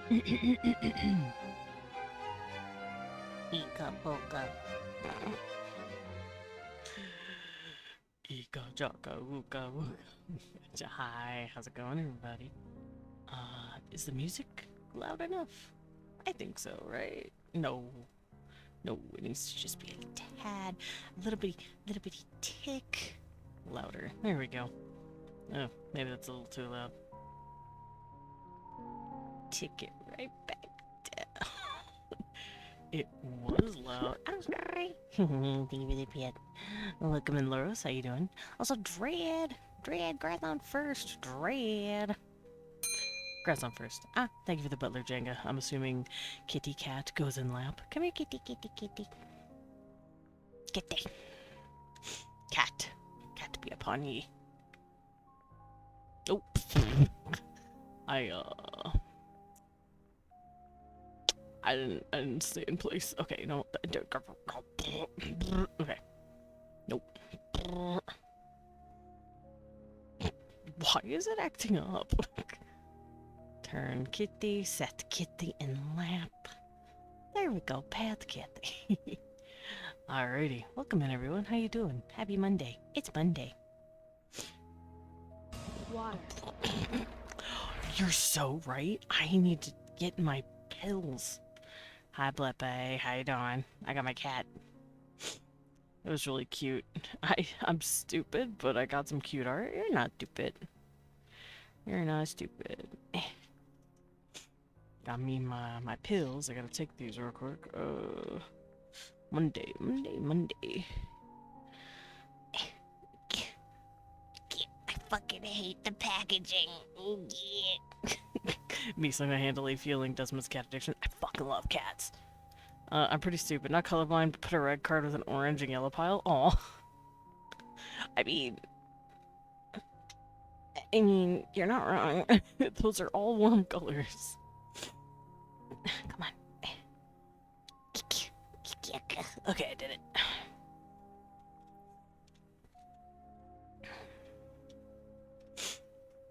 Ika boka. Ika jaka wuka wuka. Hi, how's it going, everybody? Is the music loud enough? I think so, right? No, no, it needs to just be a tad, little bitty tick louder. There we go. Oh, maybe that's a little too loud. Tick it right back down. It was loud. I'm sorry. Baby Piet. Welcome in, Loros. How you doing? Also, Dread, grass on first. Dread. Grass on first. Ah, thank you for the butler, Jenga. I'm assuming kitty cat goes in lap. Come here, kitty, kitty, kitty. Kitty. Cat. Cat be upon ye. Oh. I didn't stay in place. Okay, no. Okay. Nope. Why is it acting up? Turn kitty, set kitty in lap. There we go, path kitty. Alrighty. Welcome in, everyone. How you doing? Happy Monday. It's Monday. Water. You're so right. I need to get my pills. Hi, Bleppe. How you doing? I got my cat. It was really cute. I'm stupid, but I got some cute art. You're not stupid. You're not stupid. Got me my pills. I gotta take these real quick. Monday. I fucking hate the packaging. Yeah. Me single-handedly fueling Desmond's cat addiction. I fucking love cats. I'm pretty stupid. Not colorblind, but put a red card with an orange and yellow pile. Aw. I mean, you're not wrong. Those are all warm colors. Come on. Okay, I did it.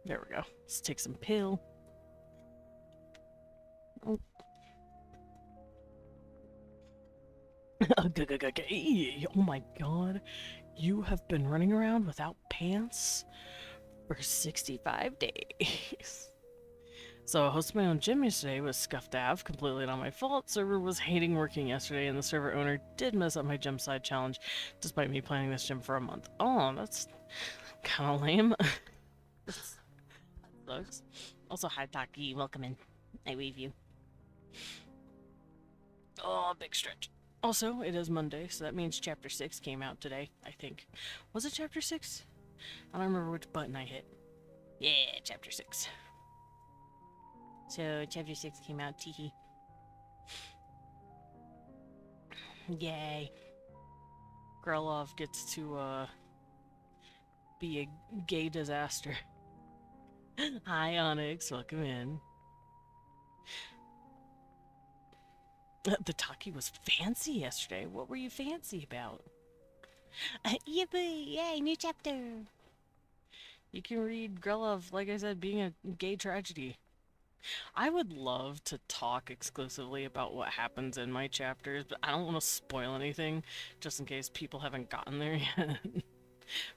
There we go. Let's take some pill. Oh. Oh my god. You have been running around without pants for 65 days. So I hosted my own gym yesterday with scuffed av, completely not my fault. Server was hating working yesterday, and the server owner did mess up my gym side challenge, despite me planning this gym for a month. Oh, that's kind of lame. That sucks. Also, hi, Taki. Welcome in. I wave you. Oh, big stretch. Also, it is Monday, so that means Chapter 6 came out today, I think. Was it Chapter 6? I don't remember which button I hit. Yeah, Chapter 6. So, Chapter 6 came out, teehee. Yay. Grelov gets to, be a gay disaster. Hi, Onyx. Welcome in. The Taki was fancy yesterday. What were you fancy about? Yippee! Yay, new chapter! You can read Grelov, like I said, being a gay tragedy. I would love to talk exclusively about what happens in my chapters, but I don't want to spoil anything, just in case people haven't gotten there yet.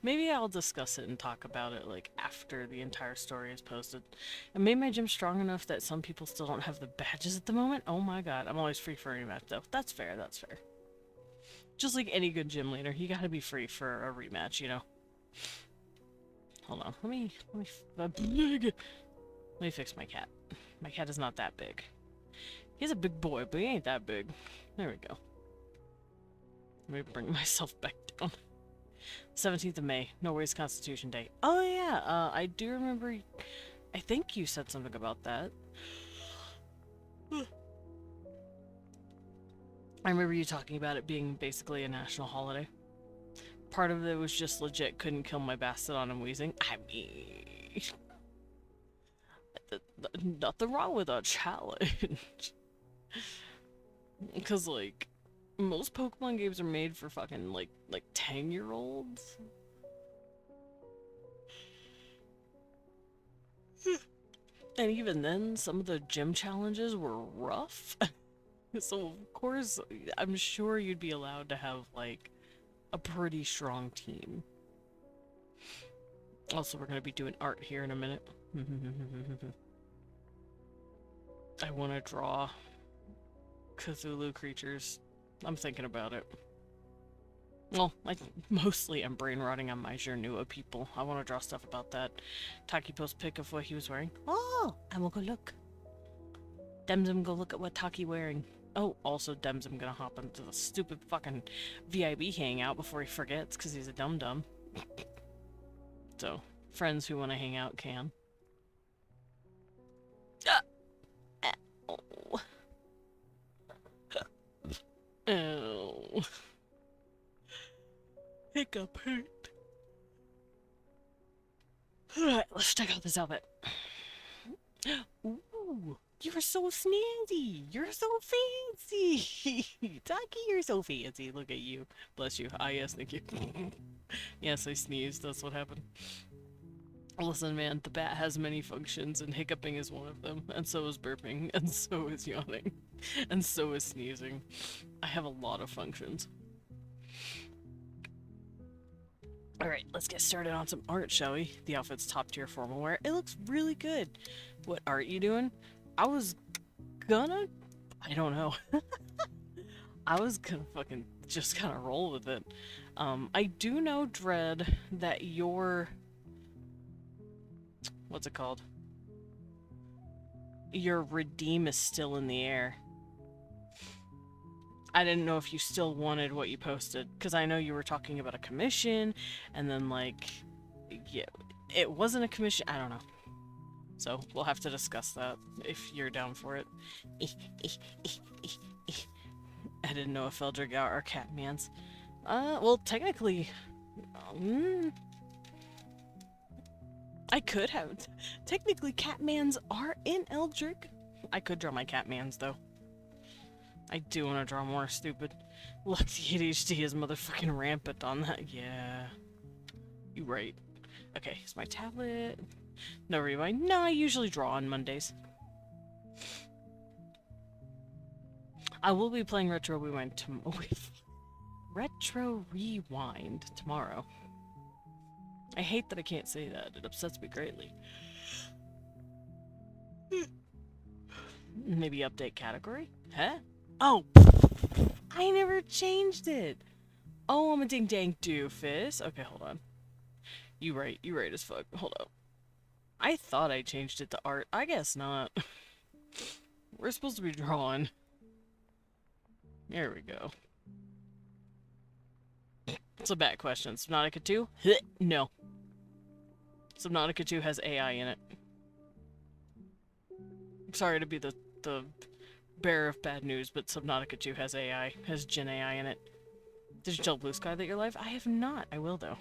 Maybe I'll discuss it and talk about it, like, after the entire story is posted. I made my gym strong enough that some people still don't have the badges at the moment. Oh my god, I'm always free for a rematch, though. That's fair, that's fair. Just like any good gym leader, you gotta be free for a rematch, you know? Hold on, let me fix my cat. My cat is not that big. He's a big boy, but he ain't that big. There we go. Let me bring myself back down. 17th of May, Norway's Constitution Day. Oh yeah, I do remember, I think you said something about that. I remember you talking about it being basically a national holiday. Part of it was just legit couldn't kill my Bastodon and wheezing. I mean, nothing wrong with a challenge. Because, like, most Pokemon games are made for fucking, like 10-year-olds. And even then, some of the gym challenges were rough. So, of course, I'm sure you'd be allowed to have, like, a pretty strong team. Also, we're going to be doing art here in a minute. I want to draw Cthulhu creatures. I'm thinking about it. Well, I mostly am brain rotting on my Jernua people. I want to draw stuff about that. Taki post pic of what he was wearing. Oh, I will go look. Demsum go look at what Taki wearing. Oh, also Demsum gonna hop into the stupid fucking VIB hangout before he forgets because he's a dum-dum. So, friends who want to hang out can. Oh. Oh. Hiccup hurt. Alright, let's check out this outfit. Ooh, you're so snazzy. You're so fancy. Taki, you're so fancy. Look at you. Bless you. Ah, yes, thank you. Yes, I sneezed. That's what happened. Listen, man, the bat has many functions, and hiccuping is one of them. And so is burping, and so is yawning, and so is sneezing. I have a lot of functions. Alright, let's get started on some art, shall we? The outfit's top tier formal wear. It looks really good. What art you doing? I was gonna... I don't know. I was gonna fucking just kind of roll with it. I do know, Dread, that your... What's it called? Your redeem is still in the air. I didn't know if you still wanted what you posted, because I know you were talking about a commission, and then, like, yeah, it wasn't a commission. I don't know. So, we'll have to discuss that, if you're down for it. I didn't know if Eldrick or Catman's. Well, technically, I could have. Technically, Catmans are in Eldrick. I could draw my Catmans, though. I do want to draw more, stupid. Look, the ADHD is motherfucking rampant on that. Yeah. You right. Okay, here's my tablet. No rewind. No, I usually draw on Mondays. I will be playing Retro Rewind tomorrow. Retro Rewind tomorrow. I hate that I can't say that. It upsets me greatly. Maybe update category? Huh? Oh! I never changed it! Oh, I'm a ding-dang doofus. Okay, hold on. You right as fuck. Hold up. I thought I changed it to art. I guess not. We're supposed to be drawing. There we go. It's a bad question. Subnautica 2? No. Subnautica 2 has AI in it. Sorry to be the bearer of bad news, but Subnautica 2 has AI. Has Gen AI in it. Did you tell Blue Sky that you're live? I have not. I will, though.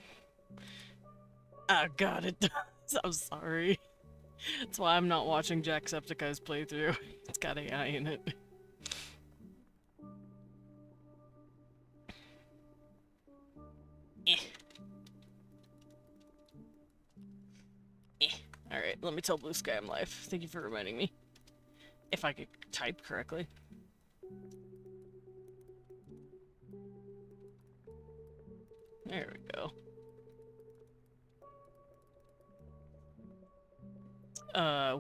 Oh god, it does. I'm sorry. That's why I'm not watching Jacksepticeye's playthrough. It's got AI in it. Alright, let me tell Blue Sky I'm live. Thank you for reminding me. If I could type correctly. There we go.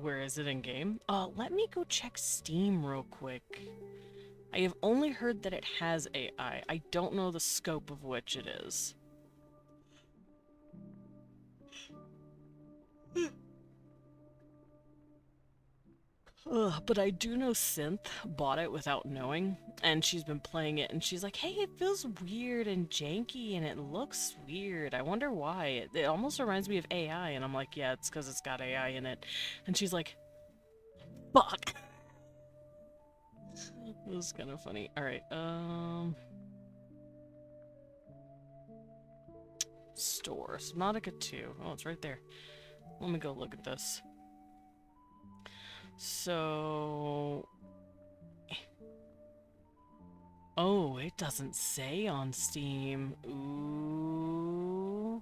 Where is it in game? Let me go check Steam real quick. I have only heard that it has AI. I don't know the scope of which it is. But I do know Synth bought it without knowing, and she's been playing it, and she's like, hey, it feels weird and janky, and it looks weird. I wonder why. It almost reminds me of AI, and I'm like, yeah, it's because it's got AI in it. And she's like, fuck. It was kind of funny. Alright, Store. Subnautica 2. Oh, it's right there. Let me go look at this. So... Oh, it doesn't say on Steam. Ooh.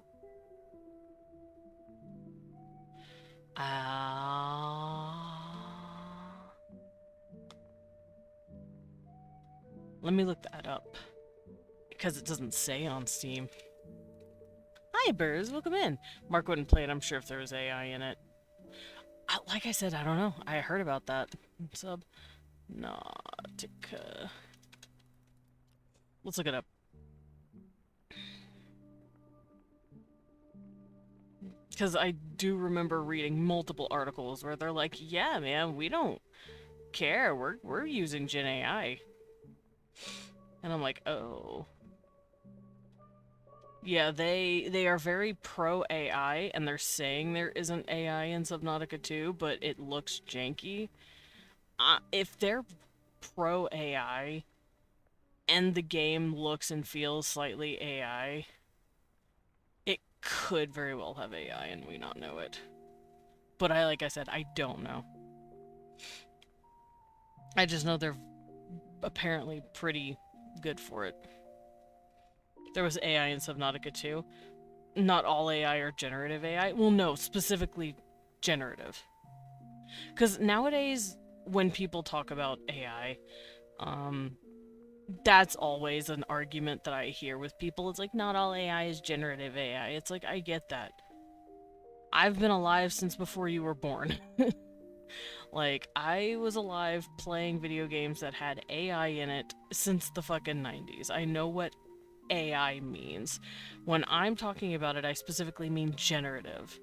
Ah. Let me look that up. Because it doesn't say on Steam. Hi, Burrs. Welcome in. Mark wouldn't play it, I'm sure, if there was AI in it. Like I said, I don't know. I heard about that. Subnautica. Let's look it up. Because I do remember reading multiple articles where they're like, yeah, man, we don't care. We're using Gen AI. And I'm like, oh. Yeah, they are very pro AI, and they're saying there isn't AI in Subnautica 2, but it looks janky. If they're pro AI, and the game looks and feels slightly AI, it could very well have AI and we not know it. But like I said, I don't know. I just know they're apparently pretty good for it. There was AI in Subnautica 2. Not all AI are generative AI. Well, no, specifically generative. Because nowadays, when people talk about AI, that's always an argument that I hear with people. It's like, not all AI is generative AI. It's like, I get that. I've been alive since before you were born. Like, I was alive playing video games that had AI in it since the fucking 90s. I know what AI means. When I'm talking about it, I specifically mean generative.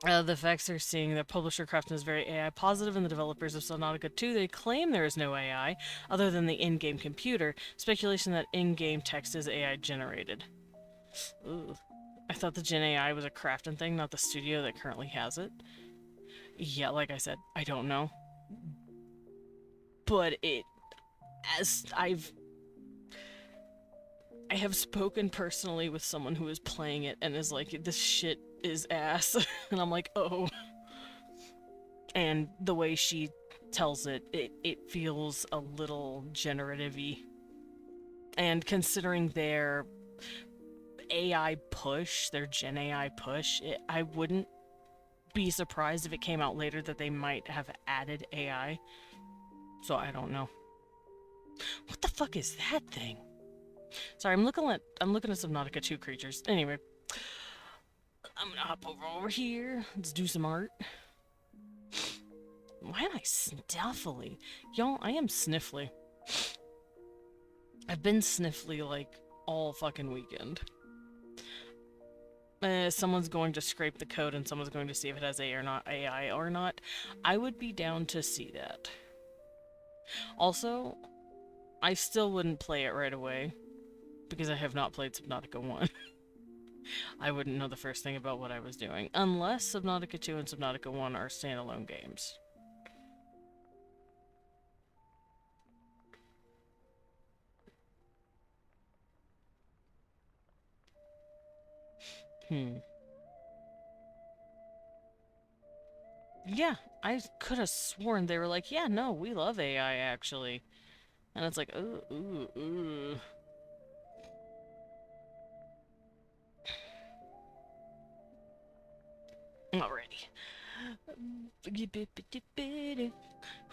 The effects they're seeing, the publisher Crafton is very AI positive, and the developers of Subnautica 2, they claim there is no AI, other than the in-game computer. Speculation that in-game text is AI generated. Ooh. I thought the Gen AI was a Crafton thing, not the studio that currently has it. Yeah, like I said, I don't know. But I have spoken personally with someone who is playing it and is like, this shit is ass. And I'm like, oh. And the way she tells it, it feels a little generative-y. And considering their AI push, their Gen AI push, I wouldn't be surprised if it came out later that they might have added AI. So I don't know. What the fuck is that thing? Sorry, I'm looking at Subnautica 2 creatures. Anyway, I'm gonna hop over here. Let's do some art. Why am I sniffly? Y'all, I am sniffly. I've been sniffly like all fucking weekend. Someone's going to scrape the code and someone's going to see if it has AI or not. I would be down to see that. Also, I still wouldn't play it right away because I have not played Subnautica 1. I wouldn't know the first thing about what I was doing, unless Subnautica 2 and Subnautica 1 are standalone games. Yeah, I could have sworn they were like, yeah, no, we love AI, actually. And it's like, ooh, ooh, ooh. Alrighty.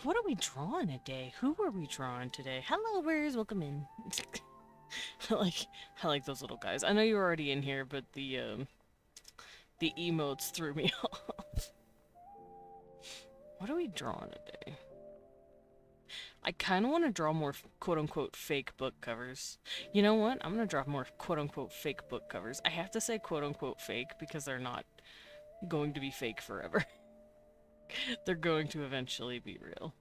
What are we drawing today? Who are we drawing today? Hello, bears, welcome in. I like those little guys. I know you were already in here, but the emotes threw me off. What are we drawing today? I kind of want to draw more quote-unquote fake book covers. You know what? I'm going to draw more quote-unquote fake book covers. I have to say quote-unquote fake because they're not going to be fake forever. They're going to eventually be real.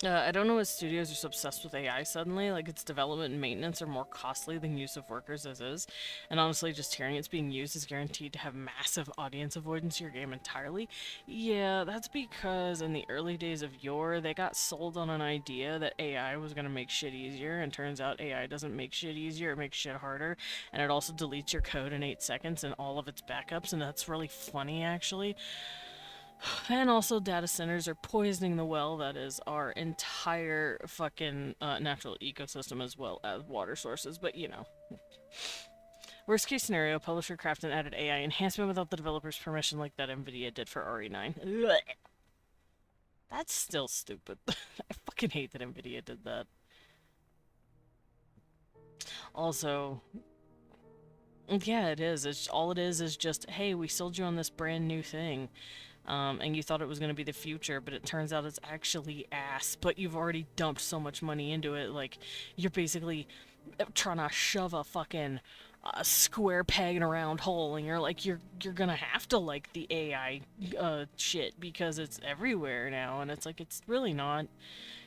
I don't know what studios are so obsessed with AI suddenly, like its development and maintenance are more costly than use of workers as is, and honestly just hearing it's being used is guaranteed to have massive audience avoidance to your game entirely. Yeah, that's because in the early days of yore, they got sold on an idea that AI was gonna make shit easier, and turns out AI doesn't make shit easier, it makes shit harder, and it also deletes your code in 8 seconds and all of its backups, and that's really funny actually. And also data centers are poisoning the well that is our entire fucking natural ecosystem as well as water sources, but you know. Worst case scenario, publisher Crafton added AI enhancement without the developer's permission like that Nvidia did for RE9. Ugh. That's still stupid. I fucking hate that Nvidia did that. Also, yeah, it is. It's all it is just, hey, we sold you on this brand new thing, and you thought it was going to be the future, but it turns out it's actually ass. But you've already dumped so much money into it, like you're basically trying to shove a fucking square peg in a round hole, and you're like, you're gonna have to like the AI shit because it's everywhere now, and it's like it's really not.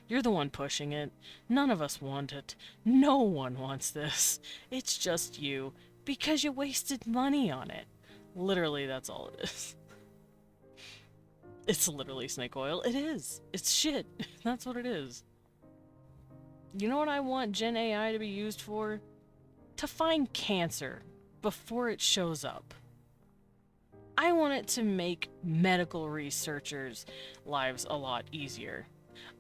You're the one pushing it. None of us want it. No one wants this. It's just you. Because you wasted money on it. Literally, that's all it is. It's literally snake oil. It is. It's shit. That's what it is. You know what I want Gen AI to be used for? To find cancer before it shows up. I want it to make medical researchers' lives a lot easier.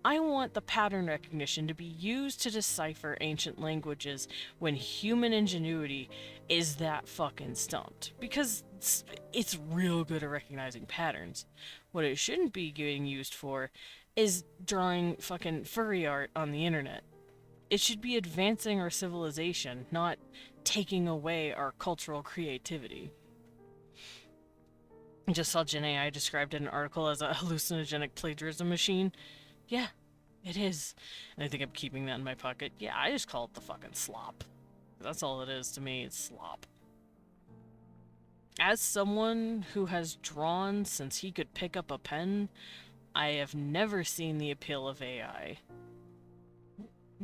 I want the pattern recognition to be used to decipher ancient languages when human ingenuity is that fucking stumped. Because it's real good at recognizing patterns. What it shouldn't be getting used for is drawing fucking furry art on the internet. It should be advancing our civilization, not taking away our cultural creativity. I just saw Gen AI described in an article as a hallucinogenic plagiarism machine. Yeah, it is. And I think I'm keeping that in my pocket. Yeah, I just call it the fucking slop. That's all it is to me, it's slop. As someone who has drawn since he could pick up a pen, I have never seen the appeal of AI.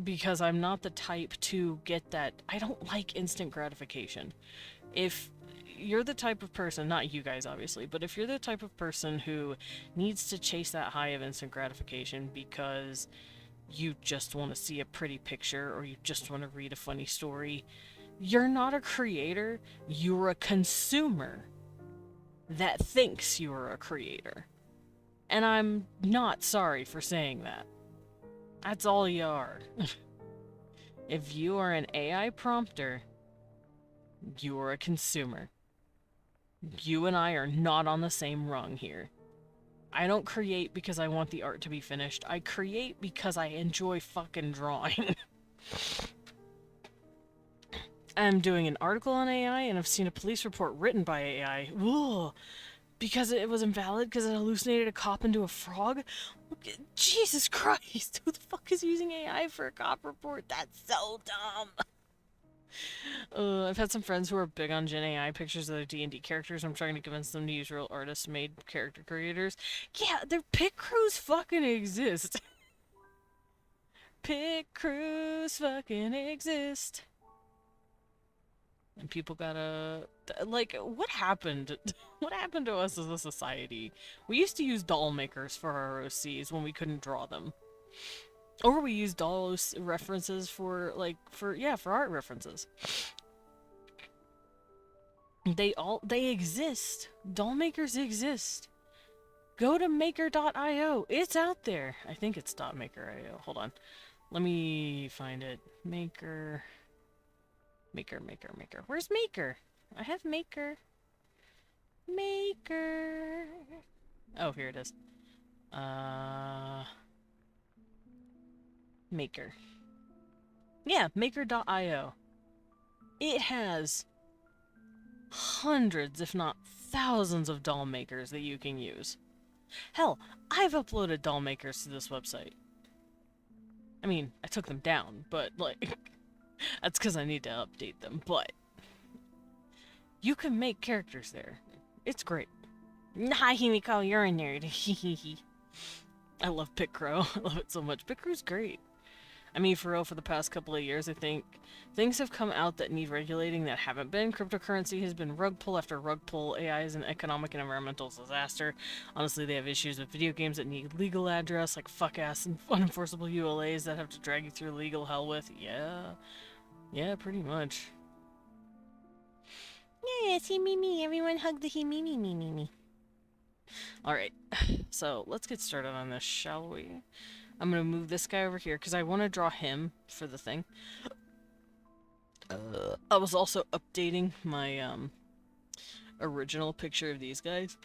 Because I'm not the type to get that. I don't like instant gratification. If you're the type of person, not you guys obviously, but if you're the type of person who needs to chase that high of instant gratification because you just want to see a pretty picture or you just want to read a funny story, you're not a creator, you're a consumer that thinks you're a creator. And I'm not sorry for saying that. That's all you are. If you are an AI prompter, you are a consumer. You and I are not on the same rung here. I don't create because I want the art to be finished. I create because I enjoy fucking drawing. I'm doing an article on AI and I've seen a police report written by AI. Ooh, because it was invalid because it hallucinated a cop into a frog? Jesus Christ, who the fuck is using AI for a cop report? That's so dumb. I've had some friends who are big on Gen AI pictures of their D&D characters. I'm trying to convince them to use real artist-made character creators. Yeah, their pit crews fucking exist. Pit crews fucking exist. And people gotta... Like, what happened? What happened to us as a society? We used to use doll makers for our OCs when we couldn't draw them. Or we used doll references for, like, for art references. They exist. Doll makers exist. Go to maker.io. It's out there. I think it's .maker.io. Hold on. Let me find it. Maker. Where's Maker? I have Maker. Maker. Oh, here it is. Maker. Yeah, maker.io. It has hundreds, if not thousands, of doll makers that you can use. Hell, I've uploaded doll makers to this website. I mean, I took them down, but, like, that's because I need to update them, but you can make characters there. It's great. Hi, Himiko, you're a nerd. I love Pit Crow. I love it so much. Pit Crow's great. I mean, for real, for the past couple of years, I think things have come out that need regulating that haven't been. Cryptocurrency has been rug pull after rug pull. AI is an economic and environmental disaster. Honestly, they have issues with video games that need legal address, like fuck-ass and unenforceable ULAs that have to drag you through legal hell with. Yeah, pretty much. Yes, he me me. Everyone hug the he me me me me me. Alright, so let's get started on this, shall we? I'm gonna move this guy over here because I want to draw him for the thing. I was also updating my original picture of these guys.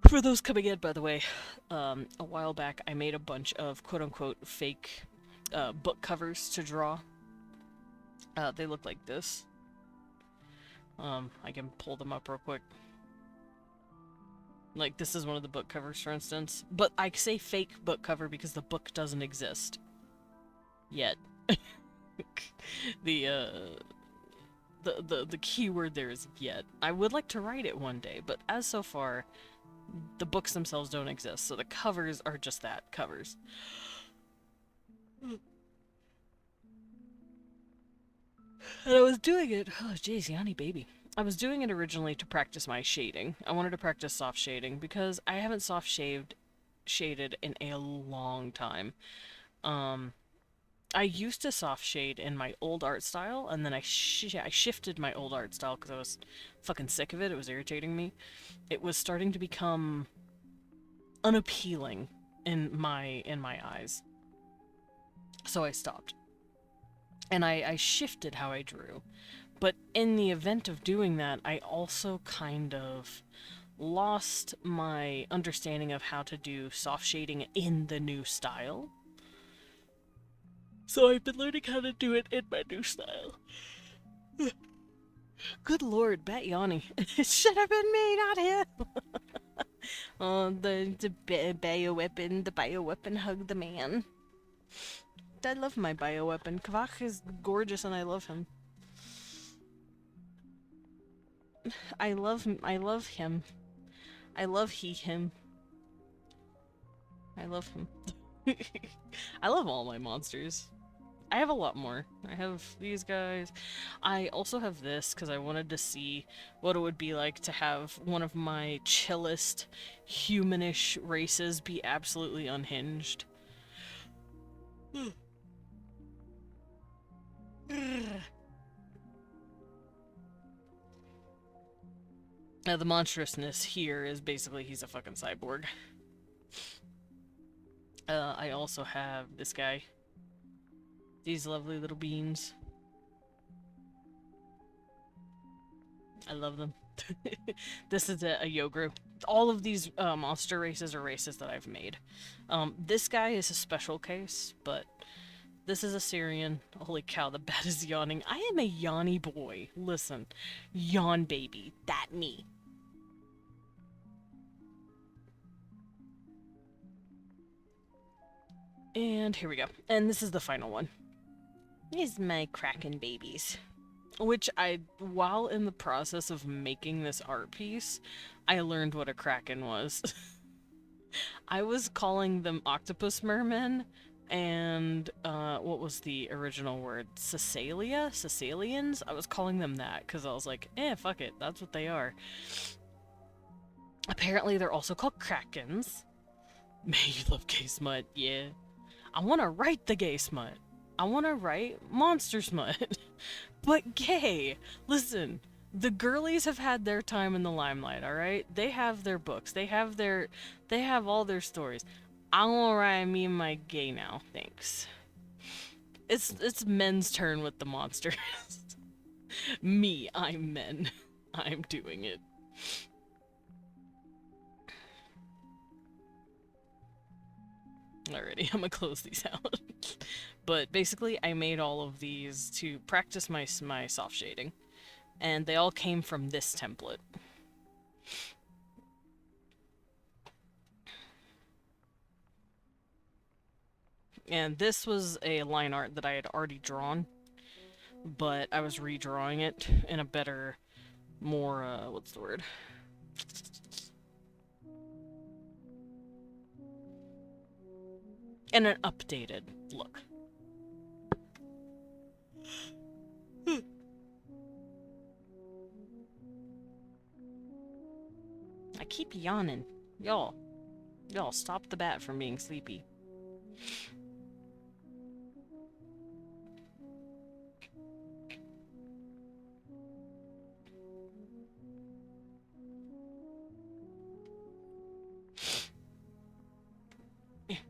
For those coming in, by the way, a while back I made a bunch of quote-unquote fake book covers to draw. They look like this. I can pull them up real quick. Like, this is one of the book covers, for instance. But I say fake book cover because the book doesn't exist. Yet. the key word there is yet. I would like to write it one day, but as so far, the books themselves don't exist, so the covers are just that, covers. And I was doing it, oh jeez, Yanni baby. I was doing it originally to practice my shading. I wanted to practice soft shading because I haven't shaded in a long time. I used to soft shade in my old art style, and then I shifted my old art style because I was fucking sick of it. It was irritating me. It was starting to become unappealing in my eyes. So I stopped. And I shifted how I drew. But in the event of doing that, I also kind of lost my understanding of how to do soft shading in the new style. So I've been learning how to do it in my new style. Good lord, Bat Yanni. It should have been me, not him! Oh, the bioweapon hugged the man. I love my bioweapon. Kvach is gorgeous and I love him. I love him. I love him. I love him. I love him. I love all my monsters. I have a lot more. I have these guys. I also have this because I wanted to see what it would be like to have one of my chillest, humanish races be absolutely unhinged. Now, the monstrousness here is basically he's a fucking cyborg. I also have this guy. These lovely little beans. I love them. This is a Yogru. All of these monster races are races that I've made. This guy is a special case, but this is a Syrian. Holy cow, the bat is yawning. I am a yawny boy. Listen. Yawn baby. That me. And here we go. And this is the final one. These my Kraken babies. Which while in the process of making this art piece, I learned what a Kraken was. I was calling them octopus mermen, and, what was the original word? Caecilians? I was calling them that, because I was like, fuck it, that's what they are. Apparently they're also called Krakens. Man, you love gay smut, yeah. I want to write the gay smut. I want to write monster smut. But gay. Listen, the girlies have had their time in the limelight, alright? They have their books. They have all their stories. I want to write me and my gay now, thanks. It's men's turn with the monsters. Me, I'm men. I'm doing it. Alrighty, I'm gonna close these out. But basically, I made all of these to practice my soft shading. And they all came from this template. And this was a line art that I had already drawn, but I was redrawing it in a better, more, what's the word? In an updated look. I keep yawning. Y'all, stop the bat from being sleepy.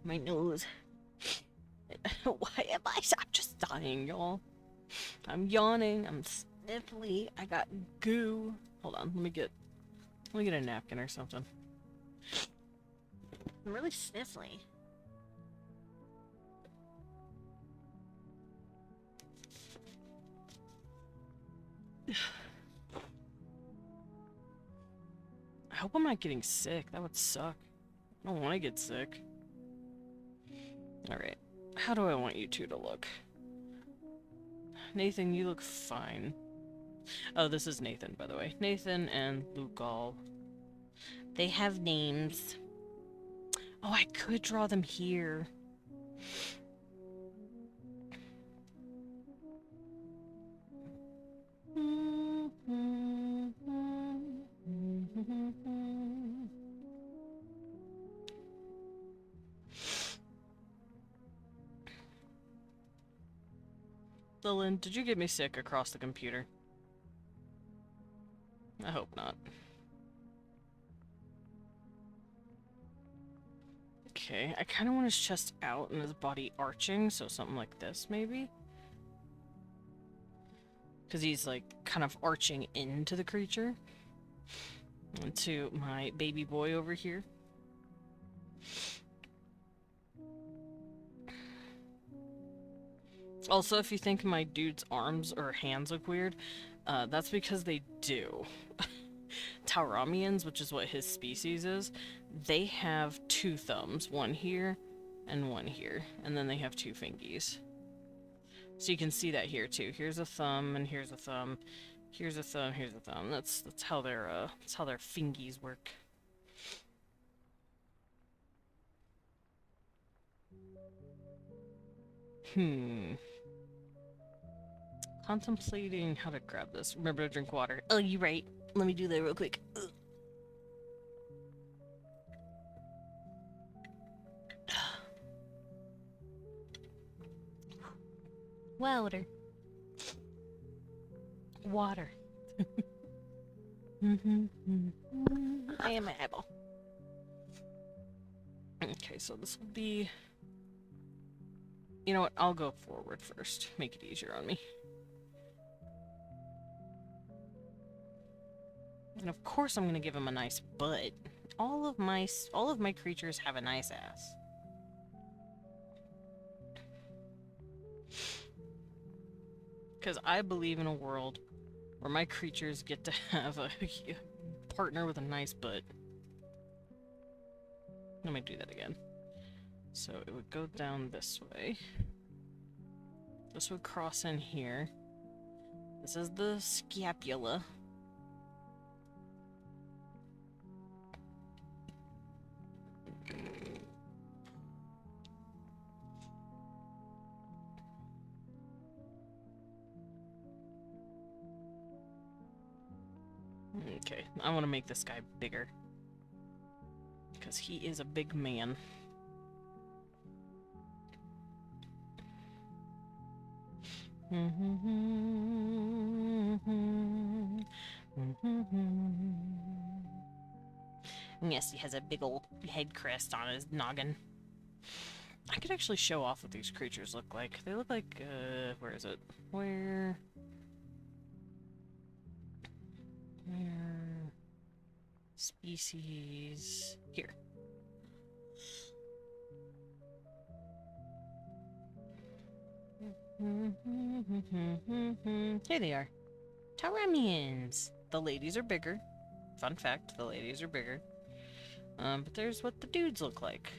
My nose. Why am I'm just dying, y'all. I'm yawning, I'm sniffly, I got goo. Hold on, let me get Let me get a napkin or something. I'm really sniffly. I hope I'm not getting sick. That would suck. I don't want to get sick. Alright. How do I want you two to look? Nathan, you look fine. Oh, this is Nathan, by the way. Nathan and Lugal. They have names. Oh, I could draw them here. Lillian, did you get me sick across the computer? I hope not. Okay, I kind of want his chest out and his body arching, so something like this, maybe? Because he's, like, kind of arching into the creature. And to my baby boy over here. Also, if you think my dude's arms or hands look weird, that's because they do. Tauramians, which is what his species is, they have two thumbs, one here and one here, and then they have two fingies. So you can see that here too. Here's a thumb and here's a thumb. Here's a thumb, here's a thumb. That's how their fingies work. Contemplating how to grab this. Remember to drink water. Oh, you're right. Let me do that real quick. Ugh. Water. Water. I am an apple. Okay, so this will be... You know what? I'll go forward first. Make it easier on me. And of course I'm gonna give him a nice butt. All of my creatures have a nice ass. Because I believe in a world where my creatures get to have a partner with a nice butt. Let me do that again. So it would go down this way. This would cross in here. This is the scapula. Okay, I want to make this guy bigger. Because he is a big man. Yes, he has a big old head crest on his noggin. I could actually show off what these creatures look like. They look like, where is it? Where... Species... Here. Here they are. Tauramians. The ladies are bigger. Fun fact, the ladies are bigger. But there's what the dudes look like.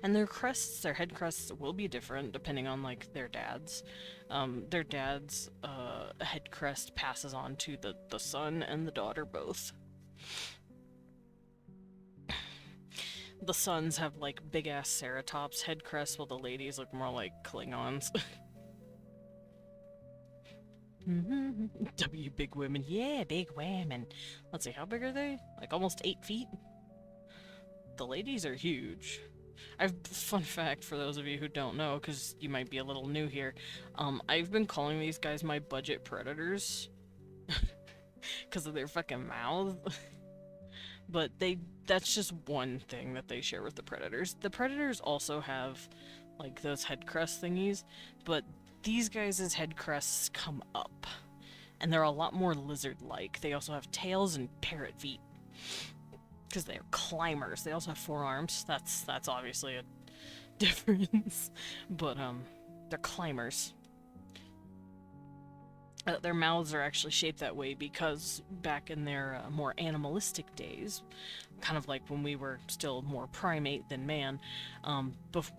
And their crests, their head crests will be different depending on, like, their dads. Their dad's head crest passes on to the son and the daughter both. The sons have, like, big-ass Ceratops head crests, while the ladies look more like Klingons. W big women. Yeah, big women. Let's see, how big are they? Like, almost 8 feet? The ladies are huge. Fun fact for those of you who don't know, because you might be a little new here, I've been calling these guys my budget predators. Because of their fucking mouth. But that's just one thing that they share with the predators. The predators also have, like, those head crest thingies, but these guys' head crests come up. And they're a lot more lizard-like. They also have tails and parrot feet. Because they're climbers. They also have 4 arms. That's obviously a difference. But they're climbers. Their mouths are actually shaped that way because back in their more animalistic days, kind of like when we were still more primate than man,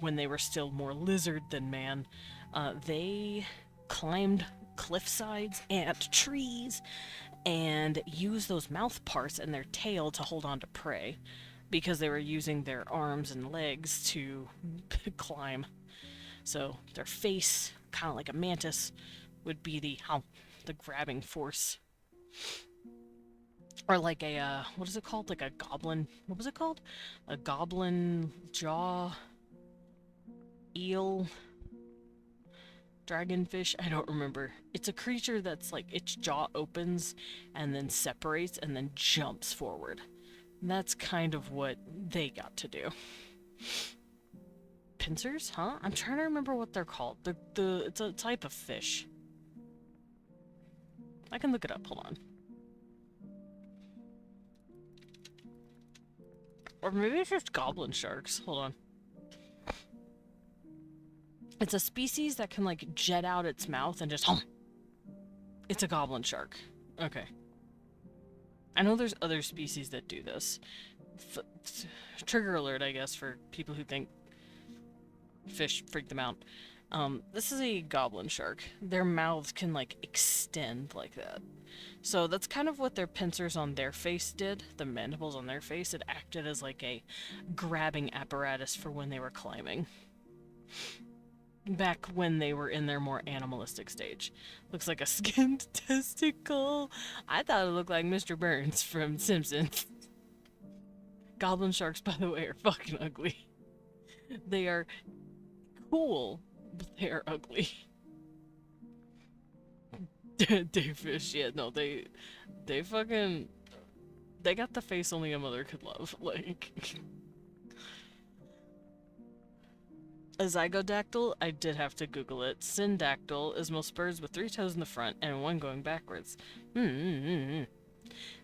when they were still more lizard than man, they climbed cliff sides and trees and used those mouth parts and their tail to hold on to prey because they were using their arms and legs to climb. So their face, kind of like a mantis, would be the grabbing force. Or like a, what is it called? Like a goblin, what was it called? A goblin jaw eel dragonfish? I don't remember. It's a creature that's like, its jaw opens and then separates and then jumps forward. And that's kind of what they got to do. Pincers, huh? I'm trying to remember what they're called. It's a type of fish. I can look it up, hold on. Or maybe it's just goblin sharks. Hold on. It's a species that can, like, jet out its mouth and just... It's a goblin shark. Okay. I know there's other species that do this. Trigger alert, I guess, for people who think fish freak them out. This is a goblin shark. Their mouths can, like, extend like that. So that's kind of what their pincers on their face did. The mandibles on their face, it acted as like a grabbing apparatus for when they were climbing. Back when they were in their more animalistic stage. Looks like a skinned testicle. I thought it looked like Mr. Burns from Simpsons. Goblin sharks, by the way, are fucking ugly. They are cool, but they are ugly. Dayfish, yeah, no, they fucking, they got the face only a mother could love, like. A zygodactyl, I did have to Google it. Syndactyl is most birds with 3 toes in the front and 1 going backwards.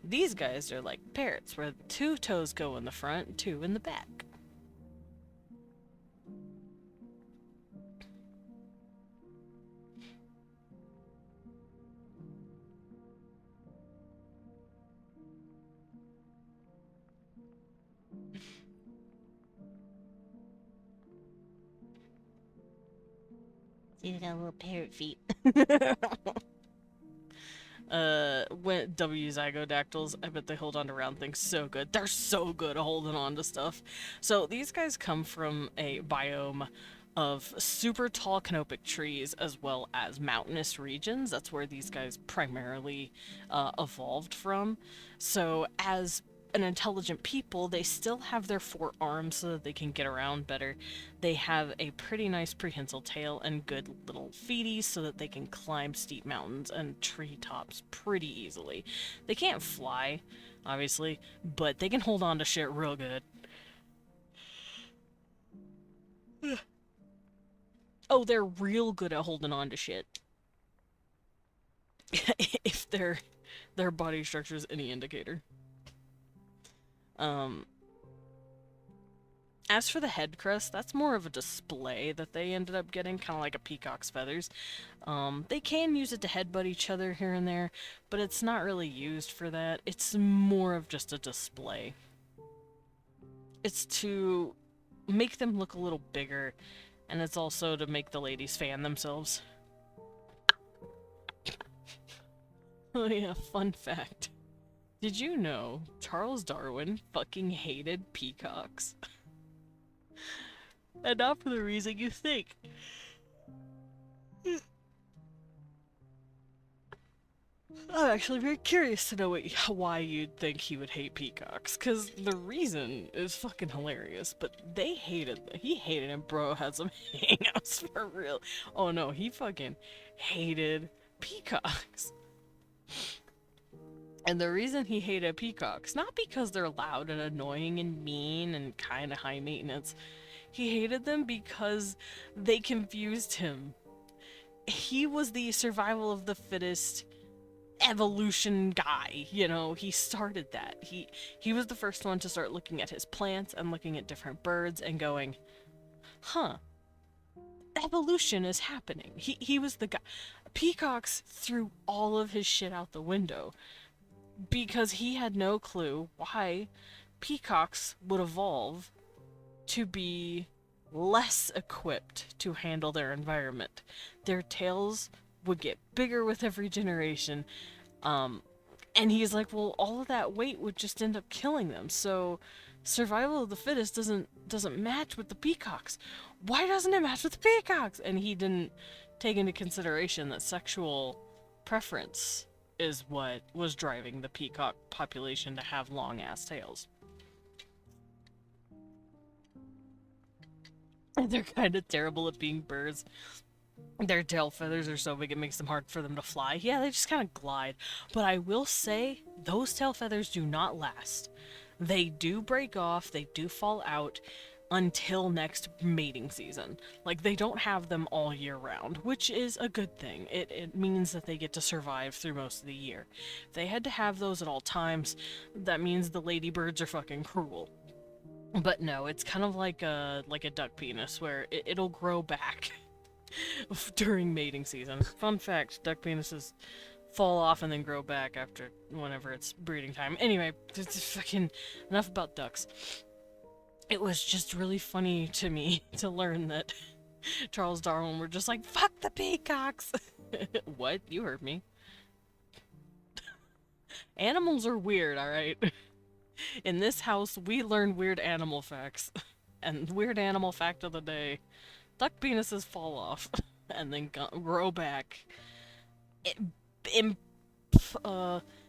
These guys are like parrots, where 2 toes go in the front, 2 in the back. See, they got little parrot feet. When zygodactyls, I bet they hold on to round things so good. They're so good at holding on to stuff. So these guys come from a biome of super tall canopic trees as well as mountainous regions. That's where these guys primarily evolved from. So as an intelligent people, they still have their 4 arms so that they can get around better. They have a pretty nice prehensile tail and good little feeties so that they can climb steep mountains and treetops pretty easily. They can't fly, obviously, but they can hold on to shit real good. Oh, they're real good at holding on to shit. If their body structure is any indicator. As for the head crest, that's more of a display that they ended up getting, kind of like a peacock's feathers. They can use it to headbutt each other here and there, but it's not really used for that. It's more of just a display. It's to make them look a little bigger, and it's also to make the ladies fan themselves. Oh yeah, fun fact. Did you know Charles Darwin fucking hated peacocks? And not for the reason you think. I'm actually very curious to know why you'd think he would hate peacocks, because the reason is fucking hilarious, but he hated him, bro, had some hangouts for real. Oh no, he fucking hated peacocks. And the reason he hated peacocks, not because they're loud and annoying and mean and kind of high maintenance, he hated them because they confused him. He was the survival of the fittest evolution guy, you know, he started that. He was the first one to start looking at his plants and looking at different birds and going, huh, evolution is happening. He was the guy. Peacocks threw all of his shit out the window because he had no clue why peacocks would evolve to be less equipped to handle their environment. Their tails would get bigger with every generation. And he's like, well, all of that weight would just end up killing them. So survival of the fittest doesn't match with the peacocks. Why doesn't it match with the peacocks? And he didn't take into consideration that sexual preference is what was driving the peacock population to have long ass tails. They're kind of terrible at being birds. Their tail feathers are so big it makes them hard for them to fly. Yeah, they just kind of glide. But I will say, those tail feathers do not last. They do break off, they do fall out until next mating season. Like, they don't have them all year round, which is a good thing. It means that they get to survive through most of the year. If they had to have those at all times, that means the ladybirds are fucking cruel. But no, it's kind of like a duck penis, where it'll grow back during mating season. Fun fact, duck penises fall off and then grow back after whenever it's breeding time. Anyway, fucking enough about ducks. It was just really funny to me to learn that Charles Darwin were just like, fuck the peacocks! What? You heard me. Animals are weird, alright? In this house, we learn weird animal facts. And weird animal fact of the day. Duck penises fall off and then grow back in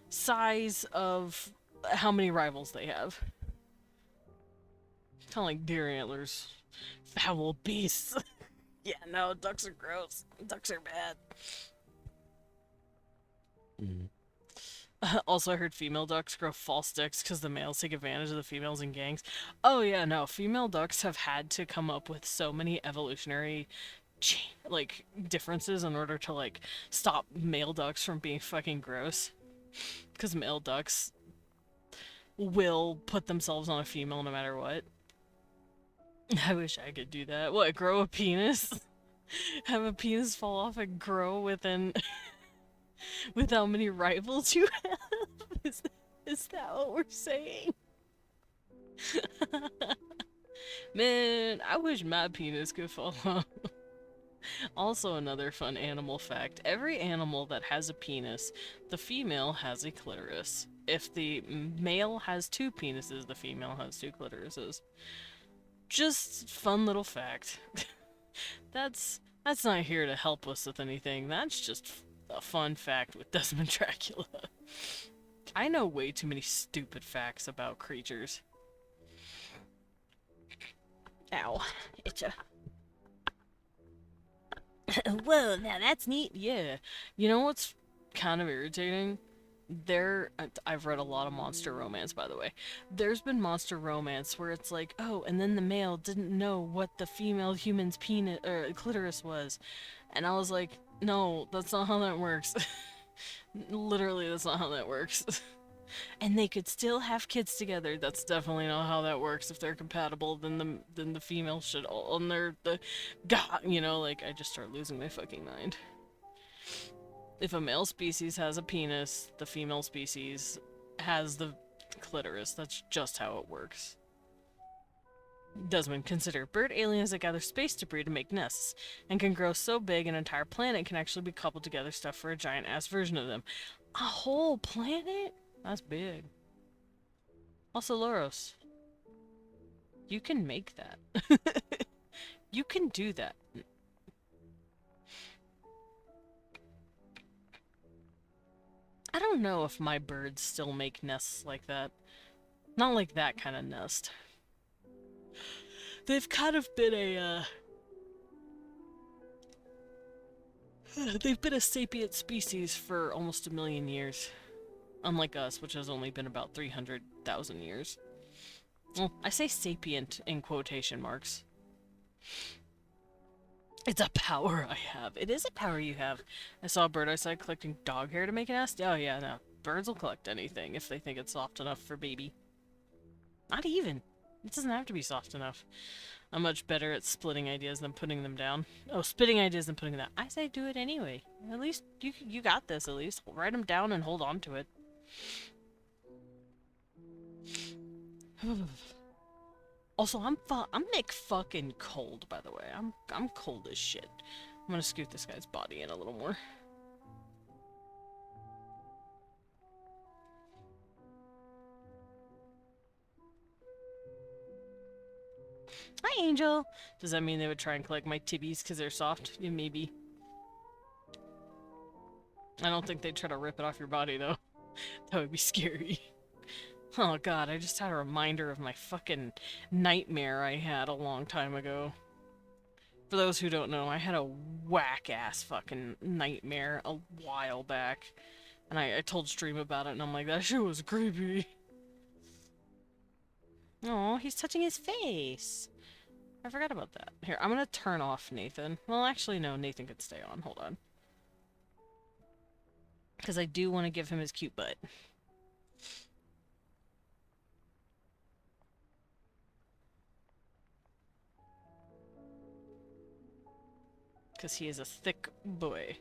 size of how many rivals they have. Kind of like deer antlers. Foul beasts. Yeah, no, ducks are gross. Ducks are bad. Also, I heard female ducks grow false dicks because the males take advantage of the females in gangs. Oh yeah, no, female ducks have had to come up with so many evolutionary like differences in order to like stop male ducks from being fucking gross. Because male ducks will put themselves on a female no matter what. I wish I could do that. What, grow a penis? Have a penis fall off and grow within with how many rivals you have? Is that what we're saying? Man, I wish my penis could fall off. Also, another fun animal fact. Every animal that has a penis, the female has a clitoris. If the male has two penises, the female has two clitorises. Just fun little fact. That's not here to help us with anything. That's just a fun fact with Desmond Dracula. I know way too many stupid facts about creatures. Ow. Itcha. Whoa, now that's neat. Yeah. You know what's kind of irritating? I've read a lot of monster romance, by the way. There's been monster romance where it's like, oh, and then the male didn't know what the female human's penis or clitoris was. And I was like, no, that's not how that works. Literally, that's not how that works. And they could still have kids together. That's definitely not how that works. If they're compatible, then the female should own God, you know, like, I just start losing my fucking mind. If a male species has a penis, the female species has the clitoris. That's just how it works. Desmond, consider bird aliens that gather space debris to make nests, and can grow so big an entire planet can actually be coupled together stuff for a giant-ass version of them. A whole planet? That's big. Also, Loros, you can make that. You can do that. I don't know if my birds still make nests like that. Not like that kind of nest. They've kind of been a, they've been a sapient species for almost 1 million years. Unlike us, which has only been about 300,000 years. Well, I say sapient in quotation marks. It's a power I have. It is a power you have. I saw a bird outside collecting dog hair to make a nest. Oh yeah, no. Birds will collect anything if they think it's soft enough for baby. Not even. It doesn't have to be soft enough. I'm much better at splitting ideas than putting them down. Oh, spitting ideas than putting them down. I say do it anyway. At least you got this. At least write them down and hold on to it. Also, I'm Nick fucking cold, by the way. I'm cold as shit. I'm gonna scoot this guy's body in a little more. Hi, Angel. Does that mean they would try and collect my tibbies because they're soft? Yeah, maybe. I don't think they'd try to rip it off your body, though. That would be scary. Oh god, I just had a reminder of my fucking nightmare I had a long time ago. For those who don't know, I had a whack-ass fucking nightmare a while back. And I told Stream about it, and I'm like, that shit was creepy. Oh, he's touching his face. I forgot about that. Here, I'm gonna turn off Nathan. Well, actually, no, Nathan could stay on. Hold on. Because I do want to give him his cute butt. Because he is a thick boy.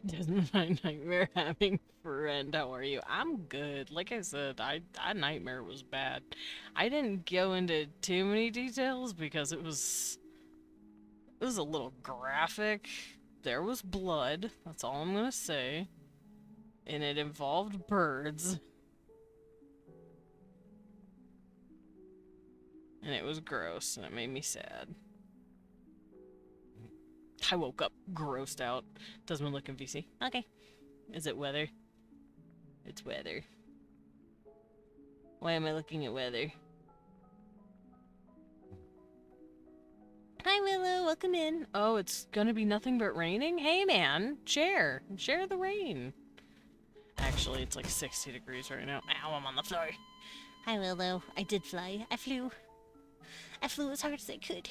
Doesn't my nightmare having friend? How are you? I'm good. Like I said, that nightmare was bad. I didn't go into too many details because it was a little graphic. There was blood. That's all I'm gonna say. And it involved birds. And it was gross, and it made me sad. I woke up grossed out. Desmond look in VC. Okay. Is it weather? It's weather. Why am I looking at weather? Hi, Willow. Welcome in. Oh, it's gonna be nothing but raining? Hey, man. Share. Share the rain. Actually, it's like 60 degrees right now. Ow, I'm on the floor. Hi, Willow. I did fly. I flew. I flew as hard as I could.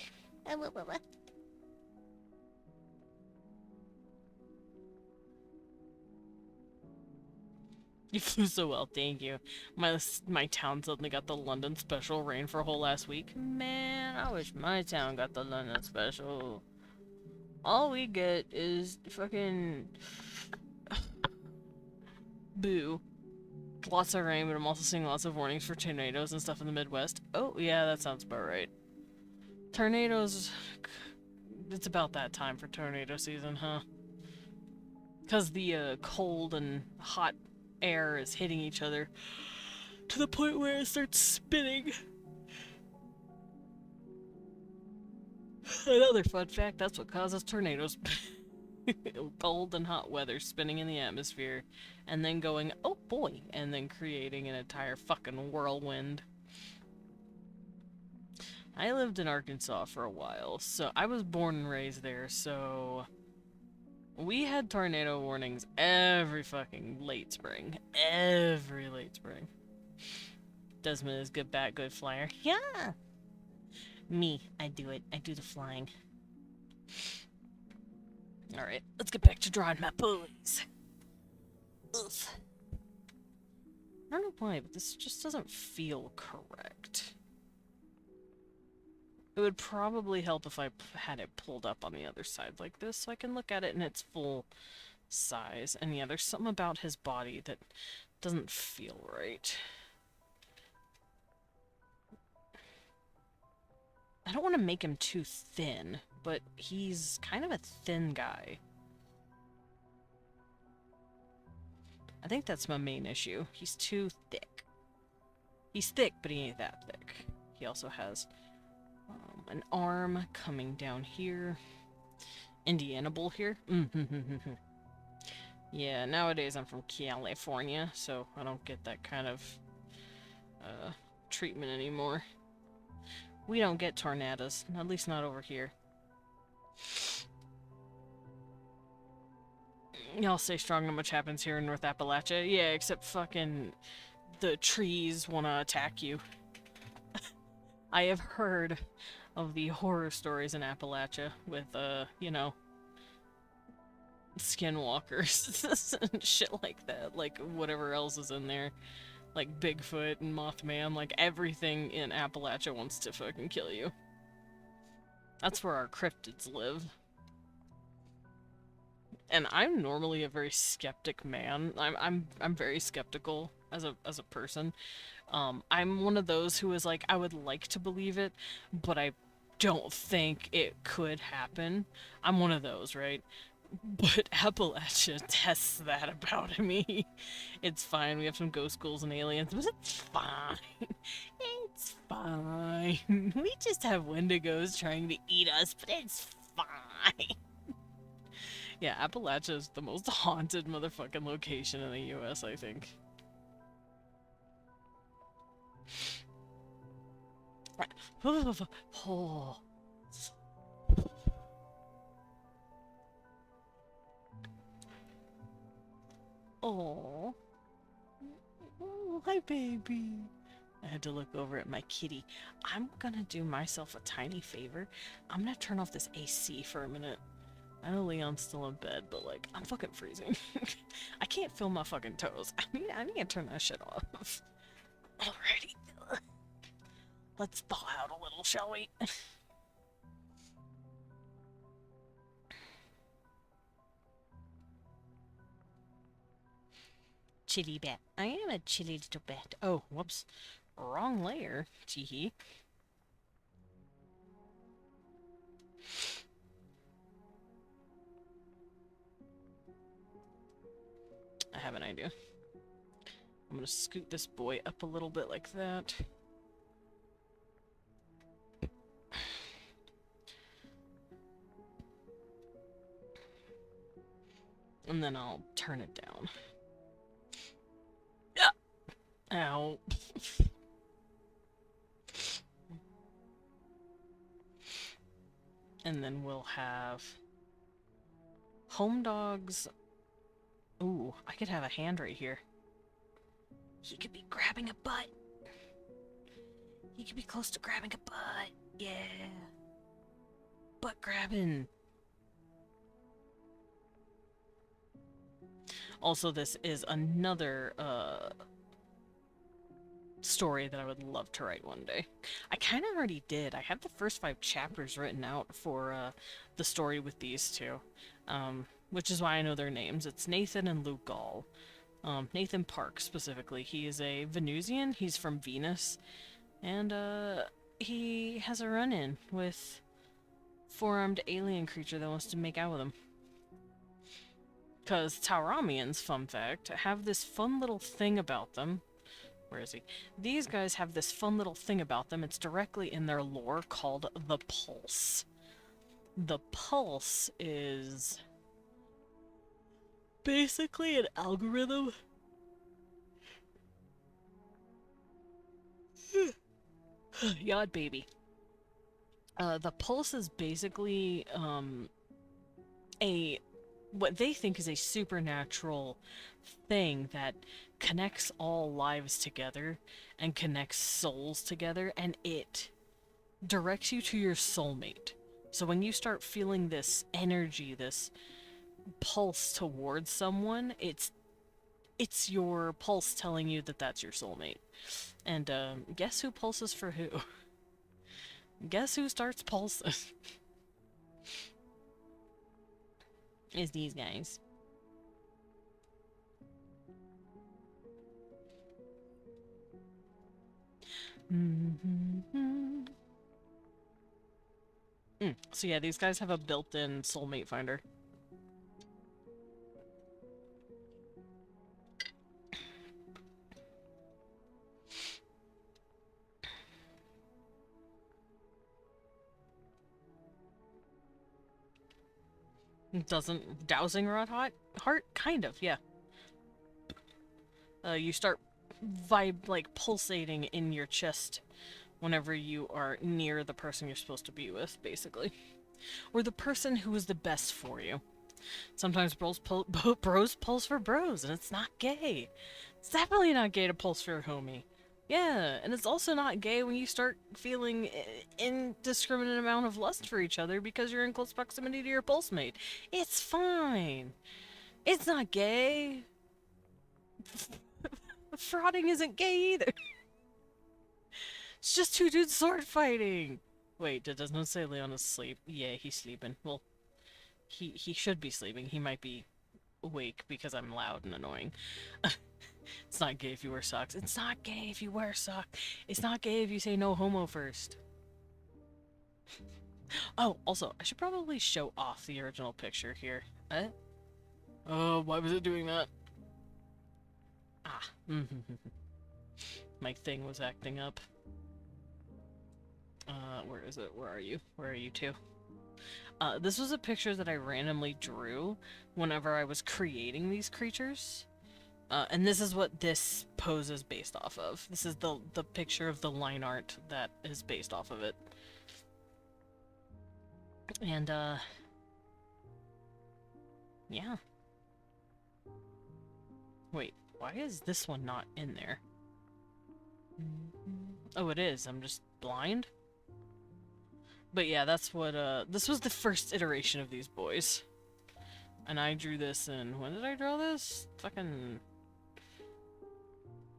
You flew so well, thank you. My town suddenly got the London special rain for a whole last week. Man, I wish my town got the London special. All we get is fucking... boo. Lots of rain, but I'm also seeing lots of warnings for tornadoes and stuff in the Midwest. Oh, yeah, that sounds about right. Tornadoes... It's about that time for tornado season, huh? Because the cold and hot air is hitting each other to the point where it starts spinning. Another fun fact, that's what causes tornadoes. Cold and hot weather spinning in the atmosphere, and then going, oh boy, and then creating an entire fucking whirlwind. I lived in Arkansas for a while, so I was born and raised there, so we had tornado warnings every fucking late spring. Every late spring. Desmond is good bat, good flyer. Yeah. Me. I do it. I do the flying. Alright, let's get back to drawing my pulleys. Oof. I don't know why, but this just doesn't feel correct. It would probably help if I had it pulled up on the other side like this, so I can look at it in its full size. And yeah, there's something about his body that doesn't feel right. I don't want to make him too thin, but he's kind of a thin guy. I think that's my main issue. He's too thick. He's thick, but he ain't that thick. He also has an arm coming down here. Indiana Bull here. Yeah, nowadays I'm from California, so I don't get that kind of treatment anymore. We don't get tornadoes, at least not over here. Y'all say strong, not much happens here in North Appalachia. Yeah, except fucking the trees want to attack you. I have heard of the horror stories in Appalachia with, skinwalkers and shit like that. Like, whatever else is in there. Like Bigfoot and Mothman. Like, everything in Appalachia wants to fucking kill you. That's where our cryptids live. And I'm normally a very skeptic man. I'm very skeptical as a person. I'm one of those who is like, I would like to believe it, but I don't think it could happen. I'm one of those, right? But Appalachia tests that about me. It's fine. We have some ghost ghouls and aliens, but it's fine. It's fine. We just have wendigos trying to eat us, but it's fine. Yeah, Appalachia is the most haunted motherfucking location in the US, I think. Oh. Oh. Oh, hi, baby. I had to look over at my kitty. I'm gonna do myself a tiny favor. I'm gonna turn off this AC for a minute. I know Leon's still in bed, but like, I'm fucking freezing. I can't feel my fucking toes. I need to turn that shit off. Alrighty. Let's thaw out a little, shall we? Chilly bat. I am a chilly little bat. Oh, whoops. Wrong layer. Teehee. I have an idea. I'm gonna scoot this boy up a little bit like that. And then I'll turn it down. Ow. And then we'll have home dogs. Ooh, I could have a hand right here. He could be grabbing a butt. He could be close to grabbing a butt. Yeah. Butt grabbing. Also, this is another story that I would love to write one day. I kind of already did. I have the first 5 chapters written out for the story with these two, which is why I know their names. It's Nathan and Luke Gall. Nathan Park, specifically. He is a Venusian. He's from Venus. And he has a run-in with four-armed alien creature that wants to make out with him. Because Tauramians, fun fact, have this fun little thing about them. Where is he? These guys have this fun little thing about them. It's directly in their lore called the Pulse. The Pulse is basically an algorithm. Yod baby. The Pulse is basically what they think is a supernatural thing that connects all lives together and connects souls together, and it directs you to your soulmate. So when you start feeling this energy, this pulse towards someone, it's your pulse telling you that that's your soulmate. And guess who pulses for who? Guess who starts pulsing? Is these guys. So yeah, these guys have a built-in soulmate finder. Doesn't dowsing rod heart? Kind of, yeah. You start pulsating in your chest whenever you are near the person you're supposed to be with, basically. Or the person who is the best for you. Sometimes bros pulse for bros, and it's not gay. It's definitely not gay to pulse for your homie. Yeah, and it's also not gay when you start feeling indiscriminate amount of lust for each other because you're in close proximity to your pulse mate. It's fine. It's not gay. Frauding isn't gay either. It's just two dudes sword fighting. Wait, that doesn't say Leon is asleep. Yeah, he's sleeping. Well, he should be sleeping. He might be awake because I'm loud and annoying. It's not gay if you wear socks. It's not gay if you wear socks. It's not gay if you say no homo first. Oh, also, I should probably show off the original picture here. Oh, why was it doing that? Ah. My thing was acting up. Where is it? Where are you? Where are you two? This was a picture that I randomly drew whenever I was creating these creatures. And this is what this pose is based off of. This is the picture of the line art that is based off of it. And, yeah. Wait, why is this one not in there? Oh, it is. I'm just blind? But yeah, that's what, this was the first iteration of these boys. And I drew this in, when did I draw this? Fucking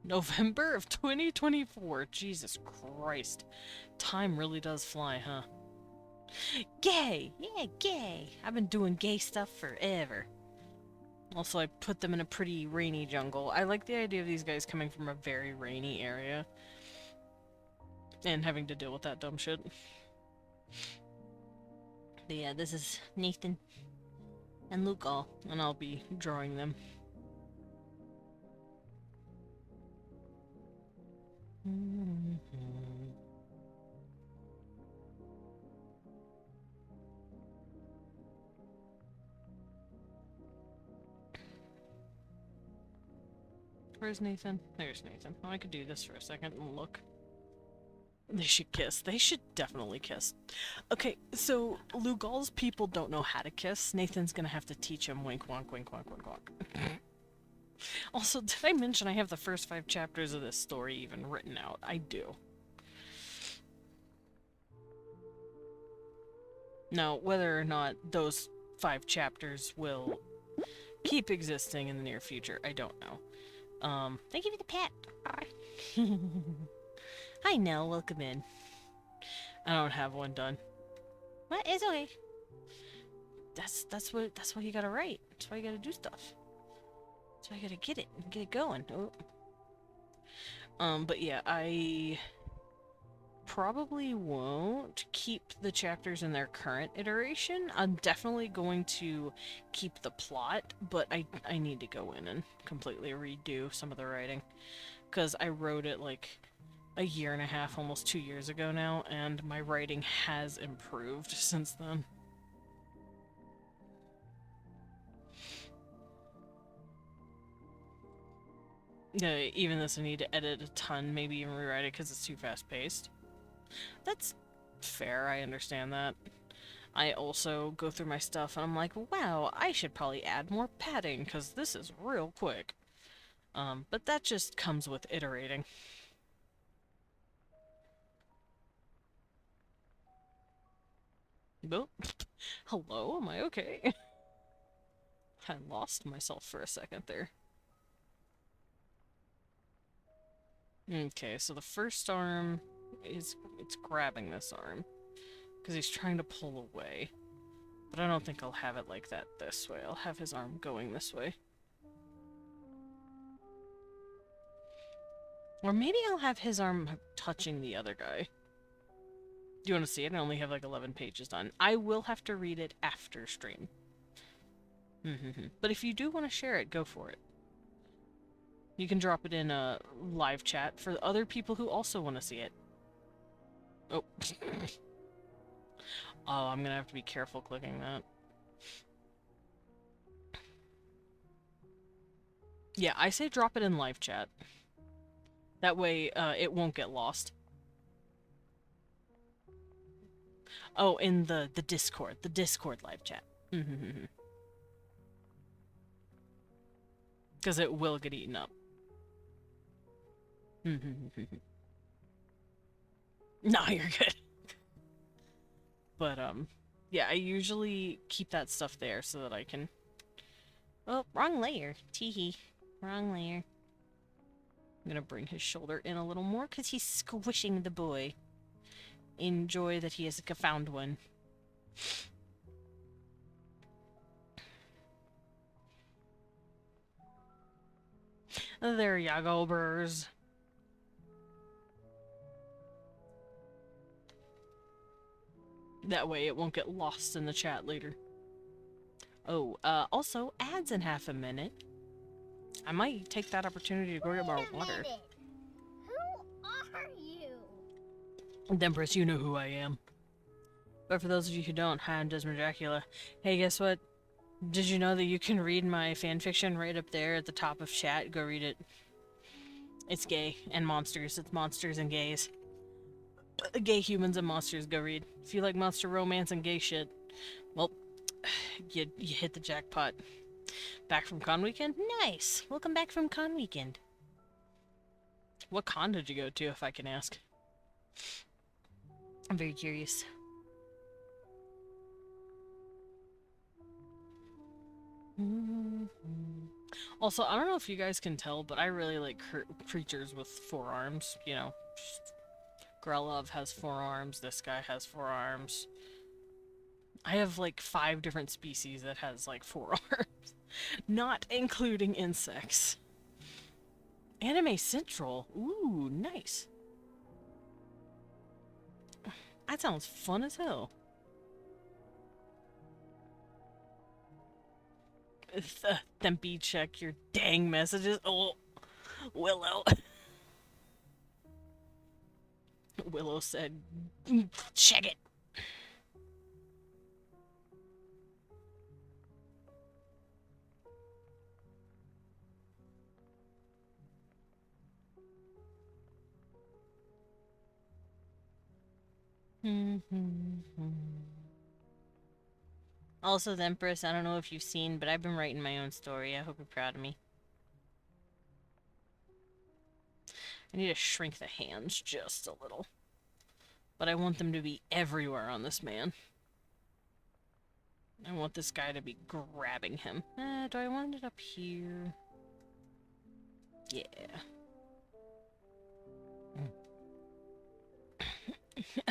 November of 2024. Jesus Christ. Time really does fly, huh? Gay! Yeah, gay! I've been doing gay stuff forever. Also, I put them in a pretty rainy jungle. I like the idea of these guys coming from a very rainy area. And having to deal with that dumb shit. But yeah, this is Nathan and Luke all, and I'll be drawing them. Where's Nathan? There's Nathan. Oh, I could do this for a second and look. They should kiss. They should definitely kiss. Okay, so Lugal's people don't know how to kiss. Nathan's gonna have to teach him wink, wonk, wink, wonk, wink, wonk. Also, did I mention I have the first 5 chapters of this story even written out? I do. Now, whether or not those 5 chapters will keep existing in the near future, I don't know. Thank you for the pet. Hi, Nell. Welcome in. I don't have one done. What? It's okay. That's what you gotta write. That's why you gotta do stuff. That's why you gotta get it going. Oh. But yeah, I probably won't keep the chapters in their current iteration. I'm definitely going to keep the plot, but I need to go in and completely redo some of the writing. Because I wrote it like a year and a half, almost 2 years ago now, and my writing has improved since then. Even this I need to edit a ton, maybe even rewrite it because it's too fast-paced. That's fair, I understand that. I also go through my stuff and I'm like, wow, I should probably add more padding because this is real quick. But that just comes with iterating. Oh, hello, am I okay? I lost myself for a second there. Okay, so the first arm is it's grabbing this arm because he's trying to pull away. But I don't think I'll have it like that this way. I'll have his arm going this way. Or maybe I'll have his arm touching the other guy. Do you want to see it? I only have like 11 pages done. I will have to read it after stream. But if you do want to share it, go for it. You can drop it in a live chat for other people who also want to see it. Oh. Oh, I'm gonna have to be careful clicking that. Yeah, I say drop it in live chat. That way, it won't get lost. Oh, in the Discord live chat. Because it will get eaten up. No, you're good. But, yeah, I usually keep that stuff there so that I can... Oh, wrong layer. Teehee. Wrong layer. I'm gonna bring his shoulder in a little more because he's squishing the boy. Enjoy that he has found one. There ya go, burrs. That way it won't get lost in the chat later. Oh, also, ads in half a minute. I might take that opportunity to go get more water. Who are you? Empress, you know who I am. But for those of you who don't, hi, I'm Desmond Dracula. Hey, guess what? Did you know that you can read my fanfiction right up there at the top of chat? Go read it. It's gay and monsters. It's monsters and gays. Gay humans and monsters, go read. If you like monster romance and gay shit, well, you hit the jackpot. Back from con weekend? Nice! Welcome back from con weekend. What con did you go to, if I can ask? I'm very curious. Also, I don't know if you guys can tell, but I really like creatures with 4 arms. You know, Grelov has 4 arms, this guy has 4 arms. I have like 5 different species that has like 4 arms. Not including insects. Anime Central. Ooh, nice. That sounds fun as hell. Thempy, check your dang messages. Oh, Willow. Willow said, check it. Also, the Empress, I don't know if you've seen, but I've been writing my own story. I hope you're proud of me. I need to shrink the hands just a little. But I want them to be everywhere on this man. I want this guy to be grabbing him. Do I want it up here? Yeah.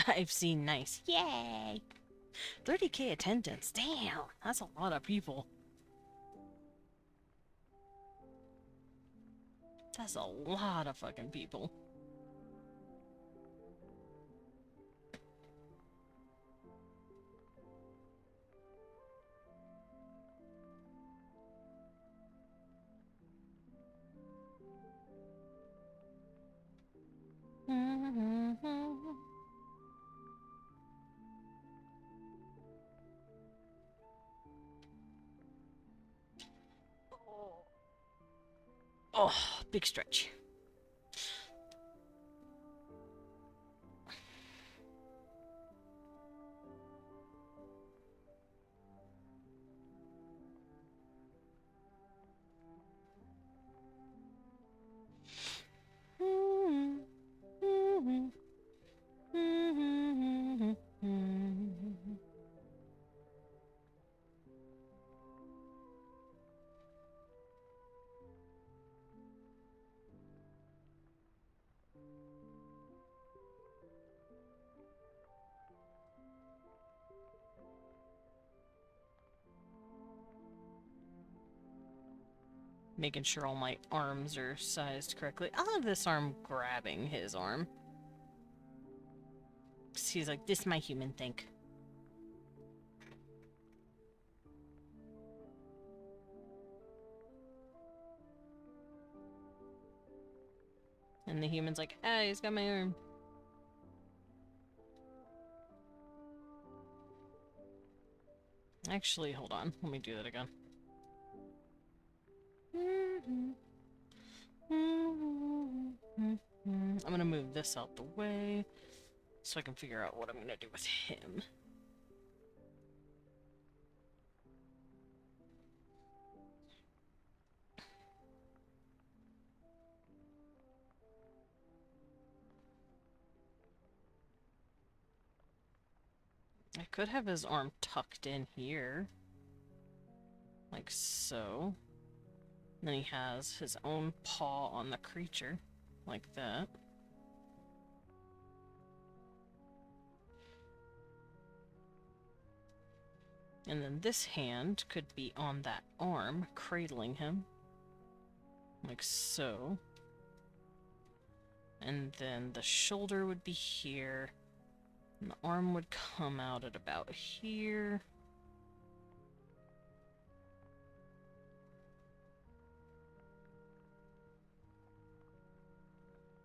I've seen nice. Yay! 30k attendance. Damn, that's a lot of people. That's a lot of fucking people. Oh, big stretch. Making sure all my arms are sized correctly. I'll have this arm grabbing his arm. He's like, this my human think. And the human's like, hey, he's got my arm. Actually, hold on. Let me do that again. I'm gonna move this out the way so I can figure out what I'm gonna do with him. I could have his arm tucked in here. Like so. And then he has his own paw on the creature. Like that. And then this hand could be on that arm, cradling him. Like so. And then the shoulder would be here. And the arm would come out at about here.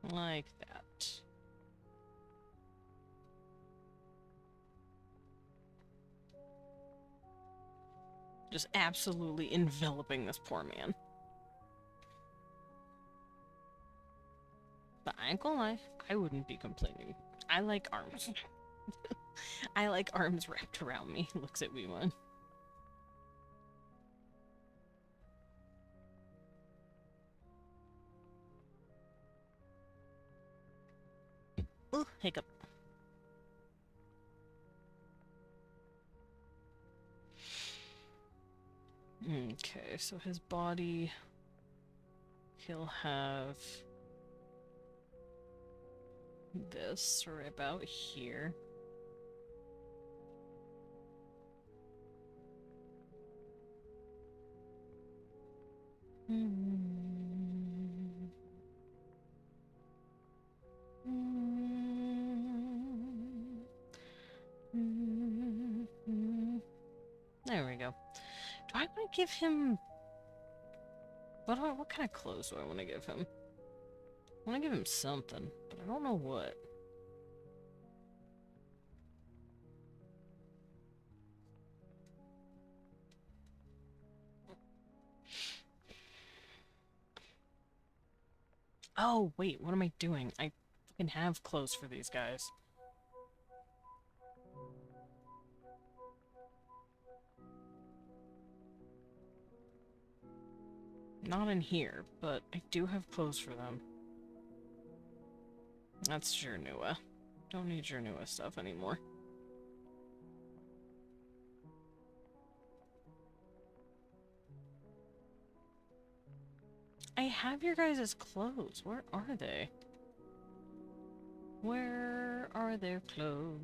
Like that. Just absolutely enveloping this poor man. But I ain't gonna lie, I wouldn't be complaining. I like arms. I like arms wrapped around me. Looks at Wee1. Ooh, hiccup. Okay, so his body... He'll have... this right about here. There we go. Do I want to give him... What kind of clothes do I want to give him? I want to give him something, but I don't know what. Oh, wait, what am I doing? I fucking have clothes for these guys. Not in here, but I do have clothes for them. That's Jernua. Don't need Jernua stuff anymore. I have your guys' clothes. Where are they? Where are their clothes?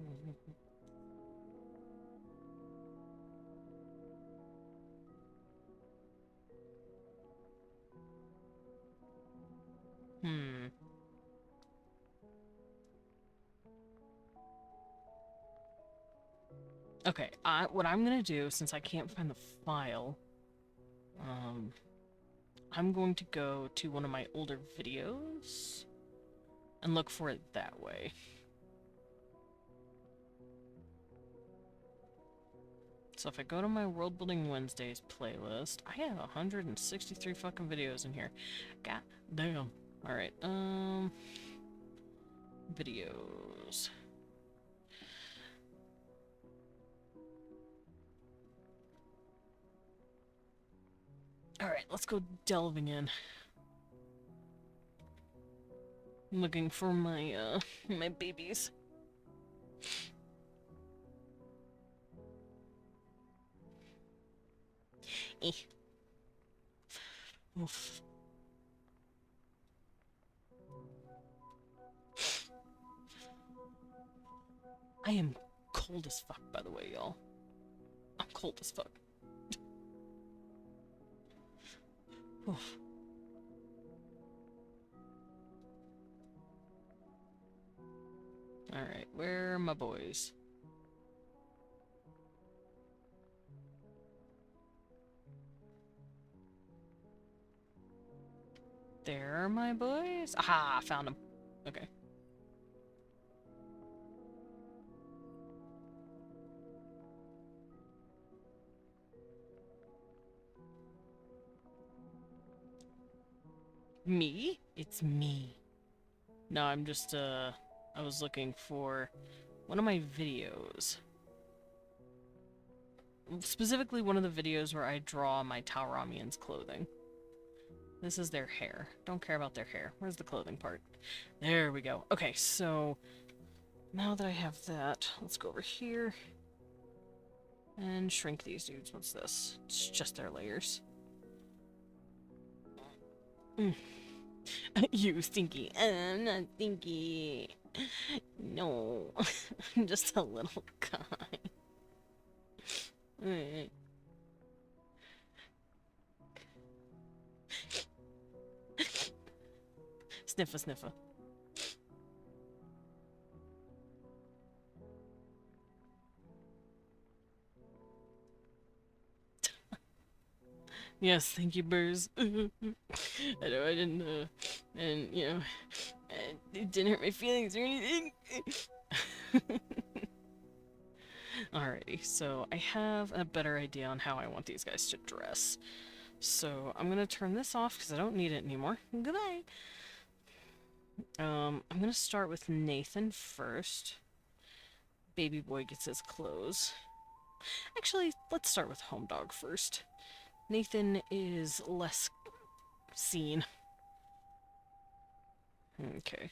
Okay, what I'm gonna do, since I can't find the file, I'm going to go to one of my older videos and look for it that way. So if I go to my World Building Wednesdays playlist, I have 163 fucking videos in here. God damn. Alright, videos. Alright, let's go delving in. I'm looking for my, my babies. Eh. Oof. I am cold as fuck, by the way, y'all. I'm cold as fuck. Oof. Alright, where are my boys? There are my boys. Aha, I found them. Okay. Me? It's me. No, I'm just, I was looking for one of my videos. Specifically one of the videos where I draw my Tauramians' clothing. This is their hair. Don't care about their hair. Where's the clothing part? There we go. Okay, so now that I have that, let's go over here. And shrink these dudes. What's this? It's just their layers. You stinky. I'm not stinky. No. I'm just a little guy. Sniffer, sniffer. Yes, thank you, Burrs. I know I didn't, and, you know, it didn't hurt my feelings or anything. Alrighty, so I have a better idea on how I want these guys to dress. So I'm gonna turn this off because I don't need it anymore. Goodbye! I'm gonna start with Nathan first. Baby boy gets his clothes. Actually, let's start with Home Dog first. Nathan is less seen. Okay,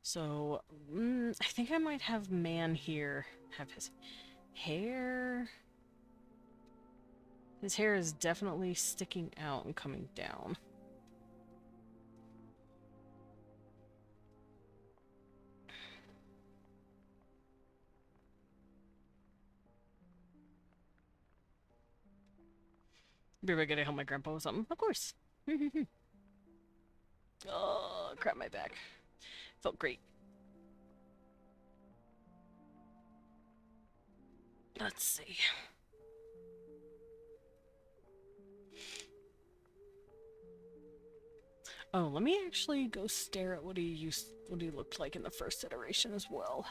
so I think I might have Man here have his hair. His hair is definitely sticking out and coming down. Be right gonna help my grandpa with something? Of course. Oh, crap, my back. Felt great. Let's see. Oh, let me actually go stare at what he looked like in the first iteration as well.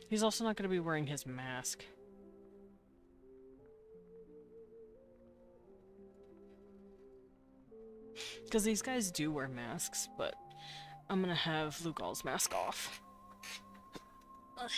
He's also not going to be wearing his mask. Because these guys do wear masks, but I'm going to have Lugal's mask off. Ugh.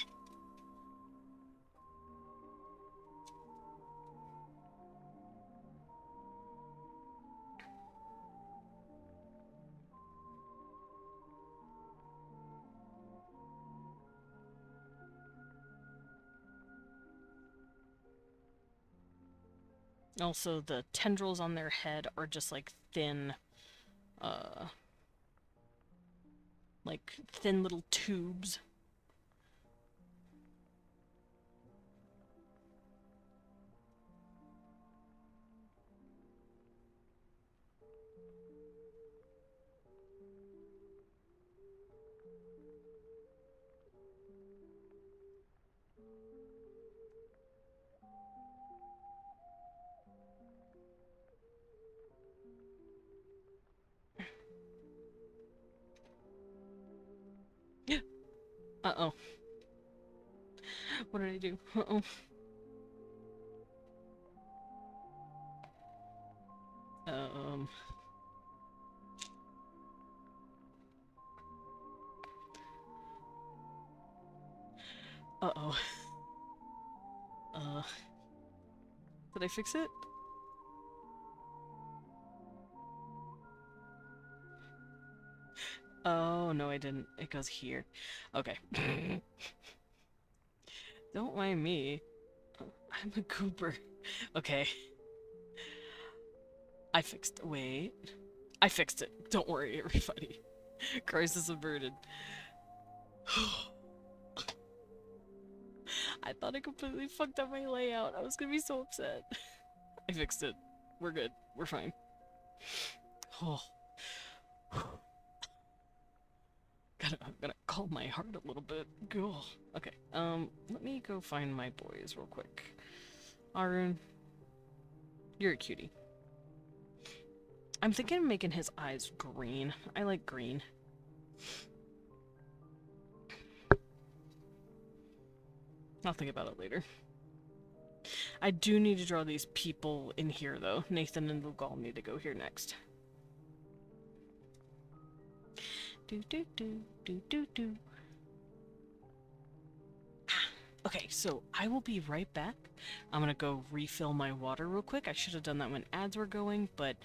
Also, the tendrils on their head are just like thin little tubes. Uh-oh. What did I do? Uh-oh. Uh-oh. Did I fix it? Oh, no, I didn't. It goes here. Okay. Don't mind me. I'm a Cooper. Okay. I fixed it. Wait. I fixed it. Don't worry, everybody. Crisis averted. I thought I completely fucked up my layout. I was gonna be so upset. I fixed it. We're good. We're fine. Oh. I'm gonna calm my heart a little bit. Cool. Okay, let me go find my boys real quick. Arun, you're a cutie. I'm thinking of making his eyes green. I like green. I'll think about it later. I do need to draw these people in here, though. Nathan and Lugal need to go here next. Okay, so I will be right back. I'm gonna go refill my water real quick. I should have done that when ads were going, but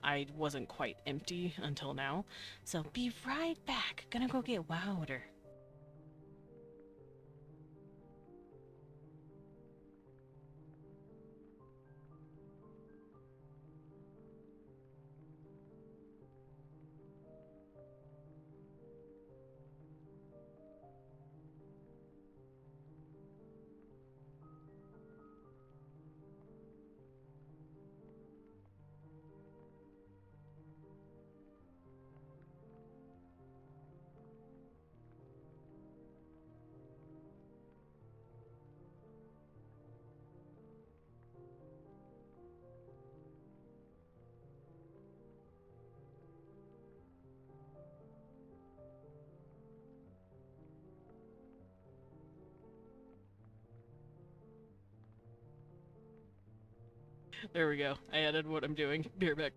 I wasn't quite empty until now. So be right back. Gonna go get water. There we go. I added what I'm doing. Be right back.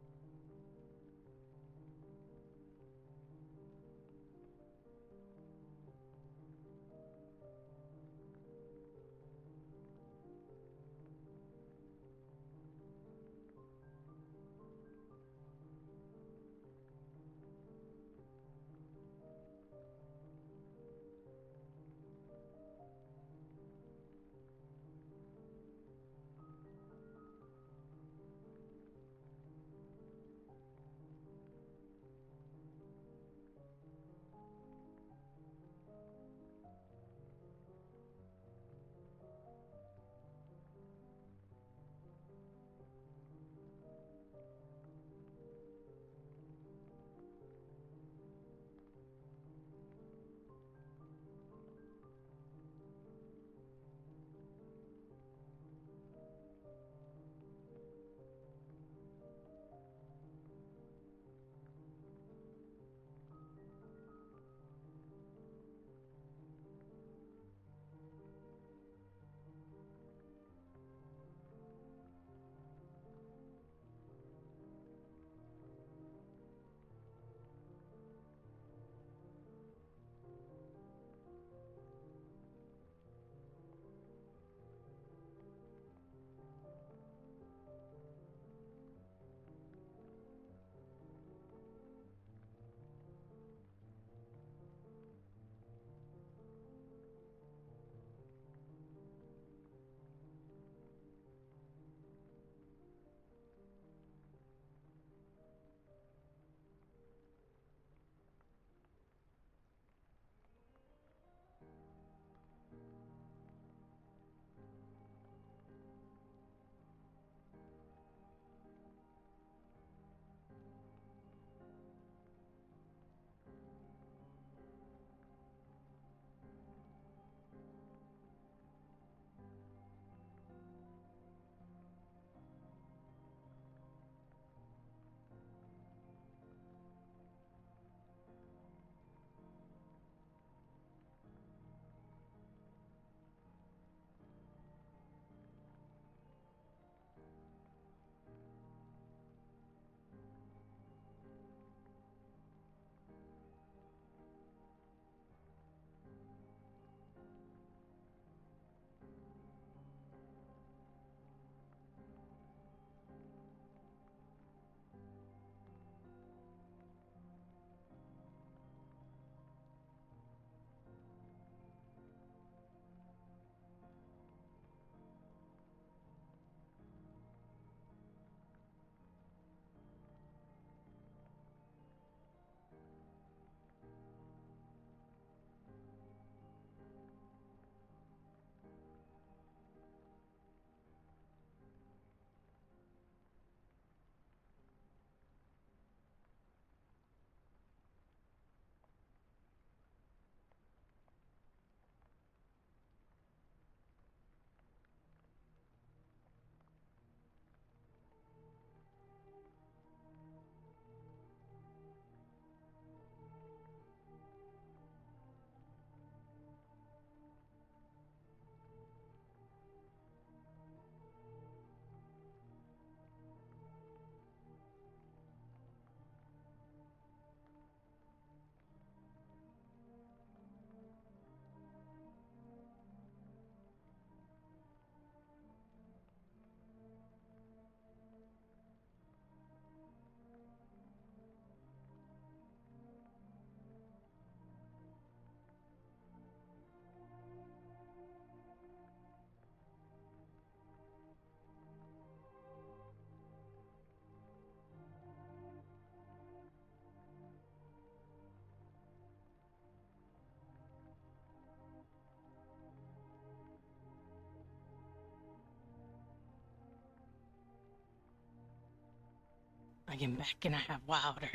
I am back and I have water.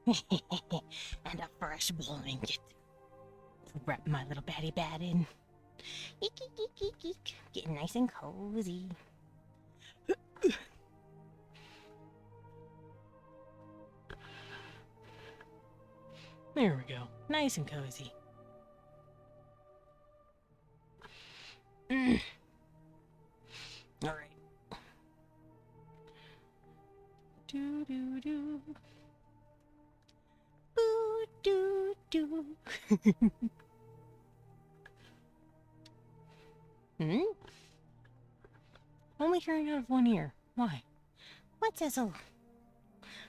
And a fresh blanket to wrap my little batty bat in. Eek, eek, eek, eek, eek. Getting nice and cozy. There we go. Nice and cozy. All right. do. Hmm? Only hearing out of one ear. Why? What's Cecil?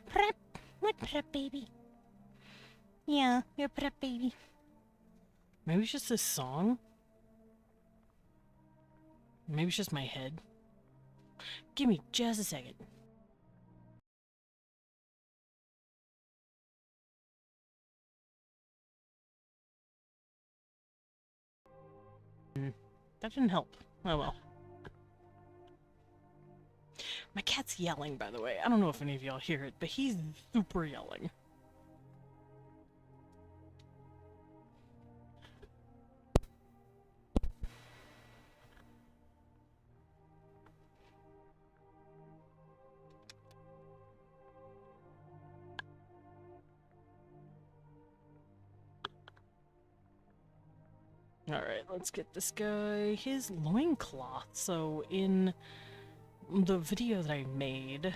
Prep. What prep, baby? Yeah, you're prep, baby. Maybe it's just this song? Maybe it's just my head. Give me just a second. That didn't help. Oh well. My cat's yelling, by the way. I don't know if any of y'all hear it, but he's super yelling. Alright, let's get this guy his loincloth. So in the video that I made,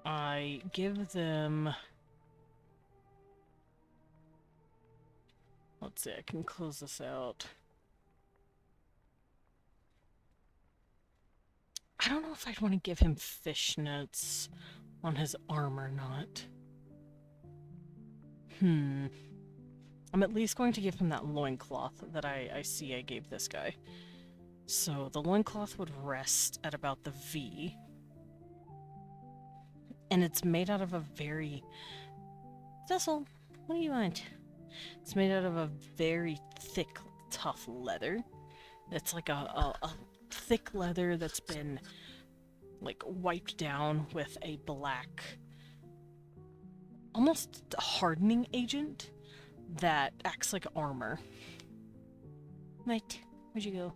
I give them... Let's see, I can close this out. I don't know if I'd want to give him fishnets on his arm or not. I'm at least going to give him that loincloth that I see I gave this guy. So the loincloth would rest at about the V. And it's made out of a very... Cecil, what do you want? It's made out of a very thick, tough leather. It's like a thick leather that's been, like, wiped down with a black, almost hardening agent that acts like armor. What? Where'd you go?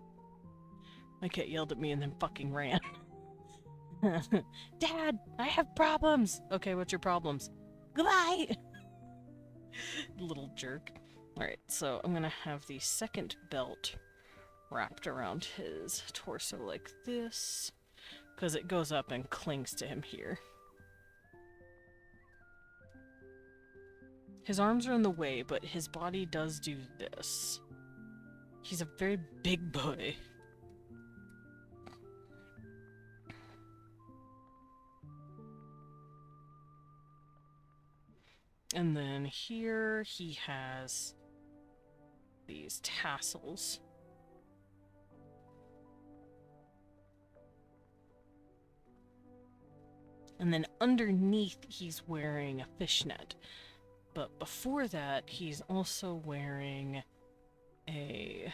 My cat yelled at me and then fucking ran. Dad, I have problems! Okay, what's your problems? Goodbye! Little jerk. Alright, so I'm gonna have the second belt wrapped around his torso like this, because it goes up and clings to him here. His arms are in the way, but his body does do this. He's a very big boy. And then here he has these tassels. And then underneath he's wearing a fishnet. But before that, he's also wearing a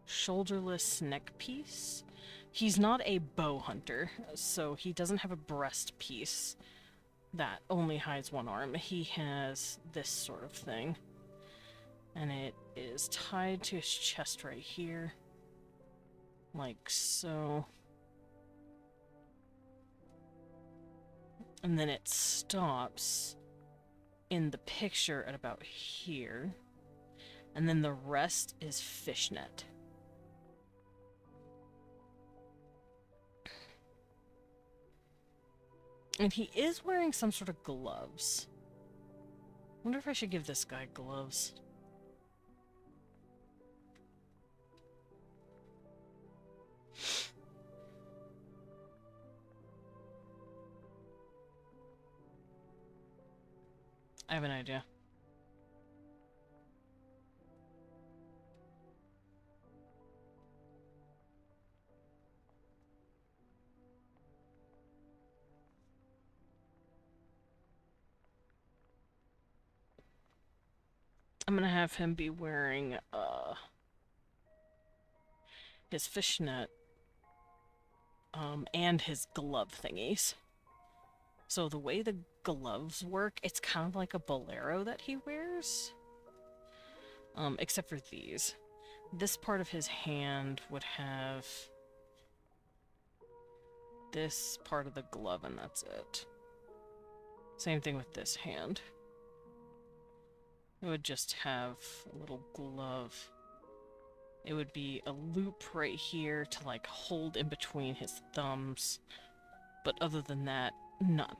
shoulderless neck piece. He's not a bow hunter, so he doesn't have a breast piece that only hides one arm. He has this sort of thing. And it is tied to his chest right here. Like so. And then it stops in the picture at about here. And then the rest is fishnet. And he is wearing some sort of gloves. Wonder if I should give this guy gloves. I have an idea. I'm gonna have him be wearing, his fishnet, and his glove thingies. So the way the gloves work, it's kind of like a bolero that he wears. Except for these. This part of his hand would have this part of the glove, and that's it. Same thing with this hand. It would just have a little glove. It would be a loop right here to like hold in between his thumbs. But other than that,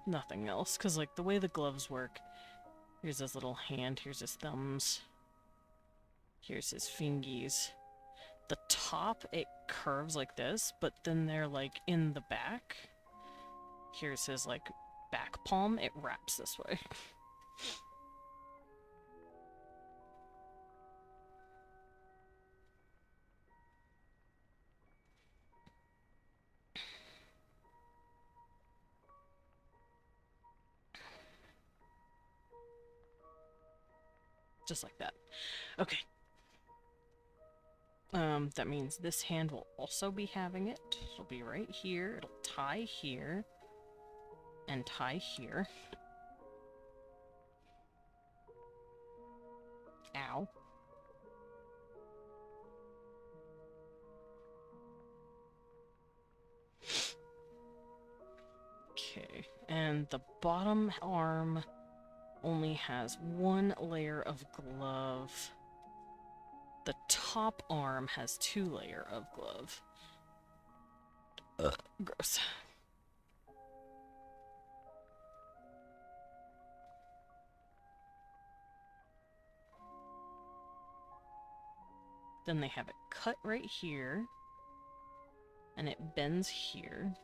nothing else. Because like the way the gloves work, Here's his little hand, here's his thumbs. Here's his fingies. The top, it curves like this, but then they're like in the back. Here's his like back palm, it wraps this way. Just like that. Okay. That means this hand will also be having it. It'll be right here. It'll tie here. And tie here. Ow. Okay. And the bottom arm only has one layer of glove. The top arm has 2 layers of glove. Ugh. Gross. Then they have it cut right here. And it bends here.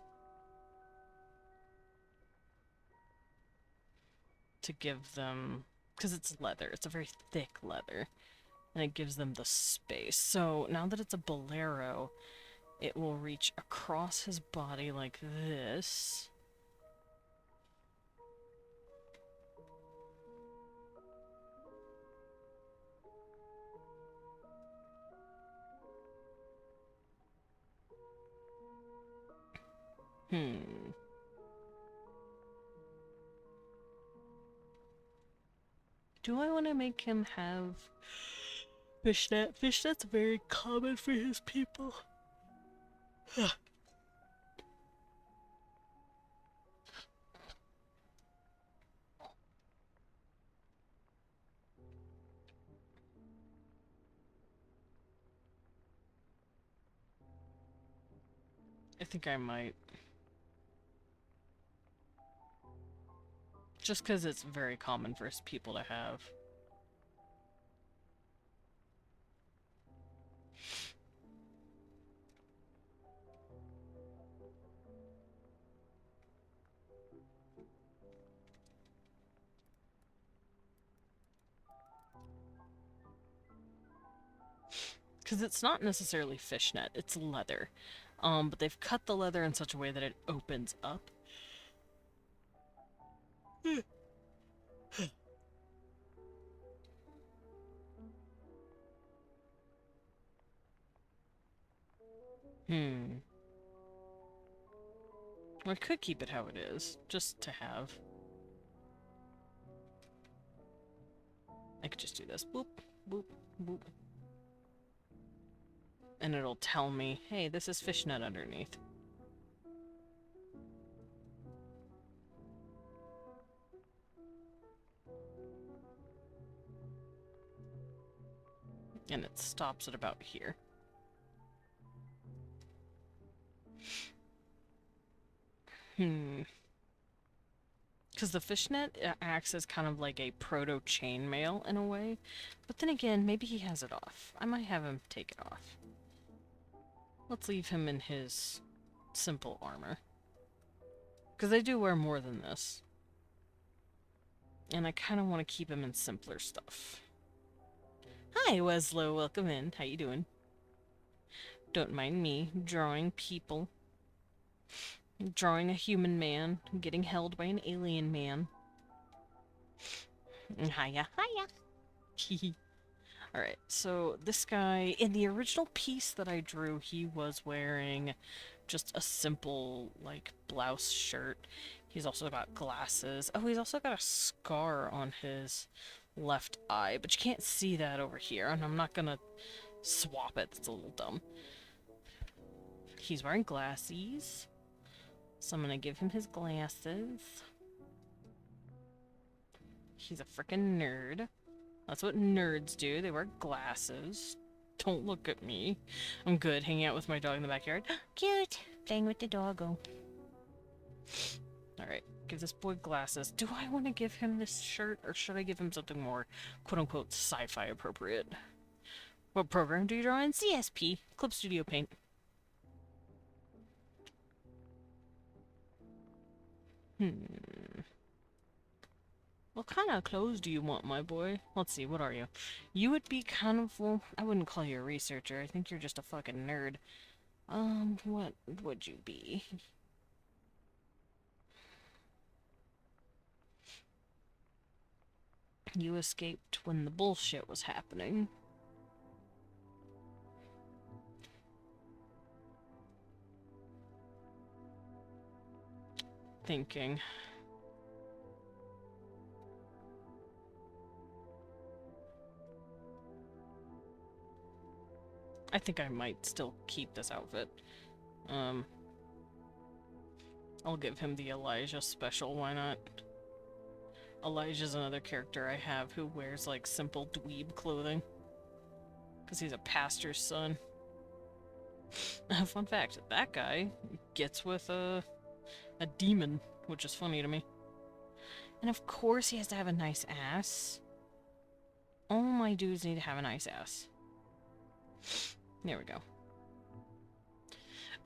To give them... because it's leather. It's a very thick leather. And it gives them the space. So now that it's a bolero, it will reach across his body like this. Do I want to make him have fishnet? Fishnet's very common for his people. I think I might. Just because it's very common for people to have. Because it's not necessarily fishnet, it's leather. But they've cut the leather in such a way that it opens up. I could keep it how it is, just to have. I could just do this. Boop, boop, boop. And it'll tell me, hey, this is fishnet underneath. And it stops at about here. Because the fishnet acts as kind of like a proto-chainmail in a way. But then again, maybe he has it off. I might have him take it off. Let's leave him in his simple armor. Because they do wear more than this. And I kind of want to keep him in simpler stuff. Hi, Weslow. Welcome in. How you doing? Don't mind me drawing people. Drawing a human man getting held by an alien man. Hiya, hiya. Alright, so this guy, in the original piece that I drew, he was wearing just a simple, like, blouse shirt. He's also got glasses. Oh, he's also got a scar on his left eye, but you can't see that over here, and I'm not gonna swap it. It's a little dumb. He's wearing glasses. So I'm gonna give him his glasses. He's a frickin' nerd. That's what nerds do. They wear glasses. Don't look at me. I'm good hanging out with my dog in the backyard. Cute! Playing with the doggo. Alright. Give this boy glasses. Do I want to give him this shirt, or should I give him something more, quote-unquote, sci-fi appropriate? What program do you draw in? CSP. Clip Studio Paint. What kind of clothes do you want, my boy? Let's see, what are you? You would be kind of, well, I wouldn't call you a researcher. I think you're just a fucking nerd. What would you be? You escaped when the bullshit was happening. Thinking. I think I might still keep this outfit. I'll give him the Elijah special, why not? Elijah's another character I have who wears, like, simple dweeb clothing. Because he's a pastor's son. Fun fact, that guy gets with a demon, which is funny to me. And of course he has to have a nice ass. All my dudes need to have a nice ass. There we go.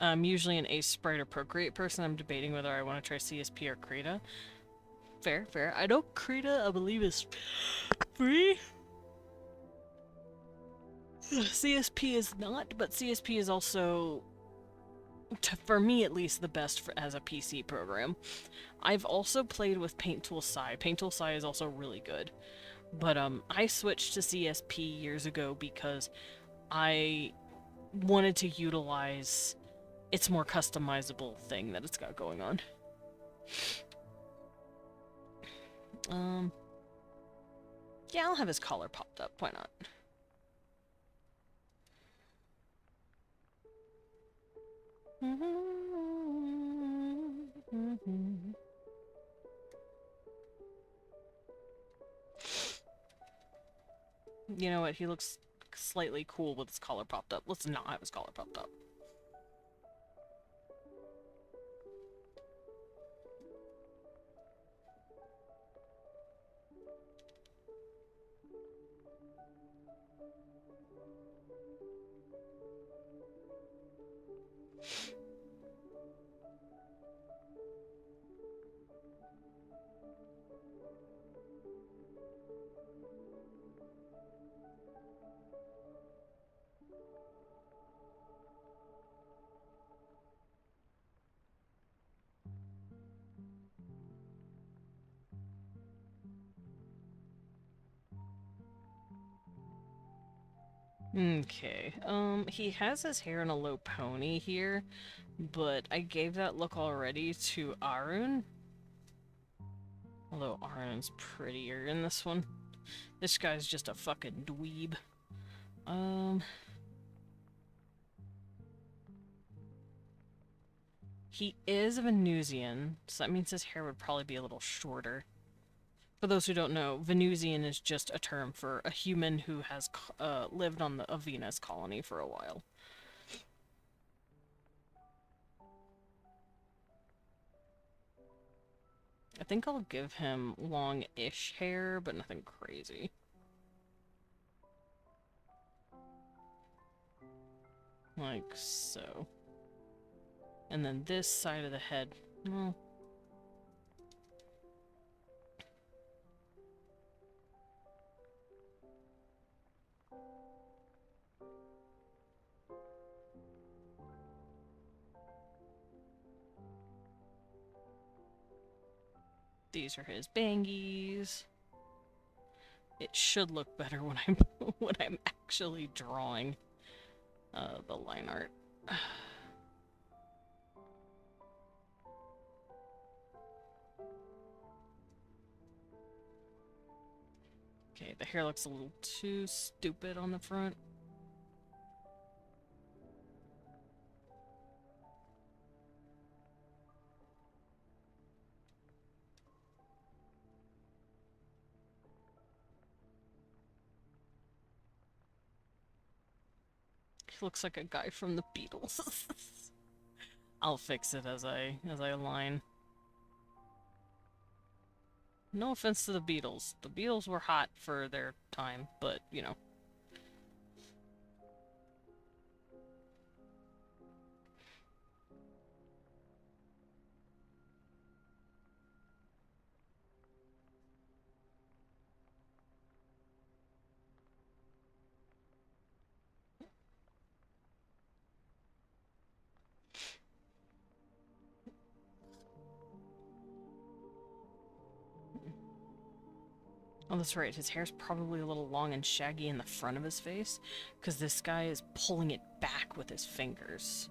I'm usually an Ace Sprite or Procreate person. I'm debating whether I want to try CSP or Krita. Fair, fair. I know Krita, I believe, is free. CSP is not, but CSP is also, for me at least, the best as a PC program. I've also played with Paint Tool Sai. Paint Tool Sai is also really good. But I switched to CSP years ago because I wanted to utilize its more customizable thing that it's got going on. Yeah, I'll have his collar popped up. Why not? You know what? He looks slightly cool with his collar popped up. Let's not have his collar popped up. Okay, he has his hair in a low pony here, but I gave that look already to Arun. Although Arun's prettier in this one. This guy's just a fucking dweeb. He is a Venusian, so that means his hair would probably be a little shorter. For those who don't know, Venusian is just a term for a human who has lived on a Venus colony for a while. I think I'll give him long-ish hair, but nothing crazy. Like so. And then this side of the head, well... These are his bangies. It should look better when I'm when I'm actually drawing the line art. Okay, the hair looks a little too stupid on the front. He looks like a guy from the Beatles. I'll fix it as I align. No offense to the Beatles. The Beatles were hot for their time, but, you know. Oh, that's right. His hair's probably a little long and shaggy in the front of his face, because this guy is pulling it back with his fingers.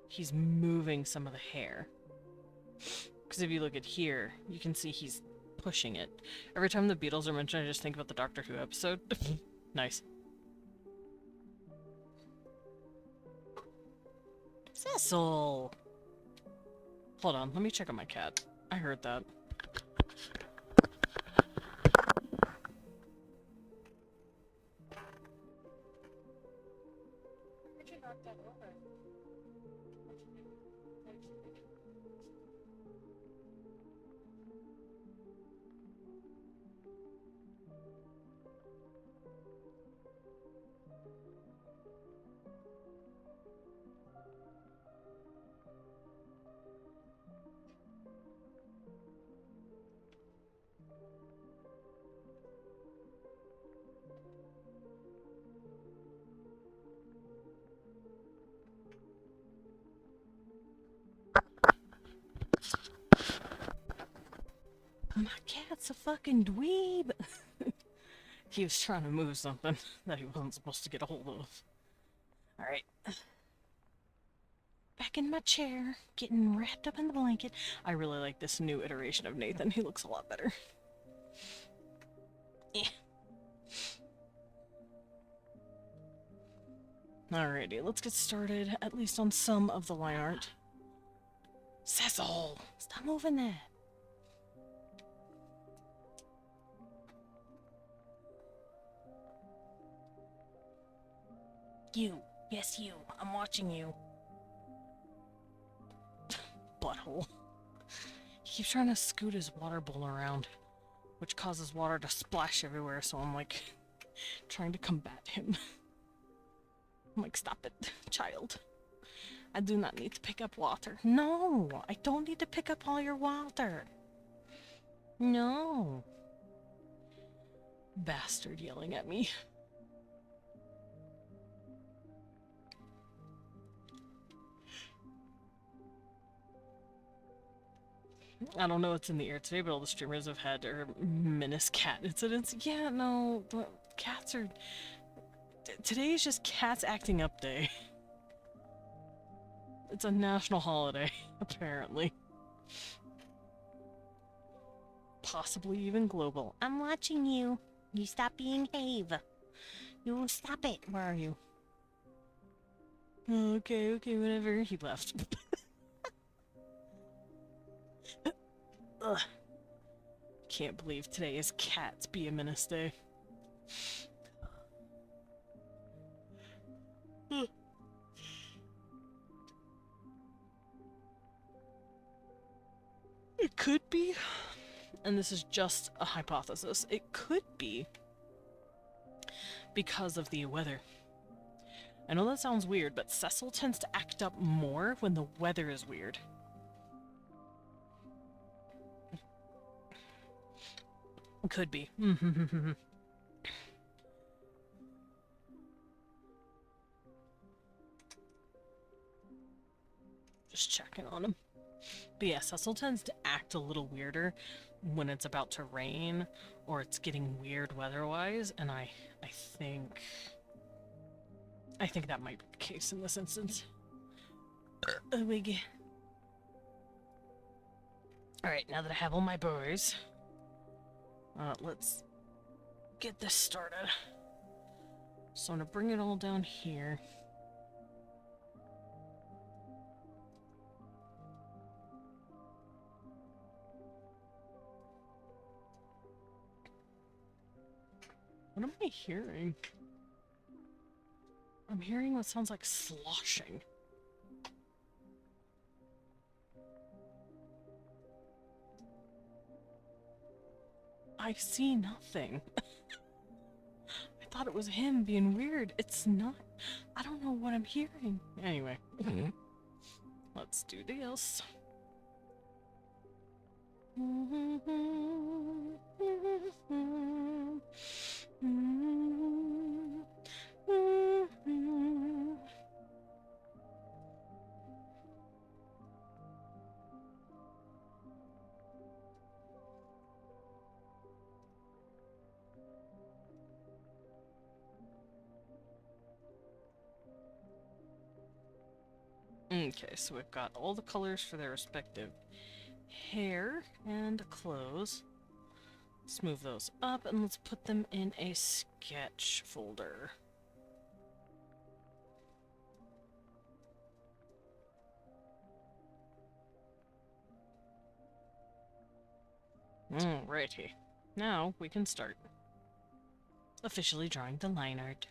He's moving some of the hair. Because if you look at here, you can see he's pushing it. Every time the Beatles are mentioned, I just think about the Doctor Who episode. Nice. Cecil! Hold on, let me check on my cat. I heard that. Where'd you knock that over? My cat's a fucking dweeb! He was trying to move something that he wasn't supposed to get a hold of. Alright. Back in my chair, getting wrapped up in the blanket. I really like this new iteration of Nathan. He looks a lot better. Eh. Alrighty, let's get started, at least on some of the line art. Cecil! Stop moving that! You. Yes, you. I'm watching you. Butthole. He keeps trying to scoot his water bowl around, which causes water to splash everywhere, so I'm like, trying to combat him. I'm like, stop it, child. I do not need to pick up water. No, I don't need to pick up all your water. No. Bastard yelling at me. I don't know what's in the air today, but all the streamers have had their menace cat incidents. Yeah, no, the cats are... Today is just cats acting up day. It's a national holiday, apparently. Possibly even global. I'm watching you. You stop being Have. You stop it. Where are you? Oh, okay, whatever. He left. Ugh. Can't believe today is Cats Be a Menace Day. It could be, and this is just a hypothesis, it could be because of the weather. I know that sounds weird, but Cecil tends to act up more when the weather is weird. Could be. Just checking on him. But yeah, Cecil tends to act a little weirder when it's about to rain or it's getting weird weather-wise, and I think that might be the case in this instance. Alright, now that I have all my boys, let's get this started. So I'm gonna bring it all down here. What am I hearing? I'm hearing what sounds like sloshing. I see nothing. I thought it was him being weird. It's not. I don't know what I'm hearing. Anyway. Let's do this. Okay, so we've got all the colors for their respective hair and clothes. Let's move those up and let's put them in a sketch folder. Alrighty. Now we can start officially drawing the line art.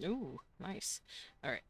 Ooh, nice. Alright.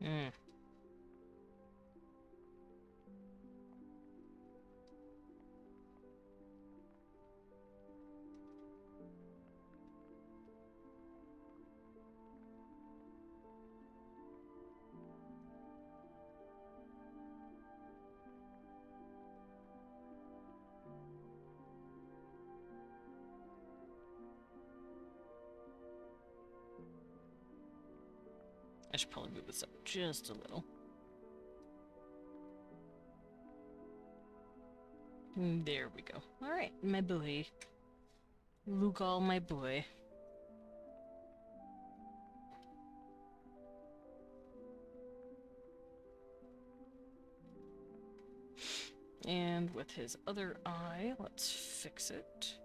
Mm. I should probably move this up just a little. There we go. Alright, my boy. Lugal, my boy. And with his other eye, let's fix it.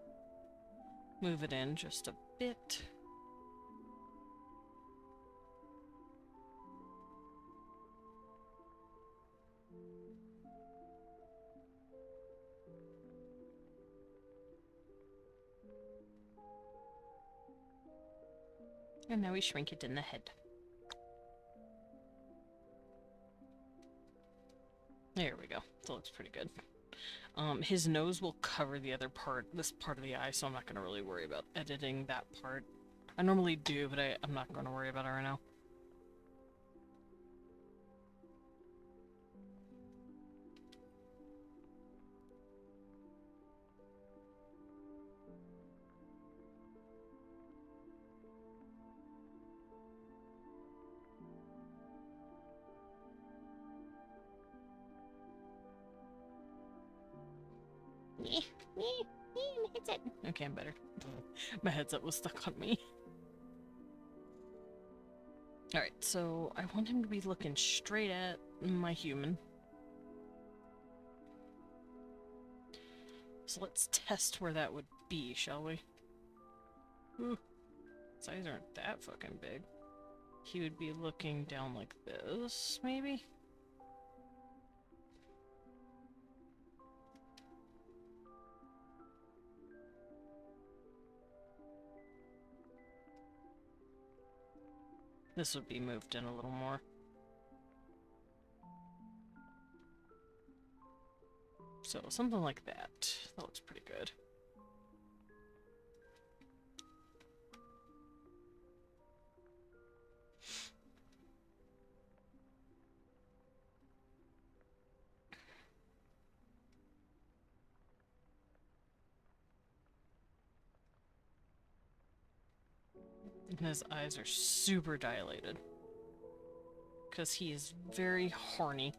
Move it in just a bit. And now we shrink it in the head. There we go. That looks pretty good. His nose will cover the other part, this part of the eye, so I'm not going to really worry about editing that part. I normally do, but I'm not going to worry about it right now. Headset. Okay, I'm better. My headset was stuck on me. Alright, so I want him to be looking straight at my human. So let's test where that would be, shall we? Ooh, his eyes aren't that fucking big. He would be looking down like this, maybe? This would be moved in a little more. So something like that. That looks pretty good. And his eyes are super dilated. Because he is very horny.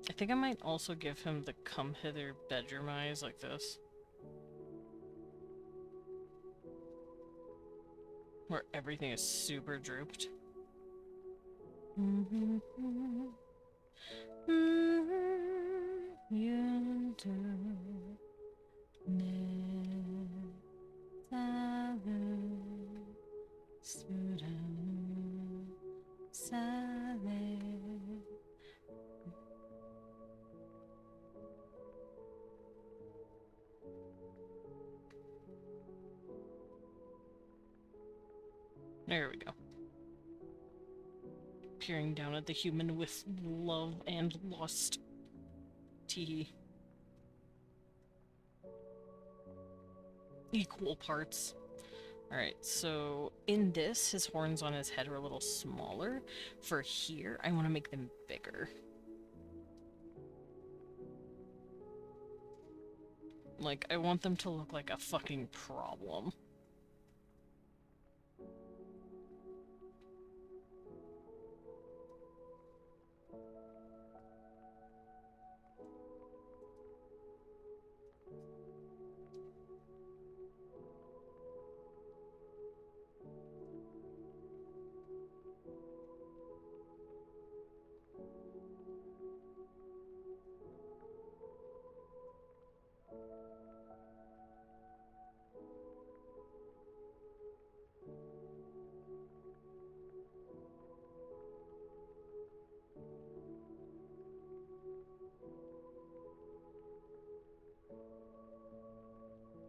I think I might also give him the come hither bedroom eyes like this. Where everything is super drooped. There we go. Peering down at the human with love and lust. Tee. Equal parts. Alright, so in this, his horns on his head are a little smaller. For here, I want to make them bigger. Like, I want them to look like a fucking problem.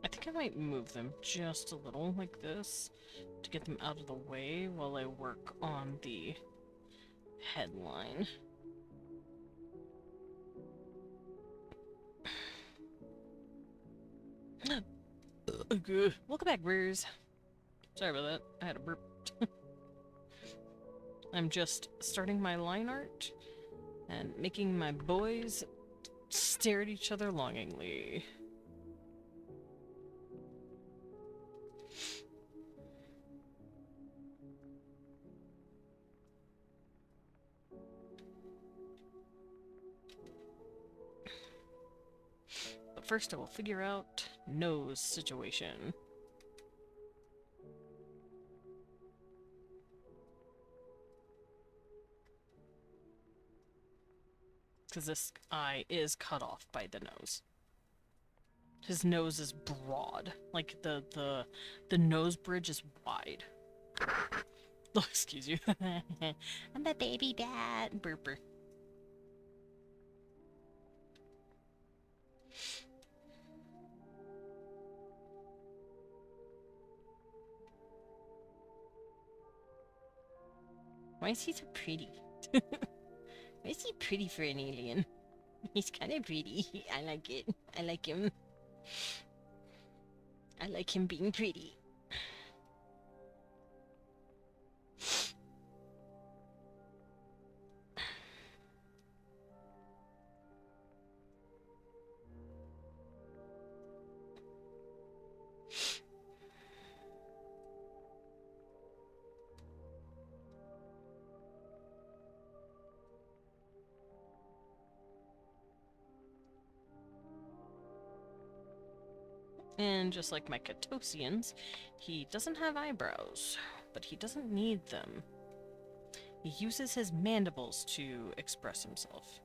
I think I might move them just a little like this to get them out of the way while I work on the headline. Welcome back, Rears. Sorry about that. I had a burp. I'm just starting my line art and making my boys stare at each other longingly. But first I will figure out nose situation. Because this eye is cut off by the nose. His nose is broad. Like, the nose bridge is wide. Oh, excuse you. I'm a baby bat. Burper. Why is he so pretty? Why is he pretty for an alien? He's kind of pretty. I like it. I like him. I like him being pretty. And just like my Catosians, he doesn't have eyebrows, but he doesn't need them. He uses his mandibles to express himself.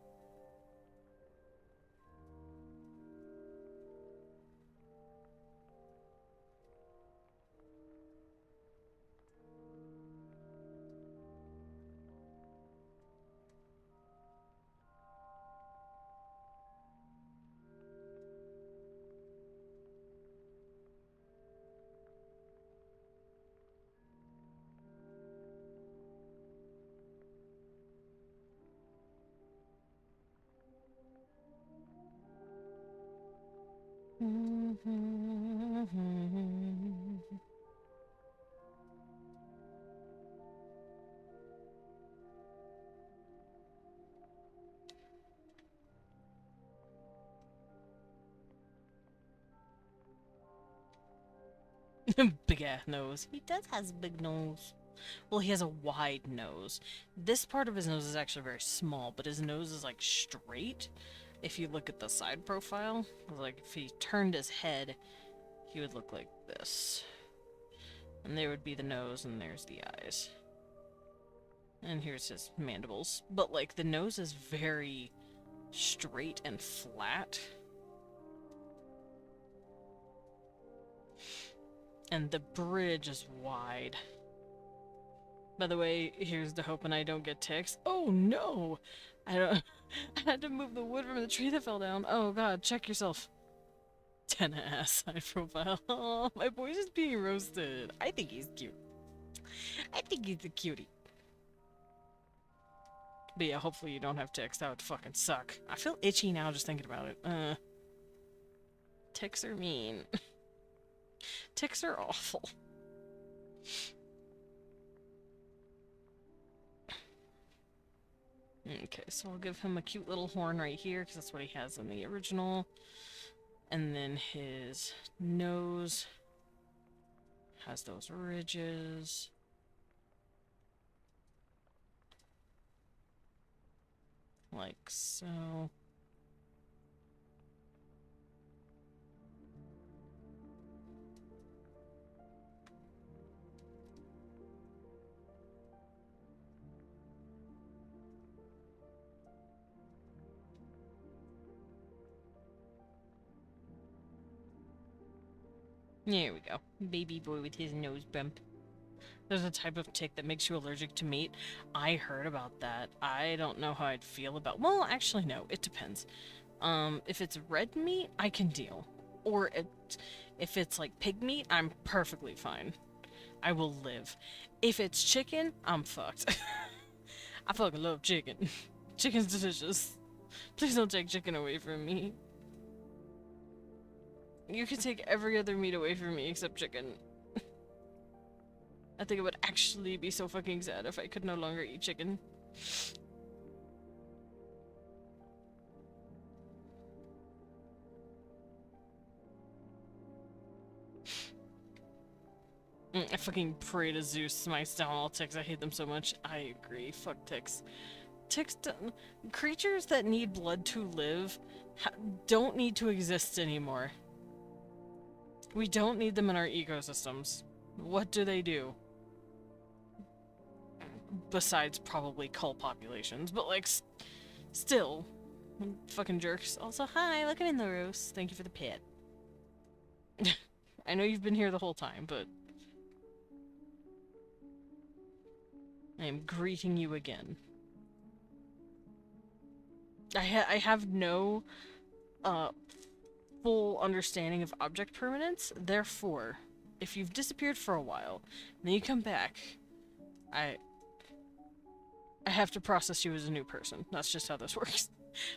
Big ass nose. He does have a big nose. Well, he has a wide nose. This part of his nose is actually very small, but his nose is like straight. If you look at the side profile, like if he turned his head, he would look like this. And there would be the nose, and there's the eyes. And here's his mandibles. But like the nose is very straight and flat. And the bridge is wide. By the way, here's the hoping I don't get ticks. Oh no! I had to move the wood from the tree that fell down. Oh god, check yourself. 10 ass side profile. Oh, my boy's just being roasted. I think he's cute. I think he's a cutie. But yeah, hopefully you don't have ticks. That would fucking suck. I feel itchy now just thinking about it. Ticks are mean. Ticks are awful. Okay, so I'll give him a cute little horn right here, because that's what he has in the original. And then his nose has those ridges. Like so. There we go. Baby boy with his nose bump. There's a type of tick that makes you allergic to meat. I heard about that. I don't know how I'd feel about... Well, actually, no. It depends. If it's red meat, I can deal. Or if it's like pig meat, I'm perfectly fine. I will live. If it's chicken, I'm fucked. I fucking love chicken. Chicken's delicious. Please don't take chicken away from me. You can take every other meat away from me except chicken. I think it would actually be so fucking sad if I could no longer eat chicken. I fucking pray to Zeus smites down all ticks. I hate them so much. I agree. Fuck ticks. Ticks creatures that need blood to live don't need to exist anymore. We don't need them in our ecosystems. What do? Besides probably cull populations, but like, still. Fucking jerks. Also, hi, look, I'm in the roast. Thank you for the pet. I know you've been here the whole time, but I am greeting you again. I have no, full understanding of object permanence, therefore, if you've disappeared for a while, and then you come back, I have to process you as a new person. That's just how this works.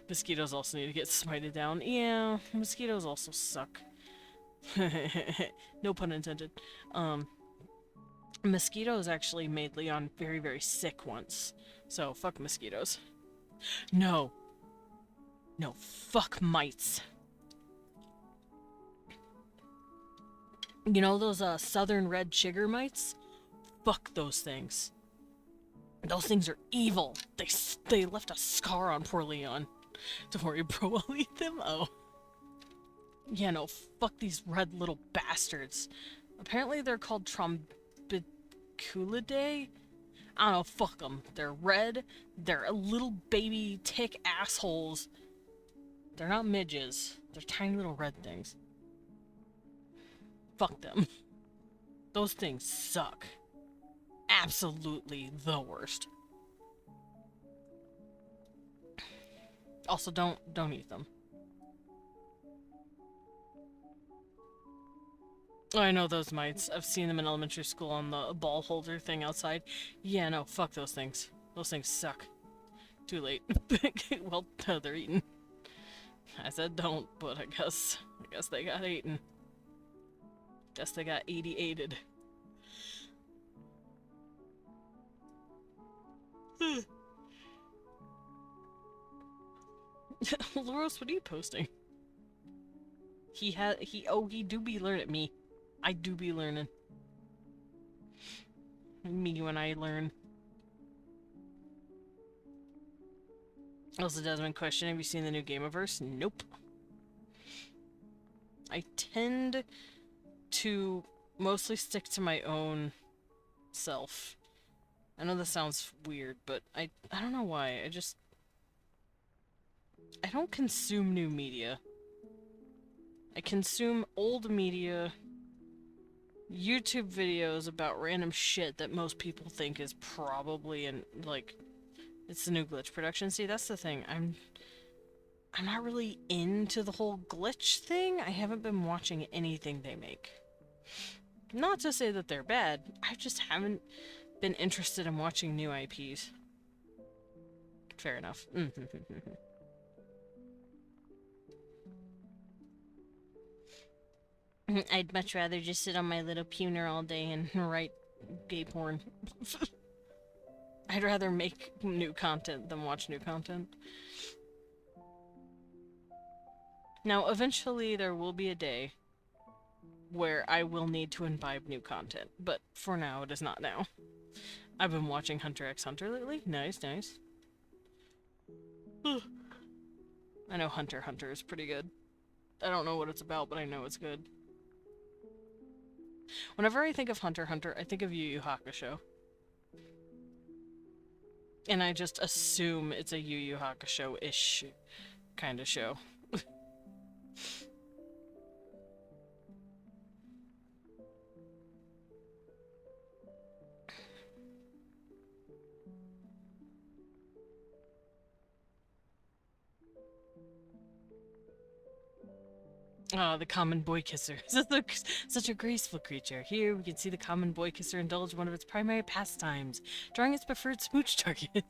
Mosquitoes also need to get smited down. Yeah, mosquitoes also suck. No pun intended. Mosquitoes actually made Leon very, very sick once. So, fuck mosquitoes. No. No, fuck mites. You know those, southern red chigger mites? Fuck those things. Those things are evil. They left a scar on poor Leon. Don't worry, bro, I'll eat them. Oh. Yeah, no, fuck these red little bastards. Apparently they're called Trombiculidae? I don't know, fuck them. They're red, they're little baby tick assholes. They're not midges. They're tiny little red things. Fuck them. Those things suck. Absolutely the worst. Also, don't eat them. Oh, I know those mites. I've seen them in elementary school on the ball holder thing outside. Yeah, no, fuck those things. Those things suck. Too late. Well, they're eaten. I said don't, but I guess they got eaten. Guess they got 88'd. Loros, what are you posting? He do be learning me. I do be learning. Me when I learn. Also, Desmond question, have you seen the new Gameverse? Nope. I tend to mostly stick to my own self. I know this sounds weird, but I don't know why. I don't consume new media. I consume old media, YouTube videos about random shit that most people think is probably it's the new glitch production. See, that's the thing. I'm not really into the whole glitch thing. I haven't been watching anything they make. Not to say that they're bad, I just haven't been interested in watching new IPs. Fair enough. I'd much rather just sit on my little puner all day and write gay porn. I'd rather make new content than watch new content. Now, eventually there will be a day where I will need to imbibe new content, but for now, it is not now. I've been watching Hunter x Hunter lately. Nice, nice. I know Hunter x Hunter is pretty good. I don't know what it's about, but I know it's good. Whenever I think of Hunter x Hunter, I think of Yu Yu Hakusho. And I just assume it's a Yu Yu Hakusho-ish kind of show. Ah, the common boy kisser. Such a graceful creature. Here we can see the common boy kisser indulge one of its primary pastimes, drawing its preferred smooch target.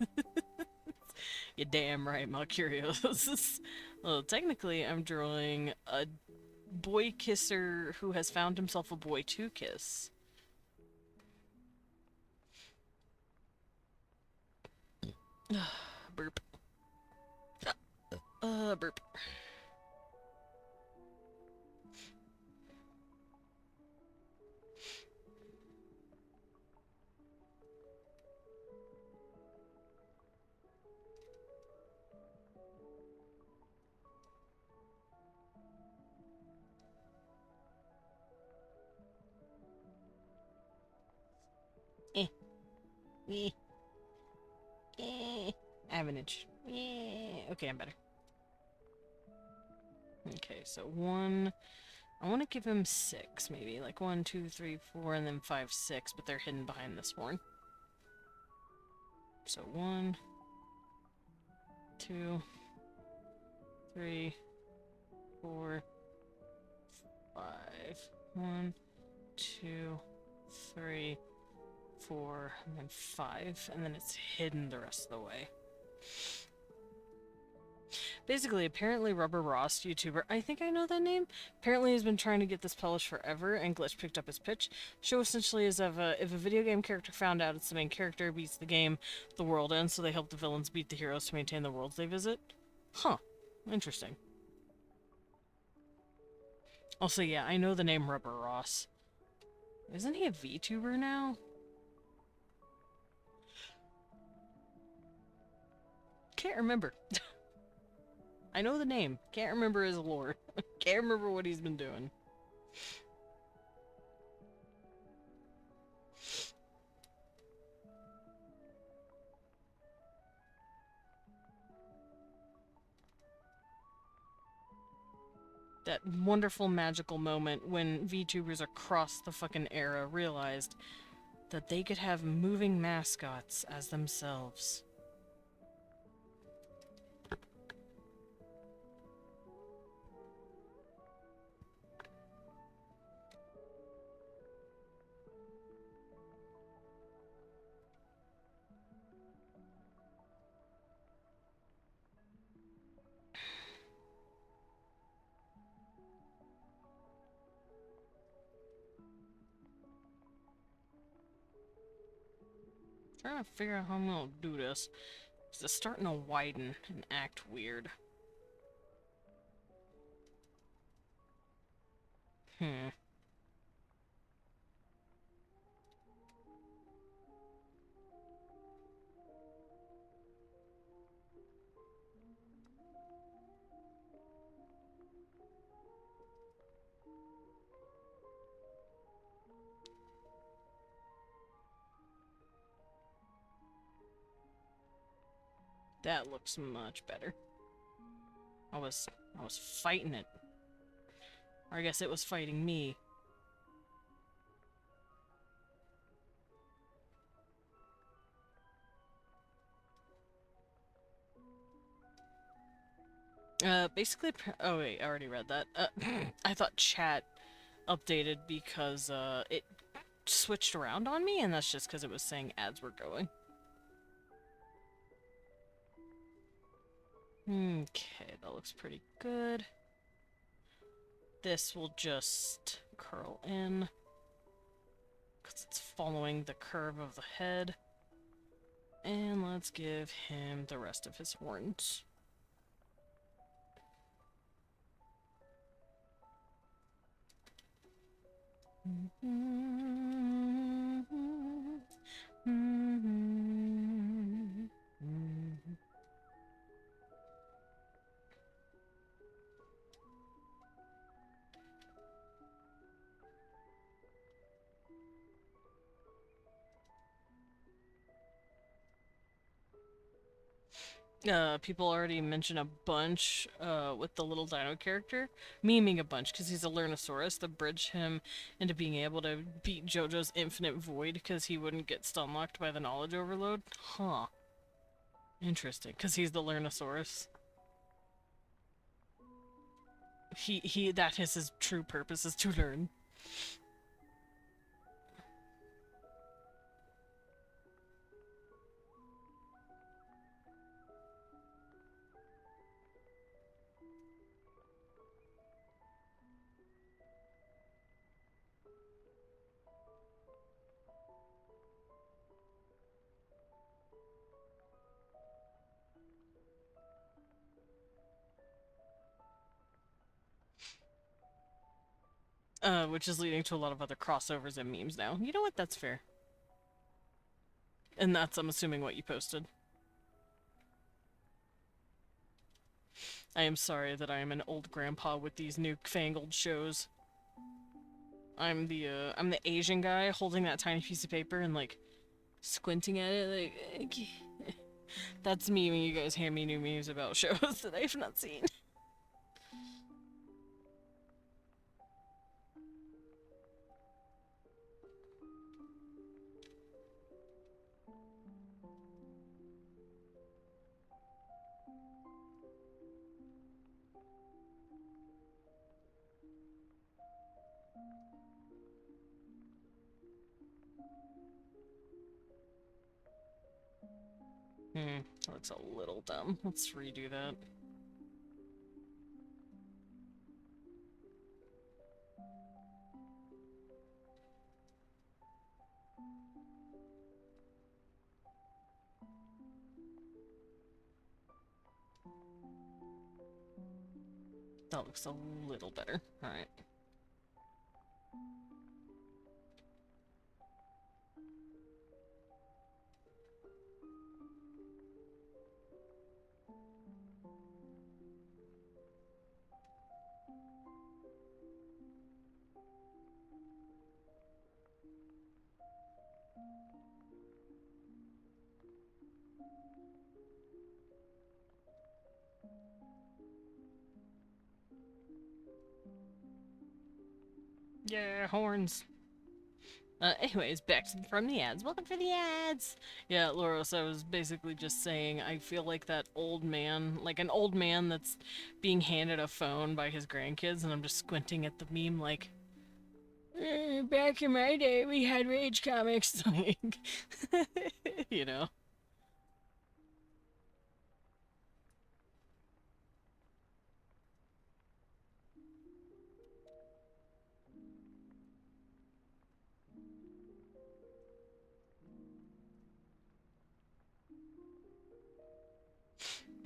You're damn right, Malcurios. Well, technically, I'm drawing a boy kisser who has found himself a boy to kiss. Burp. Burp. I have an itch. Okay, I'm better. Okay, so 1... I want to give him 6, maybe. Like 1, 2, 3, 4, and then 5, 6, but they're hidden behind this horn. So 1, 2, 3, 4, 5. 1, 2, 3, 4, and then 5, and then it's hidden the rest of the way. Basically, apparently Rubber Ross, YouTuber, I think I know that name, apparently has been trying to get this published forever, and Glitch picked up his pitch. The show essentially is if a video game character found out it's the main character beats the game, the world ends, so they help the villains beat the heroes to maintain the worlds they visit. Huh. Interesting. Also, yeah, I know the name Rubber Ross. Isn't he a VTuber now? Can't remember. I know the name. Can't remember his lore. Can't remember what he's been doing. That wonderful magical moment when VTubers across the fucking era realized that they could have moving mascots as themselves. trying to figure out how I'm gonna do this. It's starting to widen and act weird. Hmm. That looks much better. I was fighting it. Or I guess it was fighting me. Basically, oh wait, I already read that. I thought chat updated because, it switched around on me, and that's just because it was saying ads were going. Okay, that looks pretty good. This will just curl in, because it's following the curve of the head. And let's give him the rest of his horns. People already mention a bunch, with the little dino character, memeing a bunch, because he's a Lernosaurus, to bridge him into being able to beat JoJo's Infinite Void, because he wouldn't get stunlocked by the knowledge overload. Huh. Interesting, because he's the Lernosaurus. That is his true purpose, is to learn. Which is leading to a lot of other crossovers and memes now. You know what? That's fair. And that's, I'm assuming, what you posted. I am sorry that I am an old grandpa with these newfangled shows. I'm the Asian guy holding that tiny piece of paper and, like, squinting at it, like... That's me when you guys hand me new memes about shows that I've not seen. That's a little dumb. Let's redo that. That looks a little better. Alright. Yeah, horns. Anyways, from the ads. Welcome for the ads! Yeah, Loros, I was basically just saying, I feel like that old man, like an old man that's being handed a phone by his grandkids, and I'm just squinting at the meme like, back in my day, we had Rage comics, like, you know?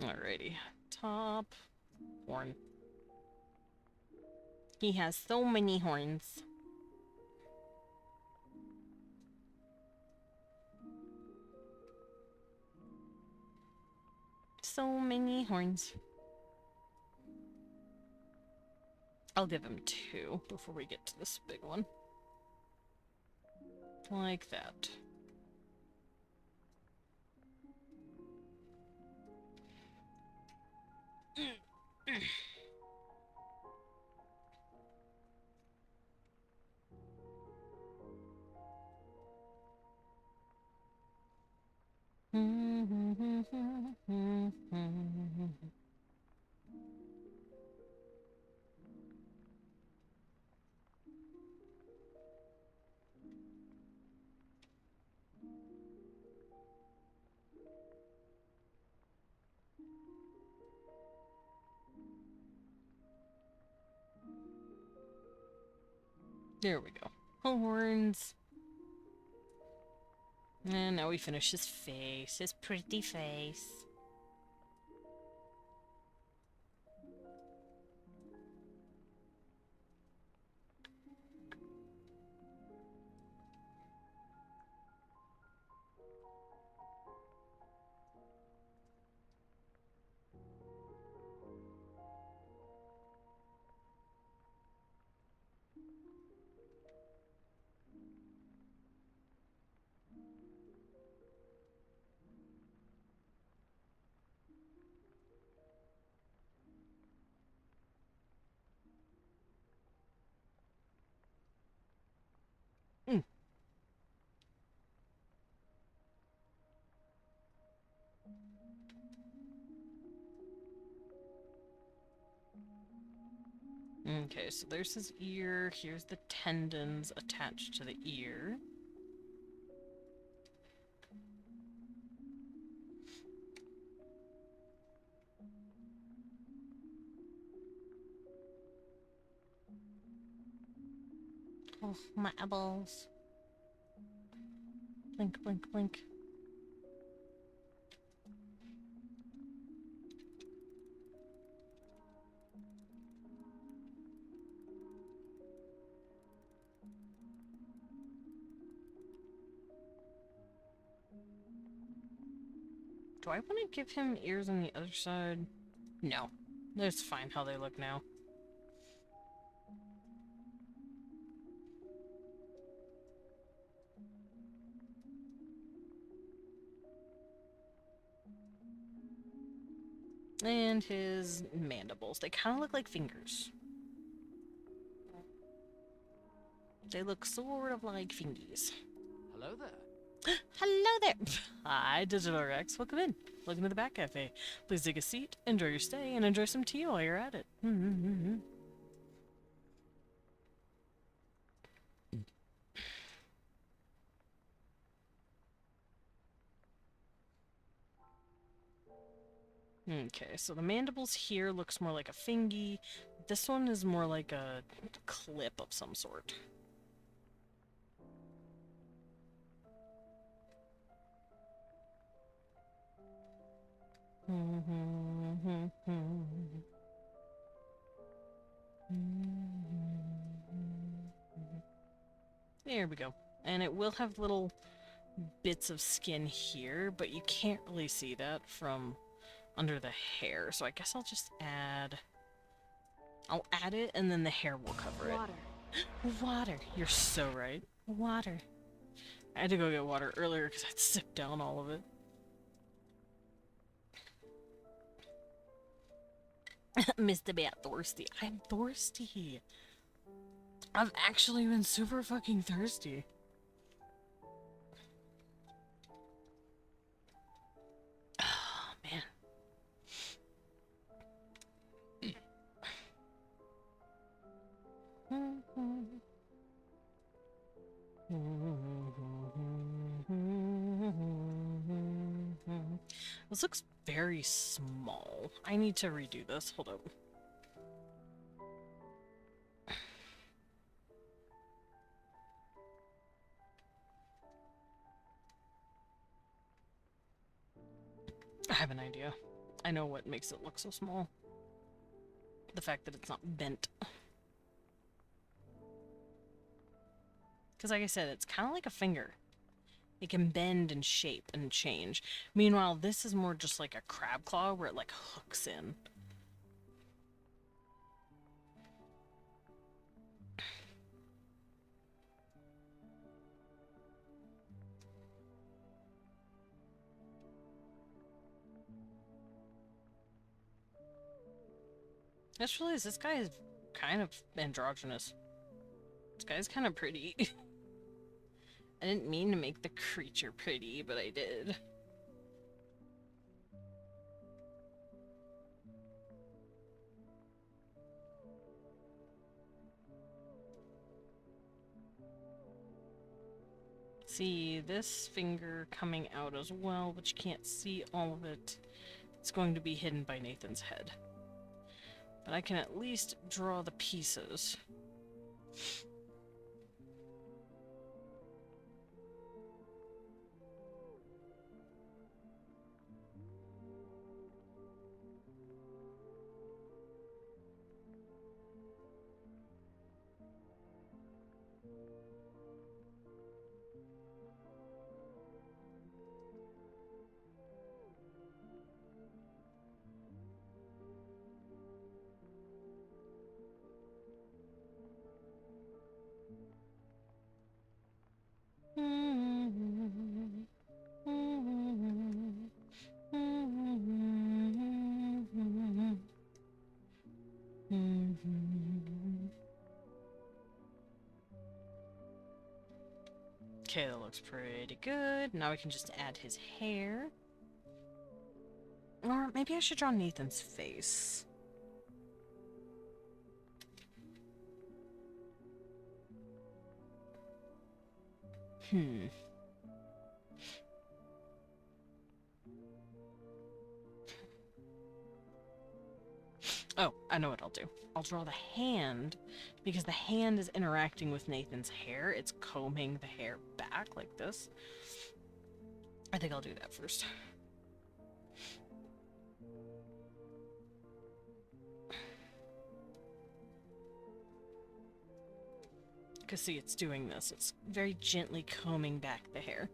Alrighty. Top horn. He has so many horns. So many horns. I'll give him 2 before we get to this big one. Like that. There we go. Horns. And now we finish his face, his pretty face. Okay, so there's his ear. Here's the tendons attached to the ear. Oh, my eyeballs. Blink, blink, blink. Do I want to give him ears on the other side? No. It's fine how they look now. And his mandibles. They kind of look like fingers. They look sort of like fingies. Hello there. Hello there! Hi, Digital Rex. Welcome in. Welcome to the Back Cafe. Please take a seat, enjoy your stay, and enjoy some tea while you're at it. Okay, so the mandibles here looks more like a fingy. This one is more like a clip of some sort. There we go. And it will have little bits of skin here, but you can't really see that from under the hair. So I guess I'll just add... I'll add it and then the hair will cover Water. it. Water. You're so right. Water. I had to go get water earlier because I'd sipped down all of it. Mr. Bat thirsty. I'm thirsty. I've actually been super fucking thirsty. Oh, man. This looks very small. I need to redo this. Hold up. I have an idea. I know what makes it look so small. The fact that it's not bent. Because like I said, it's kind of like a finger. It can bend and shape and change. Meanwhile, this is more just like a crab claw where it like hooks in. I just realized this guy is kind of androgynous. This guy's kind of pretty. I didn't mean to make the creature pretty, but I did. See this finger coming out as well, but you can't see all of it. It's going to be hidden by Nathan's head. But I can at least draw the pieces. Okay, that looks pretty good. Now we can just add his hair. Or maybe I should draw Nathan's face. Oh, I know what I'll do. I'll draw the hand, because the hand is interacting with Nathan's hair. It's combing the hair back like this. I think I'll do that first. Because see, it's doing this. It's very gently combing back the hair.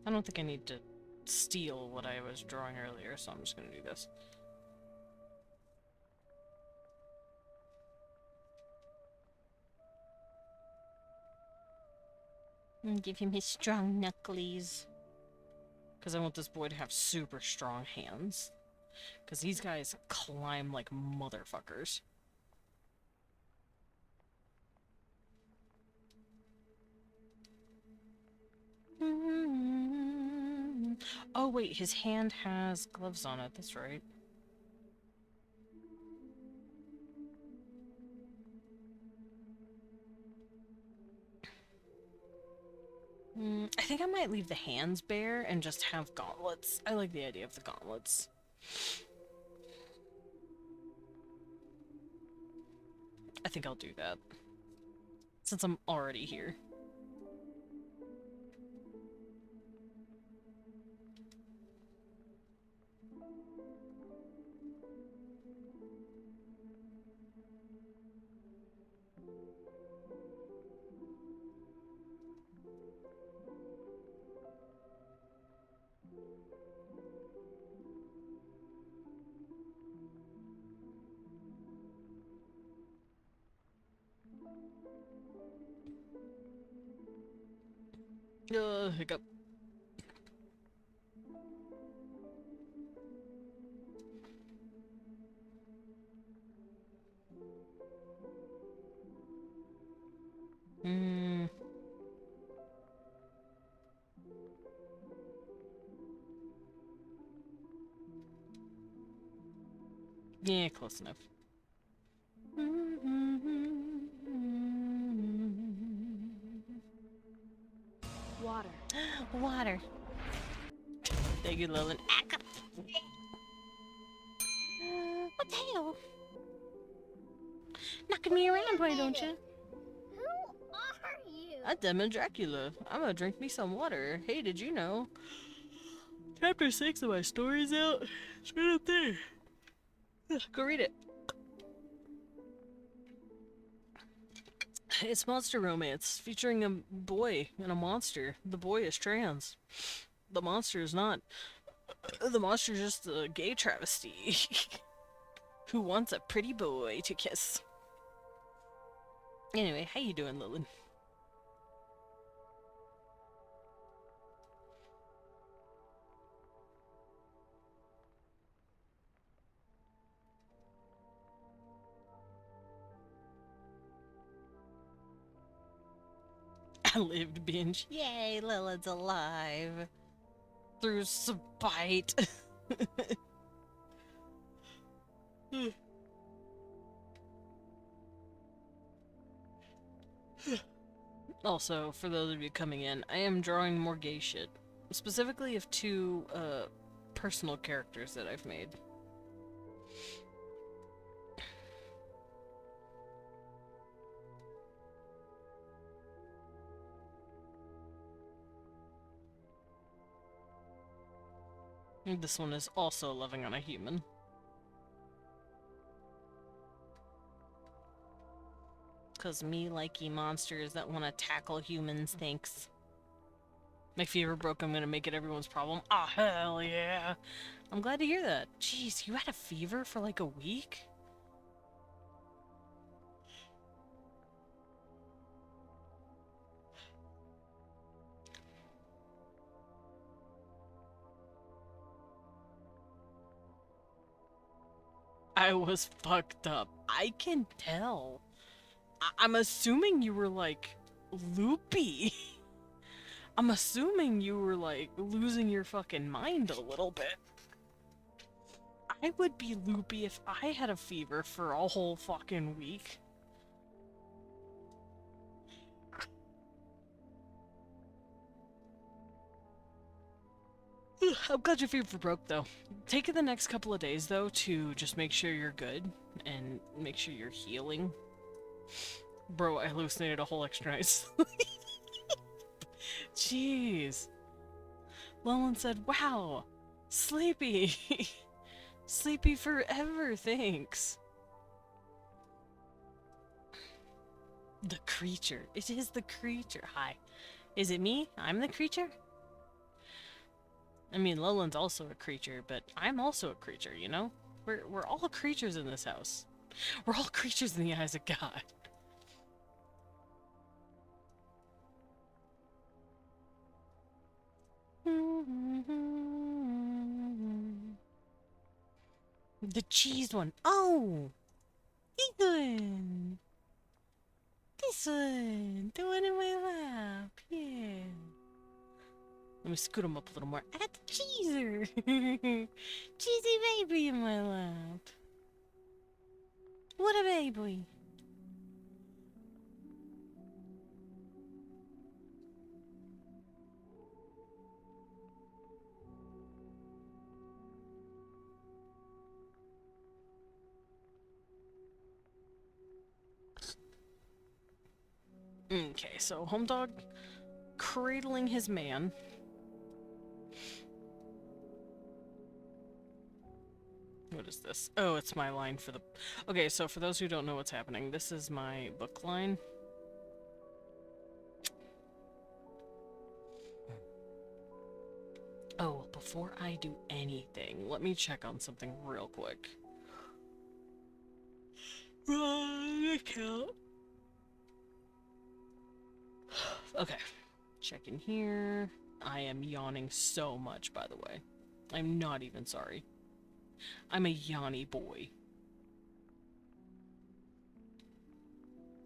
I don't think I need to steal what I was drawing earlier, so I'm just gonna do this. And give him his strong knucklies. Because I want this boy to have super strong hands. Because these guys climb like motherfuckers. Oh wait, his hand has gloves on it, that's right. I think I might leave the hands bare and just have gauntlets. I like the idea of the gauntlets. I think I'll do that. Since I'm already here. Hiccup. Yeah, close enough. Water. Water. Thank you, Lilin. What the hell? Knocking me around, why don't you? Who are you? I'm Demon Dracula. I'm gonna drink me some water. Hey, did you know? Chapter 6 of my story's out. It's right up there. Go read it. It's monster romance, featuring a boy and a monster. The boy is trans. The monster is not. The monster is just a gay travesty who wants a pretty boy to kiss. Anyway, how you doing, Lilin? I lived binge. Yay, Lilith's alive. Through spite. Also, for those of you coming in, I am drawing more gay shit. Specifically of two, personal characters that I've made. And this one is also loving on a human. Cause me likey monsters that want to tackle humans, thanks. My fever broke, I'm gonna make it everyone's problem. Ah, hell yeah! I'm glad to hear that. Jeez, you had a fever for like a week? I was fucked up. I can tell. I'm assuming you were like loopy. I'm assuming you were like losing your fucking mind a little bit. I would be loopy if I had a fever for a whole fucking week. I'm glad your fever broke though. Take it the next couple of days though to just make sure you're good and make sure you're healing. Bro, I hallucinated a whole extra night. Jeez. Lolan said, wow, sleepy. Sleepy forever, thanks. The creature. It is the creature. Hi. Is it me? I'm the creature? I mean, Lolan's also a creature, but I'm also a creature, you know? We're all creatures in this house. We're all creatures in the eyes of God. The cheese one. Oh! This one! This one! The one in my lap. Yeah. Let me scoot him up a little more. I got the cheeser! Cheesy baby in my lap. What a baby! Okay, so Home Dog cradling his man. What is this? Oh, it's my line for the... Okay, so for those who don't know what's happening, this is my book line. Oh, before I do anything, let me check on something real quick. Wrong account. Okay, check in here. I am yawning so much, by the way. I'm not even sorry. I'm a yawny boy.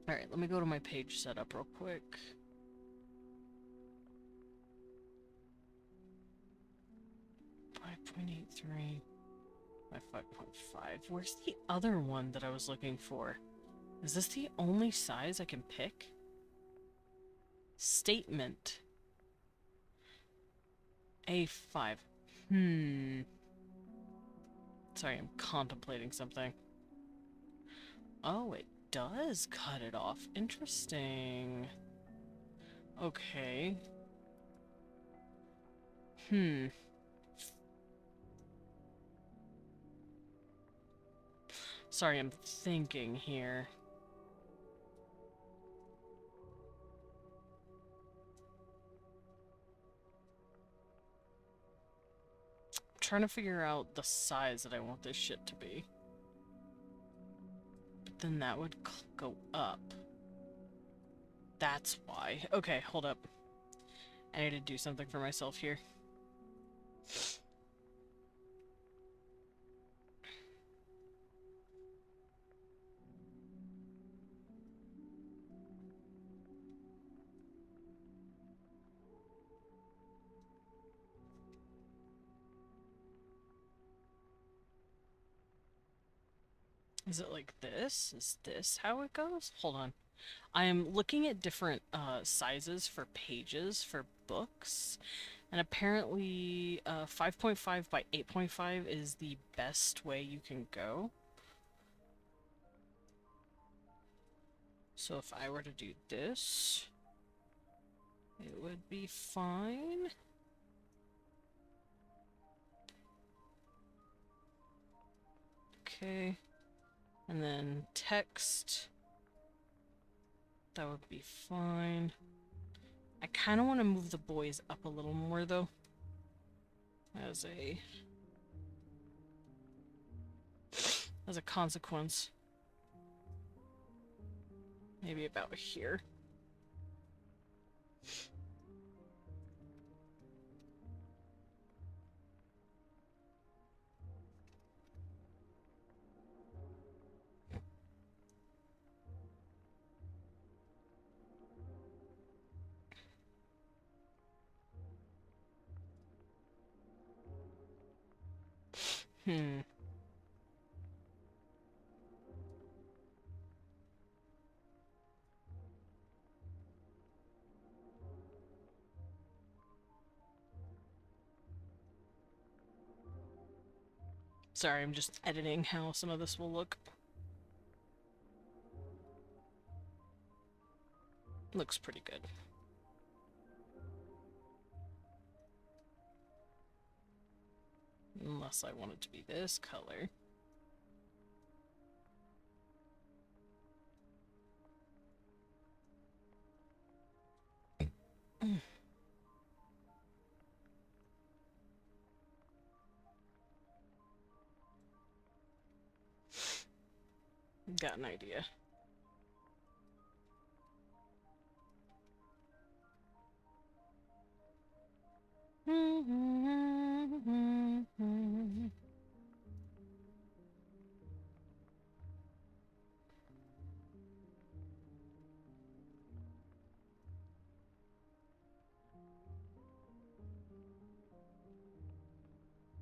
Alright, let me go to my page setup real quick. .83. My 5.5. Where's the other one that I was looking for? Is this the only size I can pick? Statement. A5. Sorry, I'm contemplating something. Oh, it does cut it off. Interesting. Okay. Sorry, I'm thinking here. I'm trying to figure out the size that I want this shit to be. But then that would go up. That's why. Okay, hold up. I need to do something for myself here. Is it like this? Is this how it goes? Hold on. I am looking at different sizes for pages for books, and apparently 5.5 by 8.5 is the best way you can go. So if I were to do this, it would be fine. Okay. And then text. That would be fine. I kind of want to move the boys up a little more, though. As a consequence. Maybe about here. Sorry, I'm just editing how some of this will look. Looks pretty good. Unless I want it to be this color. Got an idea.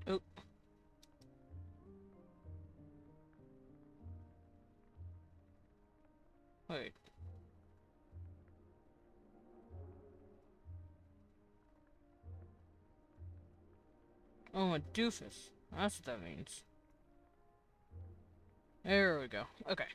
Oh. Wait. Oh, a doofus. That's what that means. There we go. Okay.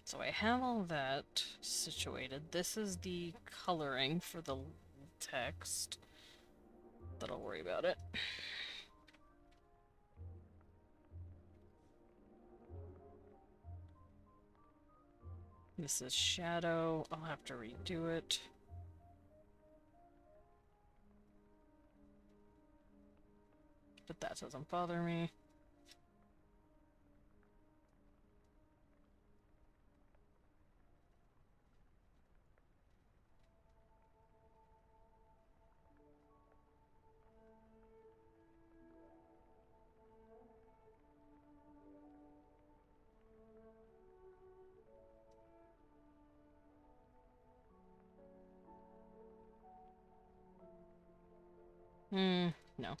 So I have all that situated. This is the coloring for the text. But I'll worry about it. This is shadow. I'll have to redo it. But that doesn't bother me. No.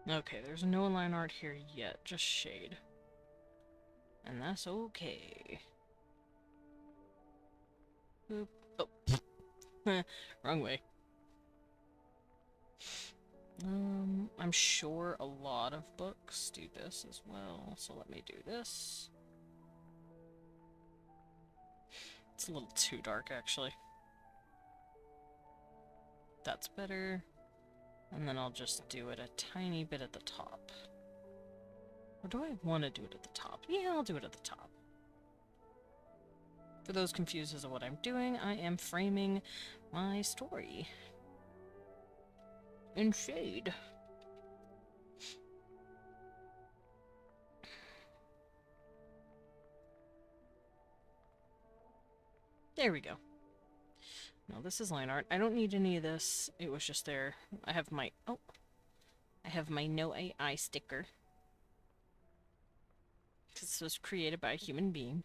Okay, there's no line art here yet, just shade. And that's okay. Boop. Oh. Wrong way. I'm sure a lot of books do this as well, so let me do this. It's a little too dark, actually. That's better. And then I'll just do it a tiny bit at the top. Or do I want to do it at the top? Yeah, I'll do it at the top. For those confused as to what I'm doing, I am framing my story in shade. There we go. No, this is line art. I don't need any of this. It was just there. I have my... Oh! I have my no AI sticker. This was created by a human being.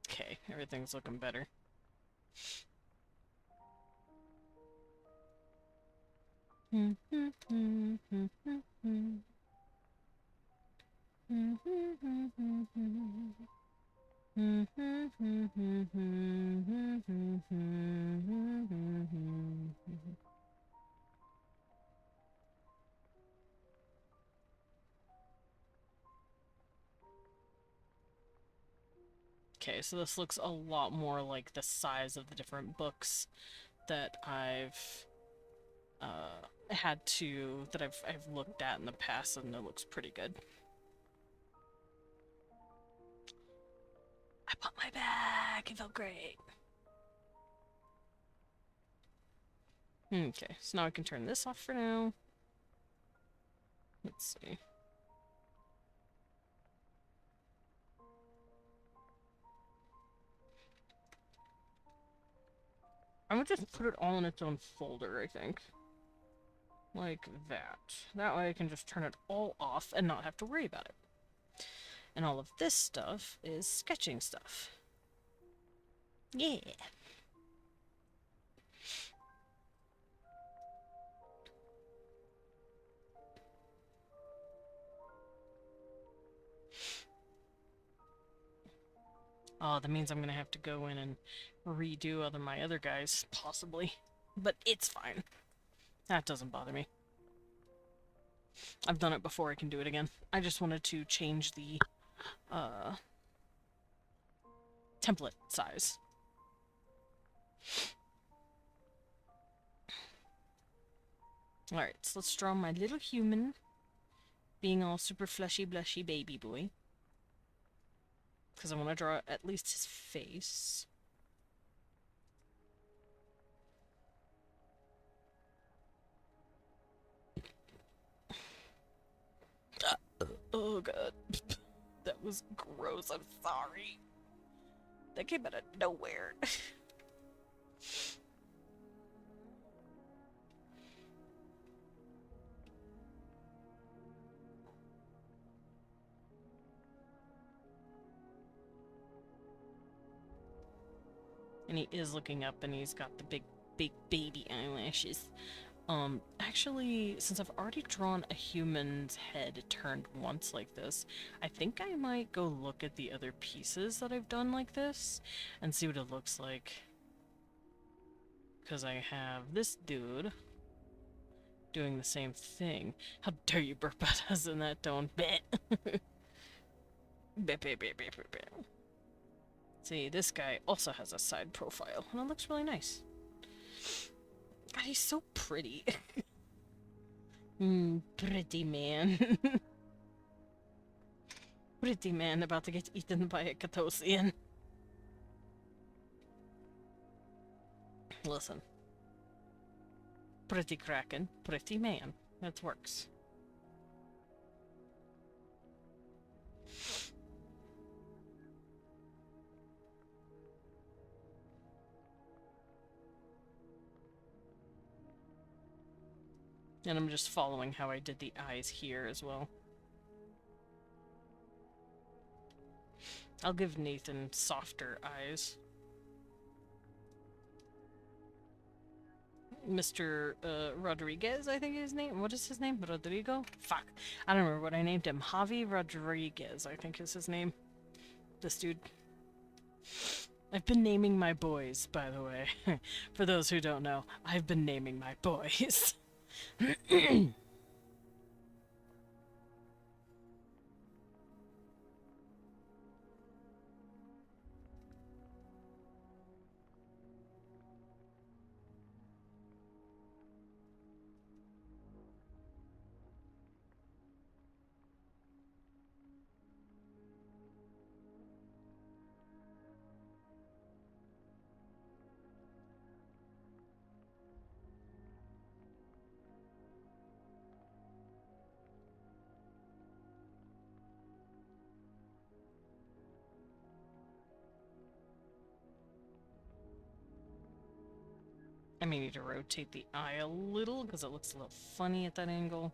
Okay, everything's looking better. Okay, so this looks a lot more like the size of the different books that I've I've looked at in the past, and it looks pretty good. I popped my back. It felt great. Okay, so now I can turn this off for now. Let's see. I'm gonna just put it all in its own folder, I think. Like that. That way I can just turn it all off and not have to worry about it. And all of this stuff is sketching stuff. Yeah. Oh, that means I'm gonna have to go in and redo my other guys, possibly. But it's fine. That doesn't bother me. I've done it before, I can do it again. I just wanted to change the template size. Alright, so let's draw my little human being all super fleshy blushy baby boy. Because I want to draw at least his face. Oh god. That was gross, I'm sorry. That came out of nowhere. And he is looking up, and he's got the big baby eyelashes. Actually, since I've already drawn a human's head turned once like this, I think I might go look at the other pieces that I've done like this and see what it looks like. Because I have this dude doing the same thing. How dare you burp at us in that tone? See, this guy also has a side profile, and it looks really nice. God, he's so pretty. Pretty man. Pretty man about to get eaten by a Catosian. Listen. Pretty Kraken, pretty man. That works. And I'm just following how I did the eyes here as well. I'll give Nathan softer eyes. Mr. Rodriguez, I think is his name. What is his name? Rodrigo? Fuck. I don't remember what I named him. Javi Rodriguez, I think is his name. This dude. I've been naming my boys, by the way. For those who don't know, I've been naming my boys. I may need to rotate the eye a little because it looks a little funny at that angle.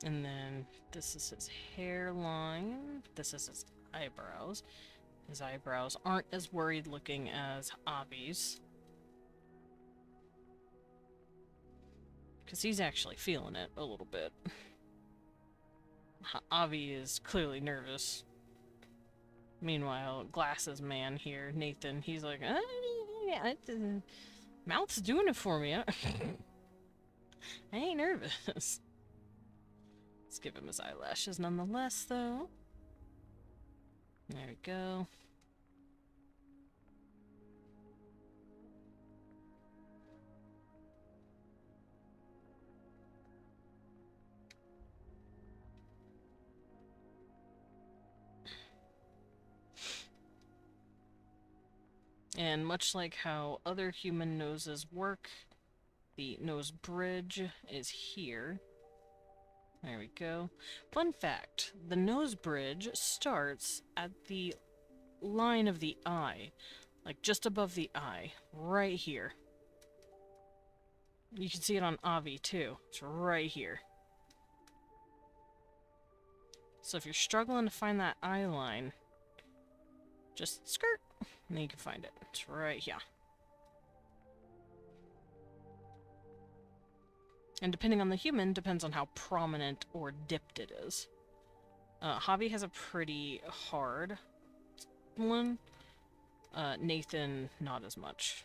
And then this is his hairline. This is his eyebrows. His eyebrows aren't as worried looking as Avi's. Because he's actually feeling it a little bit. Avi is clearly nervous. Meanwhile, glasses man here, Nathan, he's like, yeah, mouth's doing it for me. I ain't nervous. Let's give him his eyelashes nonetheless, though. There we go. And much like how other human noses work, the nose bridge is here. There we go. Fun fact, the nose bridge starts at the line of the eye, like just above the eye, right here. You can see it on Avi too. It's right here. So if you're struggling to find that eye line, just skirt, and then you can find it. It's right here. And depending on the human, depends on how prominent or dipped it is. Javi has a pretty hard one. Nathan, not as much.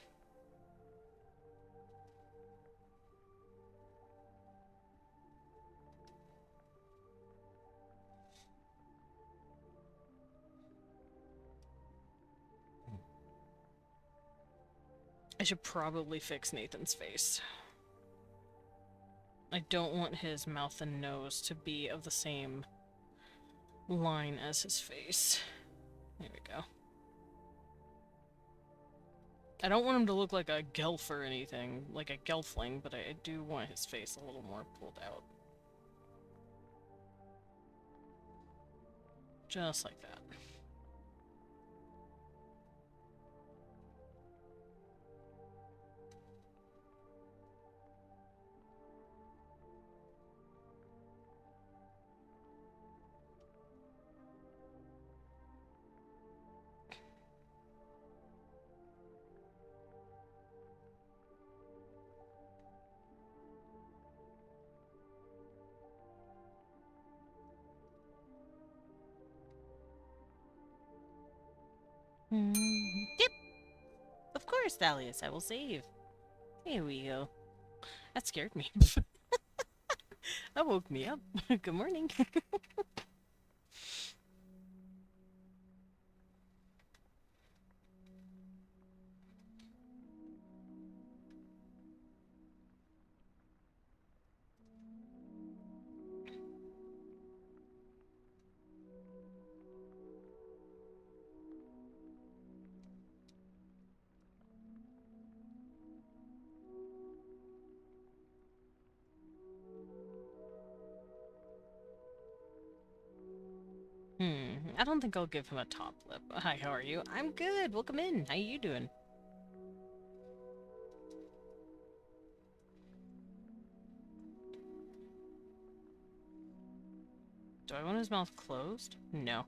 I should probably fix Nathan's face. I don't want his mouth and nose to be of the same line as his face. There we go. I don't want him to look like a gelf or anything, like a gelfling, but I do want his face a little more pulled out. Just like that. Yep. Of course, Thalius, I will save. Here we go. That scared me. That woke me up. Good morning. I don't think I'll give him a top lip. Hi, how are you? I'm good. Welcome in. How you doing? Do I want his mouth closed? No.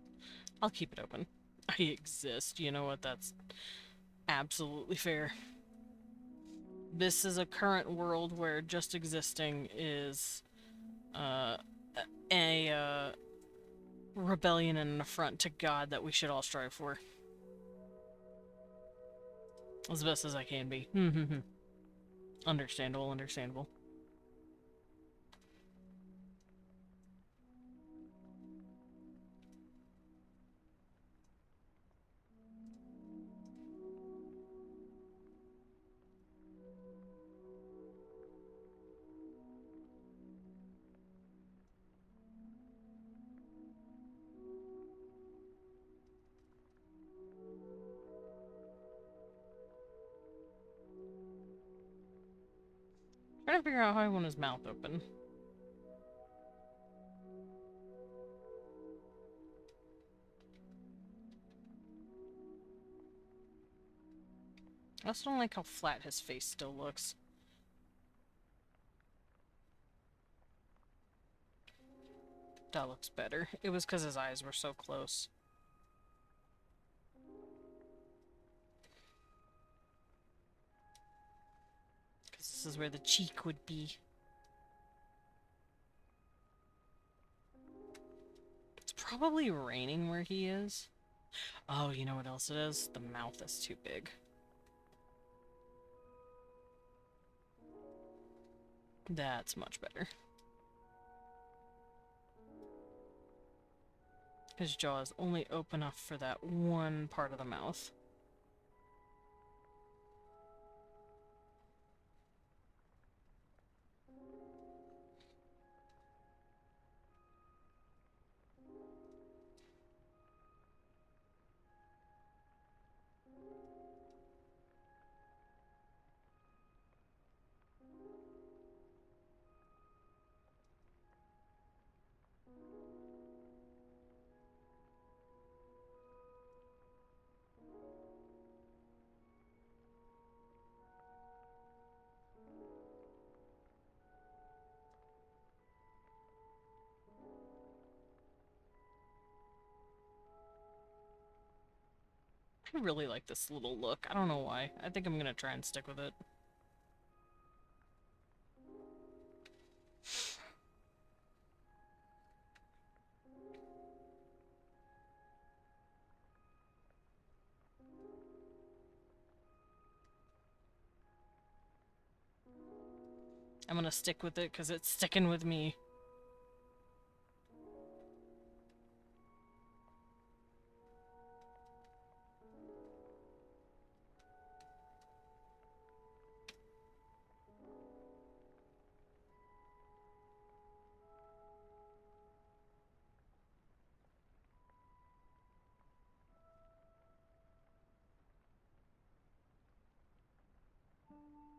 I'll keep it open. I exist. You know what? That's absolutely fair. This is a current world where just existing is a rebellion and an affront to God that we should all strive for. As best as I can be. Understandable, understandable. Trying to figure out how I want his mouth open. I also don't like how flat his face still looks. That looks better. It was because his eyes were so close. Because this is where the cheek would be. It's probably raining where he is. Oh, you know what else it is? The mouth is too big. That's much better. His jaw is only open enough for that one part of the mouth. I really like this little look. I don't know why. I think I'm gonna try and stick with it. I'm gonna stick with it because it's sticking with me.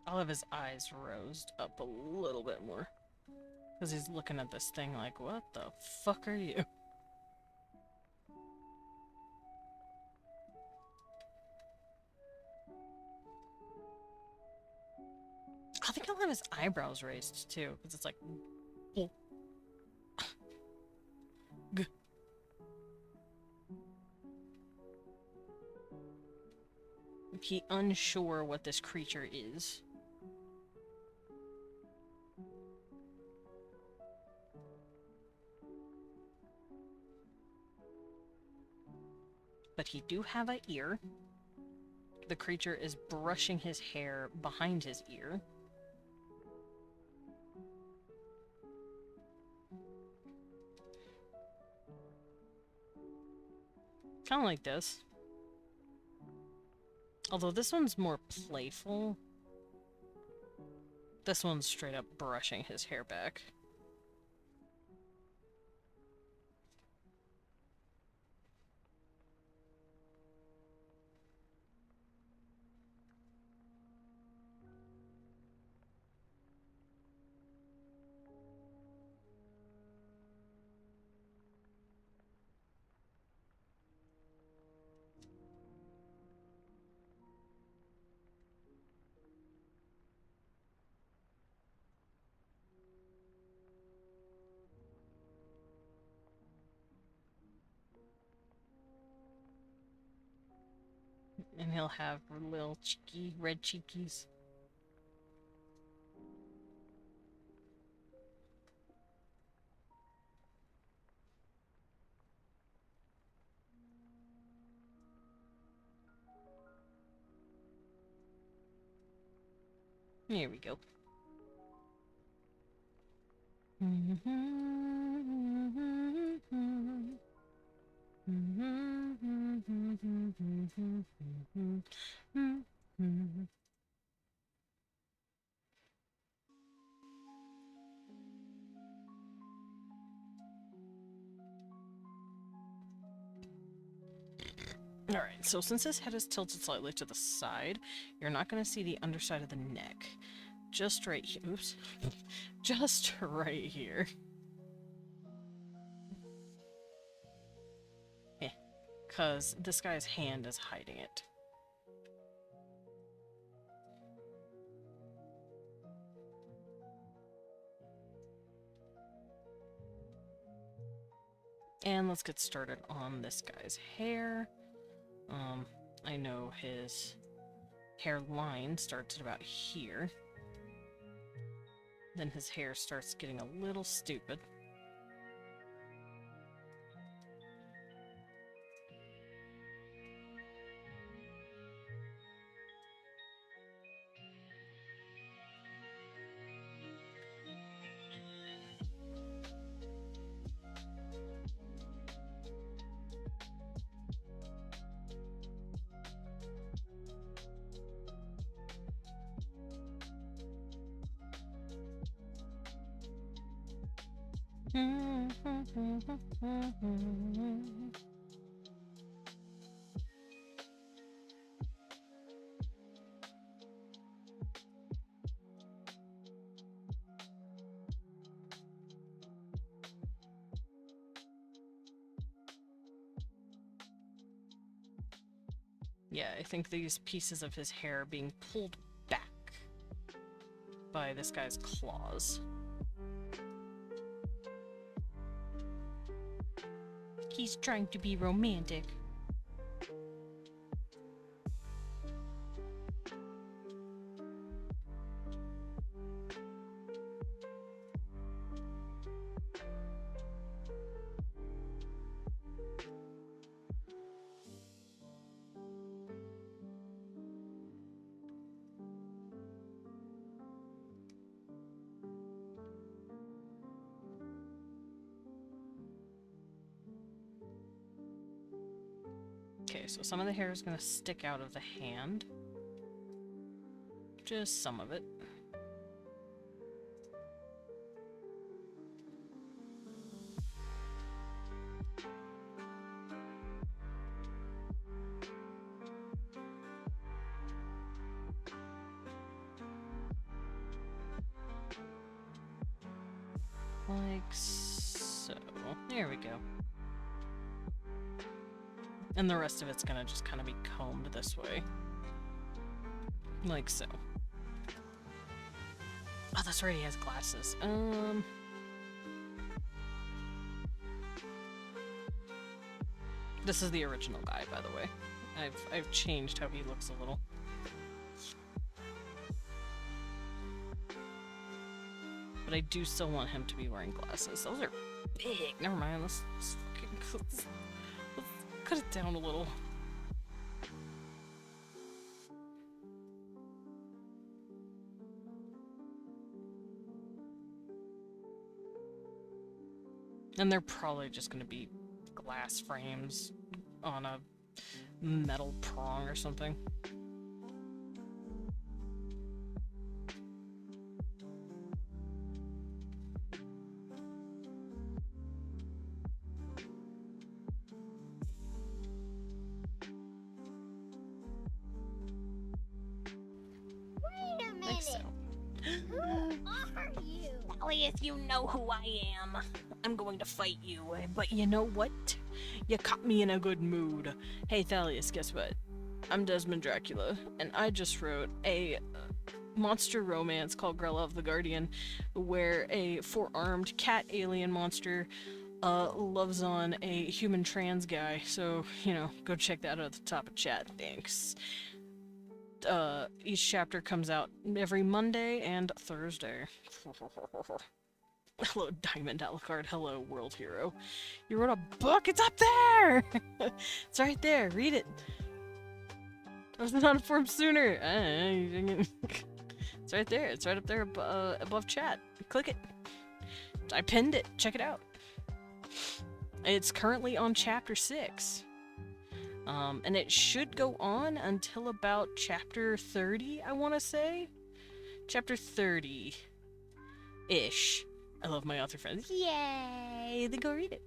I'll have his eyes rosed up a little bit more. Because he's looking at this thing like, what the fuck are you? I think I'll have his eyebrows raised too, because it's like, oh. G. He unsure what this creature is. But he do have an ear. The creature is brushing his hair behind his ear. Kind of like this. Although this one's more playful. This one's straight up brushing his hair back. And he'll have little cheeky red cheekies. Here we go. Alright, so since his head is tilted slightly to the side, you're not going to see the underside of the neck. Just right here. Oops. Just right here. Because this guy's hand is hiding it. And let's get started on this guy's hair. I know his hairline starts at about here. Then his hair starts getting a little stupid. Yeah, I think these pieces of his hair are being pulled back by this guy's claws. He's trying to be romantic. Okay, so some of the hair is going to stick out of the hand. Just some of it. Like so. There we go. And the rest of it's gonna just kind of be combed this way. Like so. Oh, that's right, he has glasses. This is the original guy, by the way. I've changed how he looks a little. But I do still want him to be wearing glasses. Those are big. Never mind, let's cut it down a little. And they're probably just going to be glass frames on a metal prong or something. Wait a minute. Like so. Who are you? Alias, you know who I am. I'm going to fight you, but you know what? You caught me in a good mood. Hey, Thalius, guess what? I'm Desmond Dracula, and I just wrote a monster romance called Grella of the Guardian, where a four-armed cat alien monster loves on a human trans guy, so, you know, go check that out at the top of chat. Thanks. Each chapter comes out every Monday and Thursday. Hello, Diamond Alucard. Hello, World Hero. You wrote a book? It's up there! It's right there. Read it. I was not informed sooner. It's right there. It's right up there above chat. Click it. I pinned it. Check it out. It's currently on chapter 6. And it should go on until about chapter 30, I want to say. Chapter 30-ish. I love my author friends. Yay! Then go read it.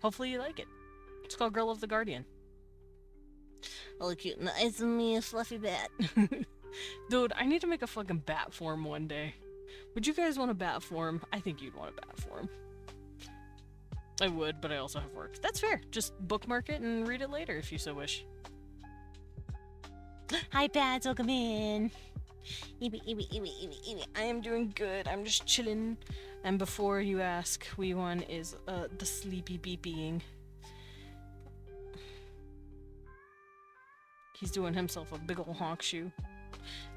Hopefully you like it. It's called Girl of the Guardian. Oh, cute. Nice and me, a fluffy bat. Dude, I need to make a fucking bat form one day. Would you guys want a bat form? I think you'd want a bat form. I would, but I also have work. That's fair. Just bookmark it and read it later if you so wish. Hi, Bats. Welcome in. I am doing good. I'm just chilling. And before you ask, Wee One is the sleepy beeping. He's doing himself a big ol' honk shoe.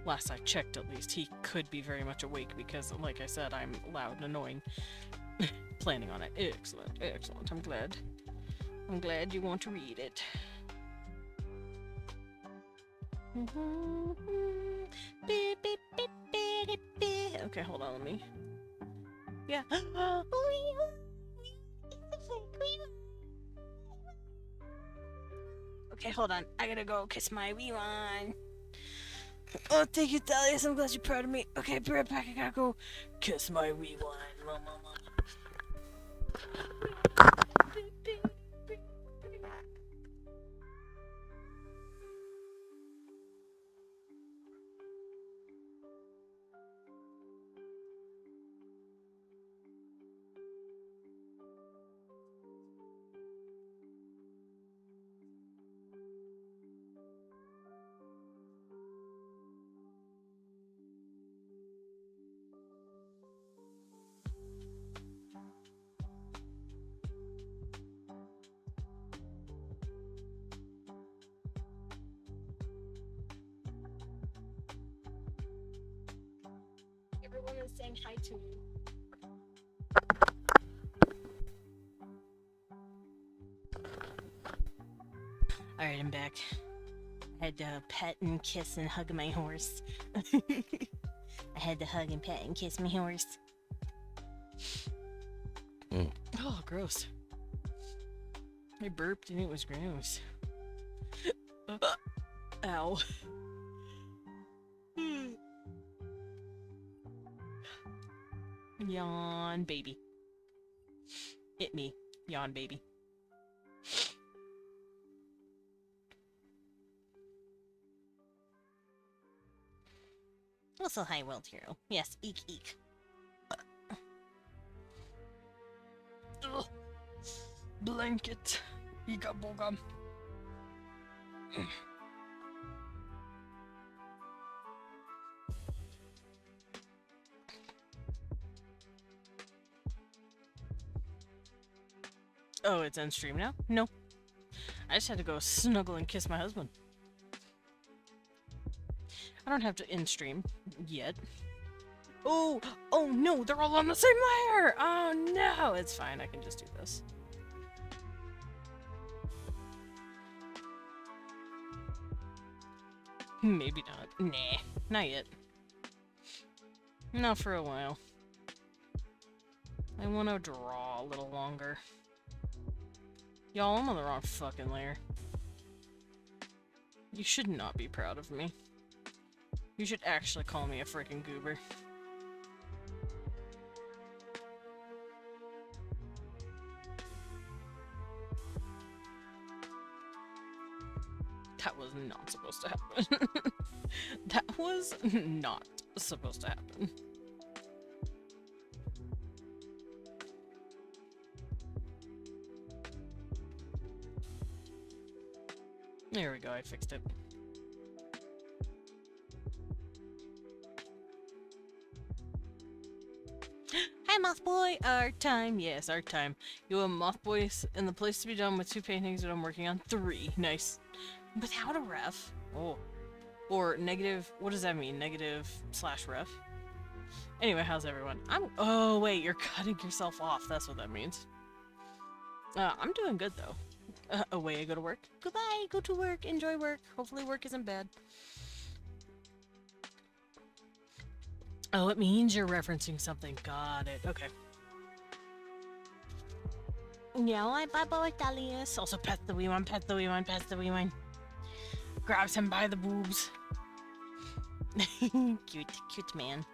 Last I checked, at least, he could be very much awake because, like I said, I'm loud and annoying. Planning on it. Excellent, excellent. I'm glad. I'm glad you want to read it. Okay, hold on, let me... Yeah. Okay, hold on. I gotta go kiss my wee one. Oh, thank you, Thalius. I'm glad you're proud of me. Okay, be right back. I gotta go kiss my wee one. Everyone is saying hi to me. Alright, I'm back. I had to pet and kiss and hug my horse. I had to hug and pet and kiss my horse. Oh, gross. I burped and it was gross. Ow. Yawn, baby. Hit me. Yawn, baby. Also, hi, World Hero. Yes, eek eek. Ugh. Blanket. Ika boga. Oh, it's on stream now? No. I just had to go snuggle and kiss my husband. I don't have to in-stream yet. Oh! Oh no! They're all on the same layer! Oh no! It's fine, I can just do this. Maybe not. Nah, not yet. Not for a while. I want to draw a little longer. Y'all, I'm on the wrong fucking layer. You should not be proud of me. You should actually call me a freaking goober. That was not supposed to happen. That was not supposed to happen. There we go, I fixed it. Hi, Moth Boy, art time. Yes, art time. You have Moth Boy in the place to be done with 2 paintings that I'm working on. 3. Nice. Without a ref. Oh. Or negative, what does that mean? Negative/ref? Anyway, how's everyone? Oh wait, you're cutting yourself off. That's what that means. I'm doing good though. Away I go to work. Goodbye, go to work, enjoy work. Hopefully work isn't bad. Oh, it means you're referencing something. Got it. Okay. Yeah, I bye Dalius. Also pet the wee one, pet the wee one, pet the wee one. Grabs him by the boobs. Cute man.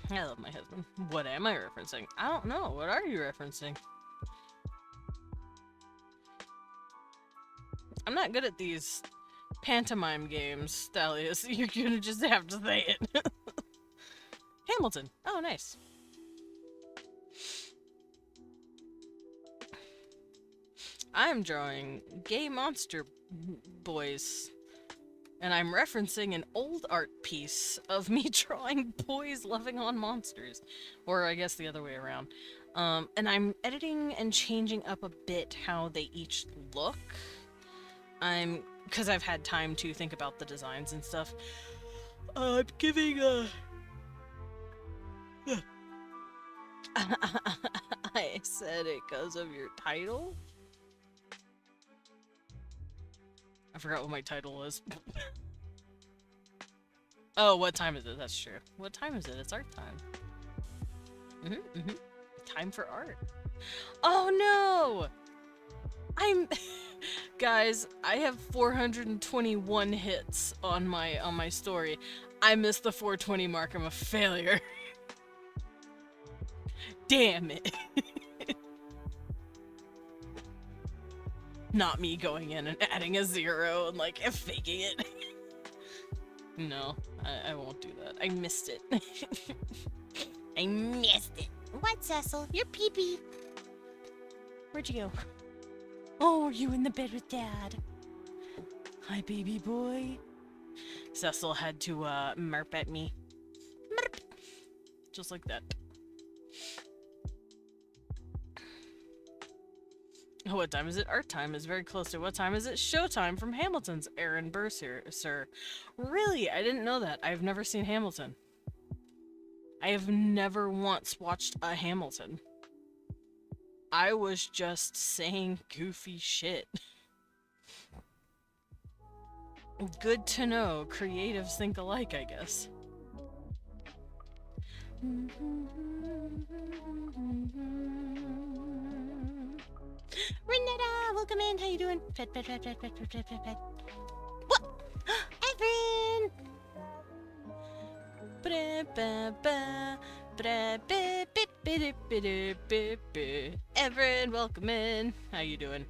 I love my husband. What am I referencing? I don't know. What are you referencing? I'm not good at these pantomime games, Thalius. You're gonna just have to say it. Hamilton. Oh, nice. I'm drawing gay monster boys. And I'm referencing an old art piece of me drawing boys loving on monsters. Or I guess the other way around. And I'm editing and changing up a bit how they each look. Because I've had time to think about the designs and stuff. I'm giving a... I said it because of your title? I forgot what my title was. Oh, what time is it? That's true. What time is it? It's art time. Time for art. Oh no! Guys, I have 421 hits on my story. I missed the 420 mark. I'm a failure. Damn it. Not me going in and adding a 0 and like faking it. No, I won't do that. I missed it. I missed it. What, Cecil? You're pee-pee. Where'd you go? Oh, are you in the bed with Dad? Hi, baby boy. Cecil had to merp at me. Merp. Just like that. What time is it? Art time is very close to what time is it? Showtime from Hamilton's Aaron Burr, sir. Really? I didn't know that. I've never seen Hamilton. I have never once watched a Hamilton. I was just saying goofy shit. Good to know. Creatives think alike, I guess. Renetta, welcome in. How you doing? Pet. What? Evan! Evan, welcome in. How you doing?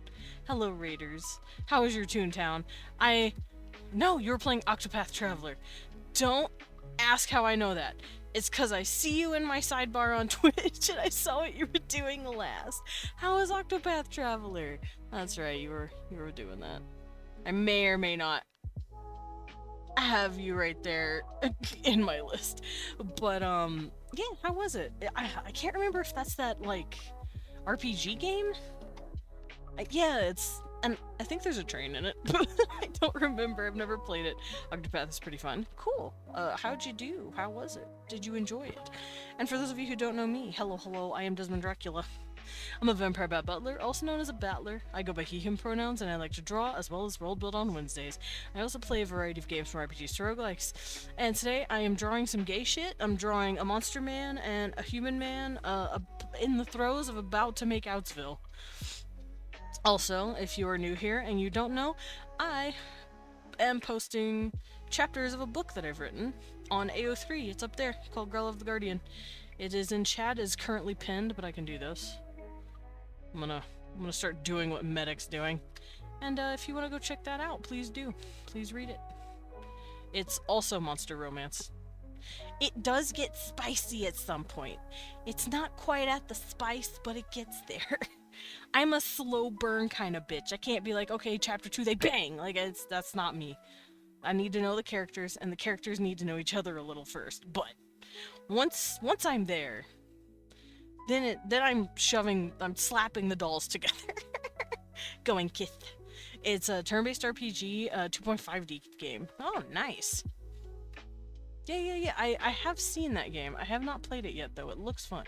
Hello, Raiders. How was your Toontown? No, you were playing Octopath Traveler. Don't ask how I know that. It's because I see you in my sidebar on Twitch and I saw what you were doing last. How is Octopath Traveler? That's right, you were doing that. I may or may not have you right there in my list. But, yeah, how was it? I can't remember if that's that, like, RPG game? Yeah, it's... And I think there's a train in it. I don't remember. I've never played it. Octopath is pretty fun. Cool. How'd you do? How was it? Did you enjoy it? And for those of you who don't know me, hello, I am Desmond Dracula. I'm a vampire bat butler, also known as a battler. I go by he, him pronouns, and I like to draw as well as world build on Wednesdays. I also play a variety of games from RPGs to roguelikes. And today I am drawing some gay shit. I'm drawing a monster man and a human man in the throes of about to make Outsville. Also, if you are new here and you don't know, I am posting chapters of a book that I've written on AO3. It's up there, called Girl of the Guardian. It is in chat, is currently pinned, but I can do this. I'm gonna start doing what Medic's doing. And if you want to go check that out, please do. Please read it. It's also monster romance. It does get spicy at some point. It's not quite at the spice, but it gets there. I'm a slow burn kind of bitch. I can't be like, okay, chapter 2, they bang! Like, that's not me. I need to know the characters, and the characters need to know each other a little first. But Once I'm there, then I'm slapping the dolls together. Going kith. It's a turn-based RPG, 2.5D game. Oh, nice. Yeah. I have seen that game. I have not played it yet, though. It looks fun.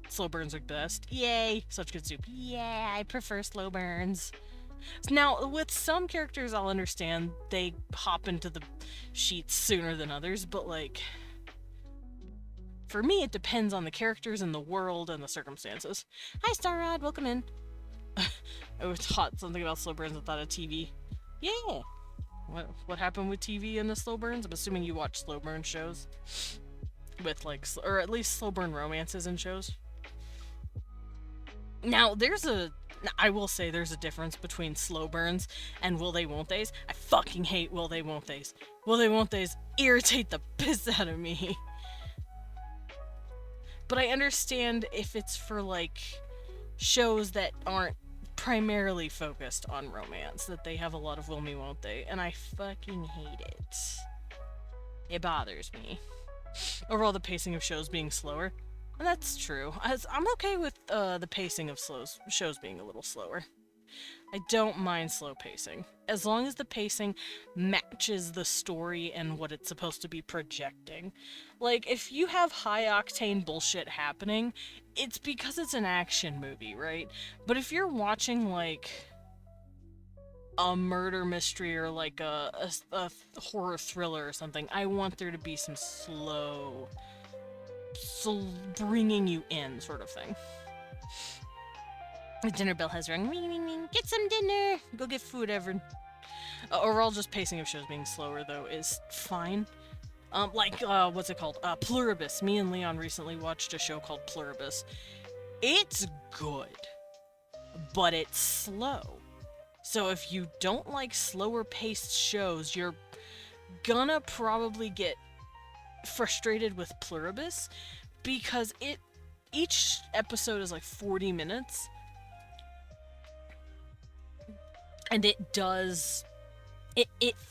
Slow burns are best. Yay! Such good soup. Yeah, I prefer slow burns. Now, with some characters, I'll understand they hop into the sheets sooner than others, but, like, for me, it depends on the characters and the world and the circumstances. Hi, Starrod! Welcome in. I was taught something about slow burns. I thought of TV. Yeah! What happened with TV in the slow burns? I'm assuming you watch slow burn shows. With, like, or at least slow burn romances in shows. Now, I will say there's a difference between slow burns and will they won't they's. I fucking hate will they won't they's. Will they won't they's irritate the piss out of me. But I understand if it's for, like, shows that aren't primarily focused on romance, that they have a lot of will me won't they, and I fucking hate it. It bothers me. Overall, the pacing of shows being slower. And that's true. I'm okay with the pacing of shows being a little slower. I don't mind slow pacing. As long as the pacing matches the story and what it's supposed to be projecting. Like, if you have high-octane bullshit happening, it's because it's an action movie, right? But if you're watching, like, a murder mystery or, like, a horror thriller or something, I want there to be some slow bringing you in sort of thing. The dinner bell has rung. Ring, ring, ring. Get some dinner. Go get food, Everett. Overall, just pacing of shows being slower, though, is fine. What's it called? Pluribus. Me and Leon recently watched a show called Pluribus. It's good, but it's slow. So if you don't like slower-paced shows, you're gonna probably get frustrated with Pluribus, because each episode is like 40 minutes. And it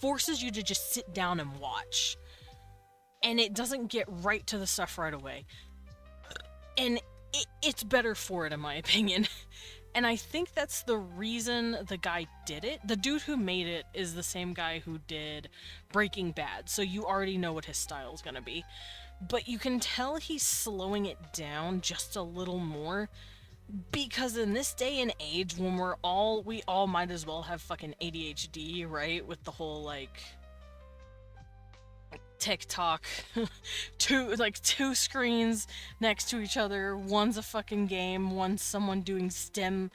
forces you to just sit down and watch. And it doesn't get right to the stuff right away. And it's better for it, in my opinion. And I think that's the reason the guy did it. The dude who made it is the same guy who did Breaking Bad, so you already know what his style is gonna be. But you can tell he's slowing it down just a little more, because in this day and age, when we all might as well have fucking ADHD, right? With the whole, like, TikTok, two screens next to each other. One's a fucking game, one's someone doing STEM,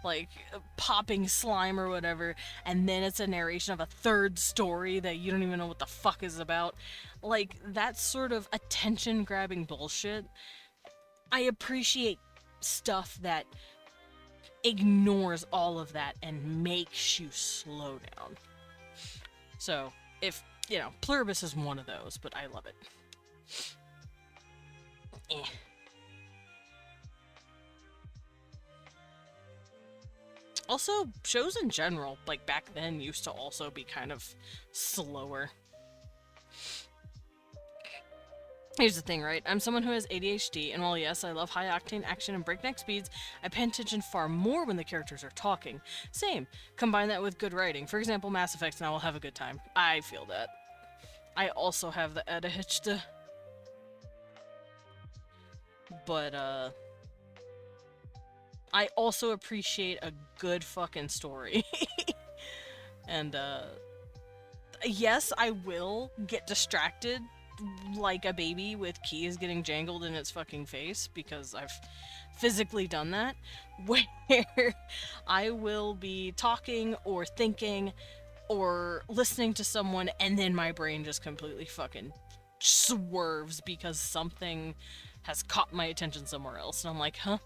like, popping slime or whatever, and then it's a narration of a third story that you don't even know what the fuck is about. Like, that sort of attention-grabbing bullshit. I appreciate stuff that ignores all of that and makes you slow down. So, Pluribus is one of those, but I love it. Also, shows in general, like back then, used to also be kind of slower. Here's the thing, right? I'm someone who has ADHD, and while yes, I love high-octane action and breakneck speeds, I pay attention far more when the characters are talking. Same. Combine that with good writing. For example, Mass Effect, and I will have a good time. I feel that. I also have the ADHD. But, I also appreciate a good fucking story. And, yes, I will get distracted like a baby with keys getting jangled in its fucking face, because I've physically done that, where I will be talking or thinking or listening to someone, and then my brain just completely fucking swerves because something has caught my attention somewhere else, and I'm like, huh?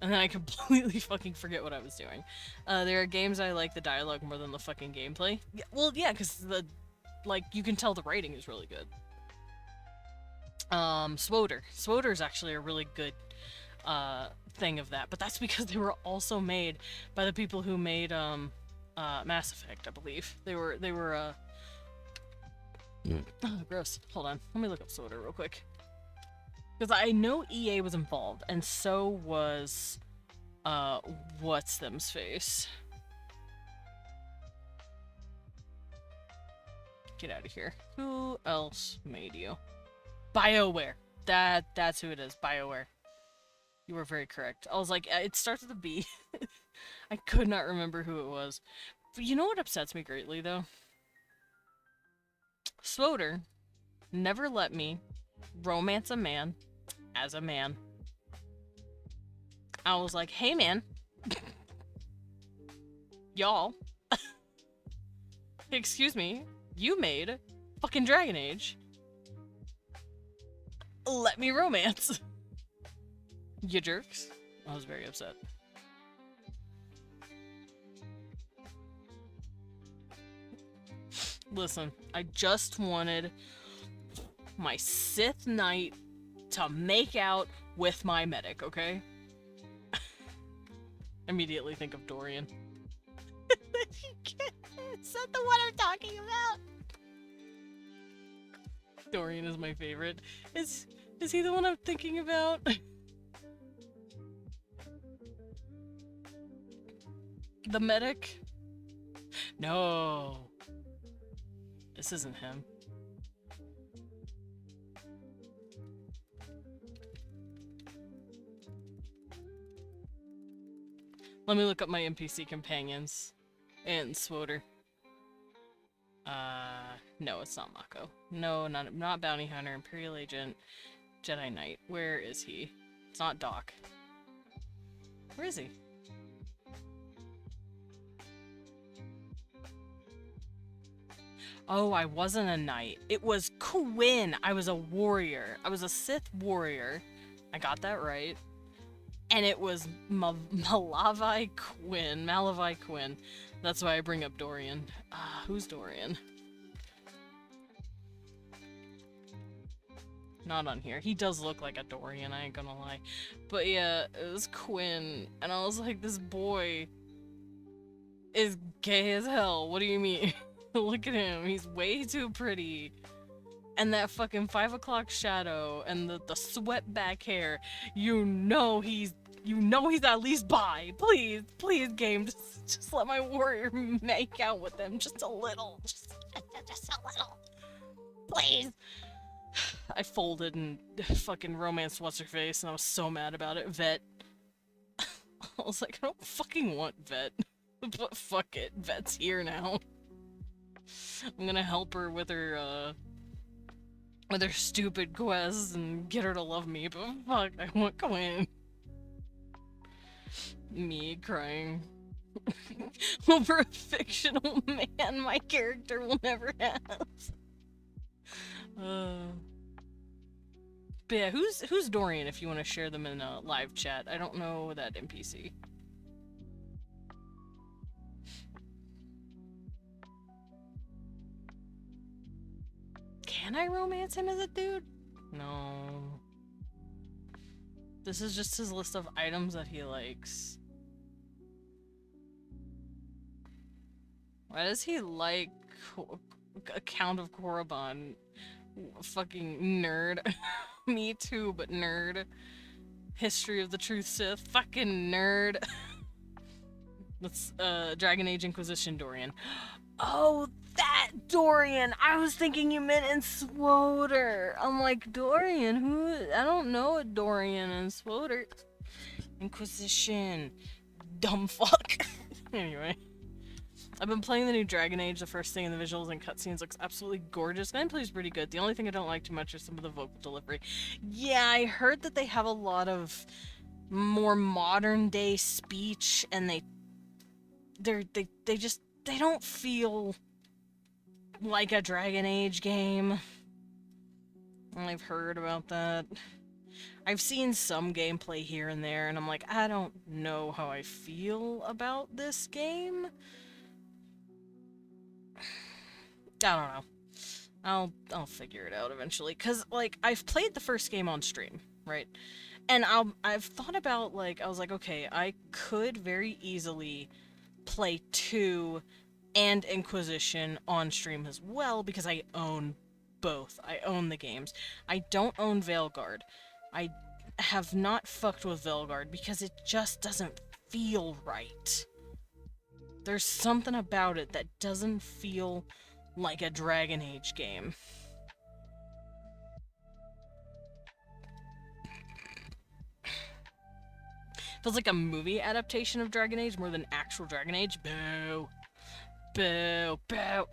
And then I completely fucking forget what I was doing. There are games I like the dialogue more than the fucking gameplay. Well, yeah, because you can tell the writing is really good. SWOTR. SWOTR is actually a really good, thing of that, but that's because they were also made by the people who made, Mass Effect, I believe. They were Oh, gross. Hold on. Let me look up Soda real quick. Because I know EA was involved, and so was, what's them's face? Get out of here. Who else made you? BioWare. That's who it is. BioWare. You were very correct. I was like, it starts with a B. I could not remember who it was. But you know what upsets me greatly, though? Swoder never let me romance a man as a man. I was like, hey man, y'all, excuse me, you made fucking Dragon Age. Let me romance. You jerks. I was very upset. Listen, I just wanted my Sith Knight to make out with my medic, okay? Immediately think of Dorian. Is that the one I'm talking about? Dorian is my favorite. Is he the one I'm thinking about? The medic? No. This isn't him. Let me look up my NPC companions and Swoder. No, it's not Mako. No, not Bounty Hunter, Imperial Agent, Jedi Knight. Where is he? It's not Doc. Where is he? Oh, I wasn't a knight. It was Quinn. I was a warrior. I was a Sith warrior. I got that right. And it was Malavi Quinn. That's why I bring up Dorian. Who's Dorian? Not on here. He does look like a Dorian, I ain't gonna lie. But yeah, it was Quinn. And I was like, this boy is gay as hell. What do you mean? Look at him. He's way too pretty. And that fucking 5 o'clock shadow and the swept back hair. You know he's at least bi. Please, game, just let my warrior make out with them just a little. Just a little. Please. I folded and fucking romanced what's-her-face and I was so mad about it. Vet. I was like, I don't fucking want Vet. But fuck it. Vet's here now. I'm gonna help her with her stupid quests and get her to love me, but fuck, I want Quinn. Me crying over a fictional man my character will never have. But yeah, who's Dorian if you want to share them in a live chat? I don't know that NPC. Can I romance him as a dude? No. This is just his list of items that he likes. Why does he like Count of Korriban? Fucking nerd. Me too, but nerd. History of the Truth Sith. Fucking nerd. Let's, Dragon Age Inquisition Dorian. Oh, that Dorian! I was thinking you meant in Swoder. I'm like, Dorian? Who? I don't know a Dorian in Swoder. Inquisition. Dumb fuck. Anyway. I've been playing the new Dragon Age. The first thing in the visuals and cutscenes looks absolutely gorgeous. Gameplay is pretty good. The only thing I don't like too much is some of the vocal delivery. Yeah, I heard that they have a lot of more modern day speech, and they don't feel like a Dragon Age game. I've heard about that. I've seen some gameplay here and there, and I'm like, I don't know how I feel about this game. I don't know. I'll figure it out eventually. Cause like I've played the first game on stream, right? And I've thought about like I was like, okay, I could very easily play 2 and Inquisition on stream as well because I own both. I own the games. I don't own Veilguard. I have not fucked with Veilguard because it just doesn't feel right. There's something about it that doesn't feel like a Dragon Age game. Feels like a movie adaptation of Dragon Age more than actual Dragon Age. Boo. Boo. Boo.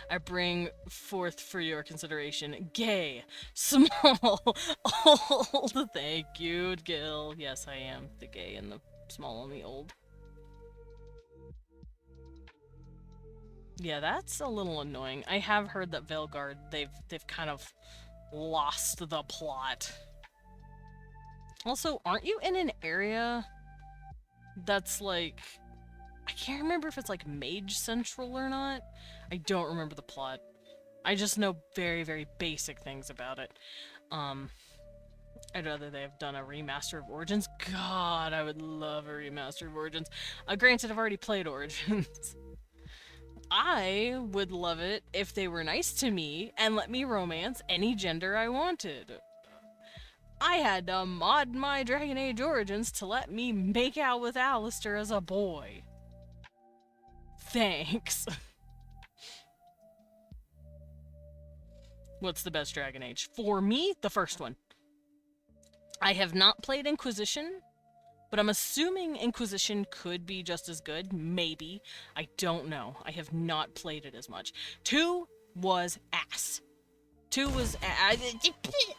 I bring forth for your consideration gay, small, old. Thank you, Gil. Yes, I am the gay and the small and the old. Yeah, that's a little annoying. I have heard that Veilguard, they've kind of lost the plot. Also, aren't you in an area that's like... I can't remember if it's like Mage Central or not. I don't remember the plot. I just know very, very basic things about it. I'd rather they have done a remaster of Origins. God, I would love a remaster of Origins. Granted, I've already played Origins. I would love it if they were nice to me and let me romance any gender I wanted. I had to mod my Dragon Age Origins to let me make out with Alistair as a boy. Thanks. What's the best Dragon Age? For me, the first one. I have not played Inquisition, but I'm assuming Inquisition could be just as good. Maybe. I don't know. I have not played it as much. 2 was ass. 2 was...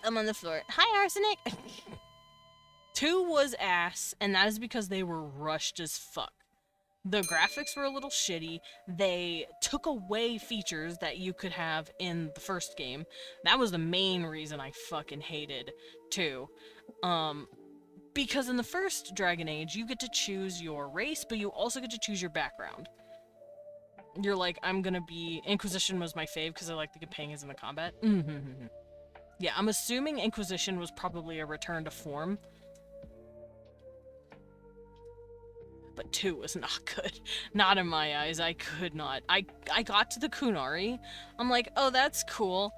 I'm on the floor. Hi, Arsenic! 2 was ass, and that is because they were rushed as fuck. The graphics were a little shitty. They took away features that you could have in the first game. That was the main reason I fucking hated 2. Because in the first Dragon Age, you get to choose your race, but you also get to choose your background. You're like, I'm gonna be... Inquisition was my fave because I like the companions in the combat. Yeah, I'm assuming Inquisition was probably a return to form. But 2 was not good. Not in my eyes. I could not. I got to the Kunari. I'm like, oh, that's cool.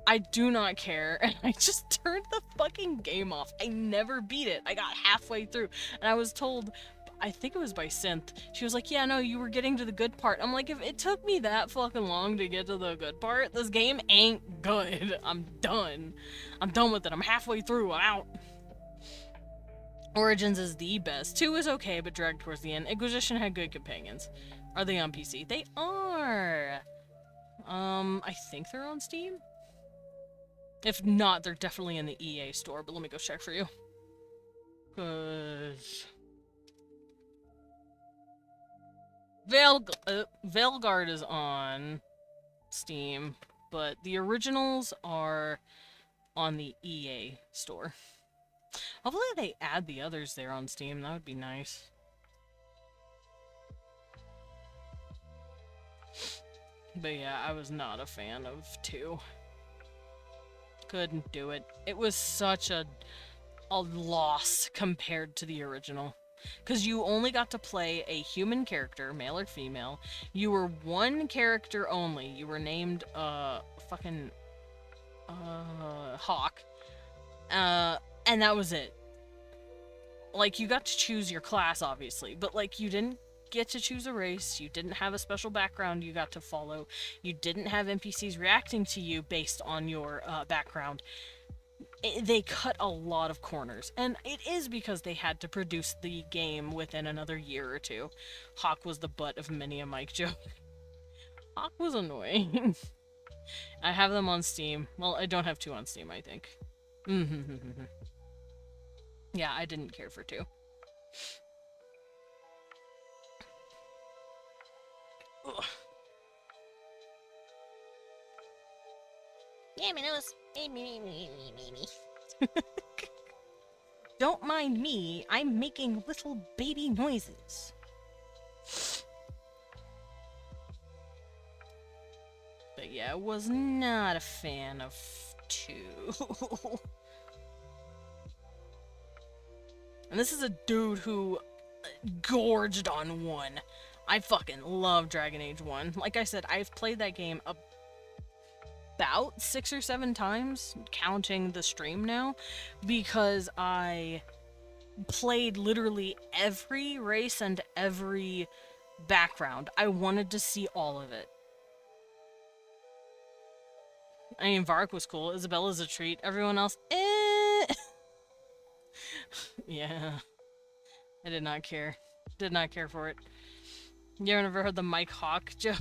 I do not care. And I just turned the fucking game off. I never beat it. I got halfway through. And I was told... I think it was by Synth. She was like, yeah, no, you were getting to the good part. I'm like, if it took me that fucking long to get to the good part, this game ain't good. I'm done. I'm done with it. I'm halfway through. I'm out. Origins is the best. 2 is okay, but dragged towards the end. Inquisition had good companions. Are they on PC? They are! I think they're on Steam? If not, they're definitely in the EA store, but let me go check for you. 'Cause... Veilguard is on Steam, but the originals are on the EA store. Hopefully they add the others there on Steam, that would be nice. But yeah, I was not a fan of 2. Couldn't do it. It was such a loss compared to the original. Because you only got to play a human character, male or female. You were one character only. You were named, fucking, Hawk. And that was it. Like, you got to choose your class, obviously, but, like, you didn't get to choose a race. You didn't have a special background you got to follow. You didn't have NPCs reacting to you based on your, background. They cut a lot of corners, and it is because they had to produce the game within another year or 2. Hawk was the butt of many a mic joke. Hawk was annoying. I have them on Steam. Well, I don't have 2 on Steam, I think. Yeah, I didn't care for 2. Ugh. Yeah, my nose. Me. Don't mind me, I'm making little baby noises. But yeah, I was not a fan of 2. And this is a dude who gorged on 1. I fucking love Dragon Age 1. Like I said, I've played that game about 6 or 7 times, counting the stream now, because I played literally every race and every background. I wanted to see all of it. I mean, Vark was cool. Isabella's a treat. Everyone else, eh. Yeah. I did not care. Did not care for it. You ever heard the Mike Hawk joke?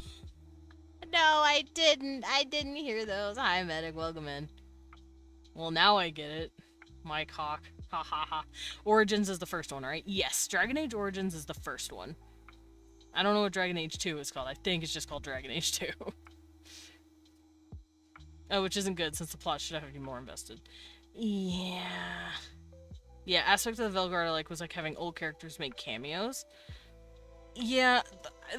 No, I didn't. I didn't hear those. Hi, Medic. Welcome in. Well, now I get it. Mike Hawk. Ha ha ha. Origins is the first one, right? Yes, Dragon Age Origins is the first one. I don't know what Dragon Age 2 is called. I think it's just called Dragon Age 2. Oh, which isn't good, since the plot should have you more invested. Yeah. Yeah, aspect of the Velguard I like was like having old characters make cameos. Yeah,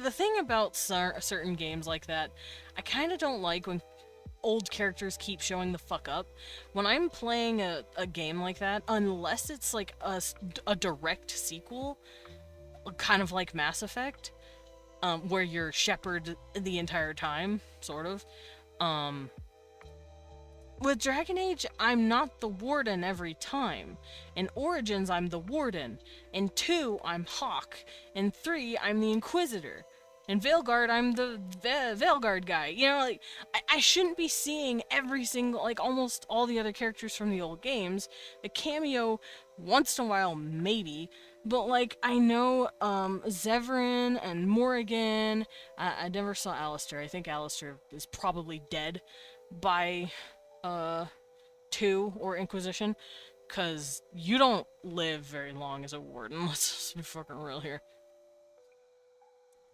the thing about certain games like that, I kind of don't like when old characters keep showing the fuck up. When I'm playing a game like that, unless it's like a direct sequel, kind of like Mass Effect, where you're Shepard the entire time, sort of. With Dragon Age, I'm not the Warden every time. In Origins, I'm the Warden. In 2, I'm Hawk. In 3, I'm the Inquisitor. In Veilguard, I'm the Veilguard guy. You know, like, I shouldn't be seeing every single, like, almost all the other characters from the old games. A cameo once in a while, maybe. But, like, I know, Zevran and Morrigan. I never saw Alistair. I think Alistair is probably dead by 2 or Inquisition, because you don't live very long as a warden. Let's just be fucking real here.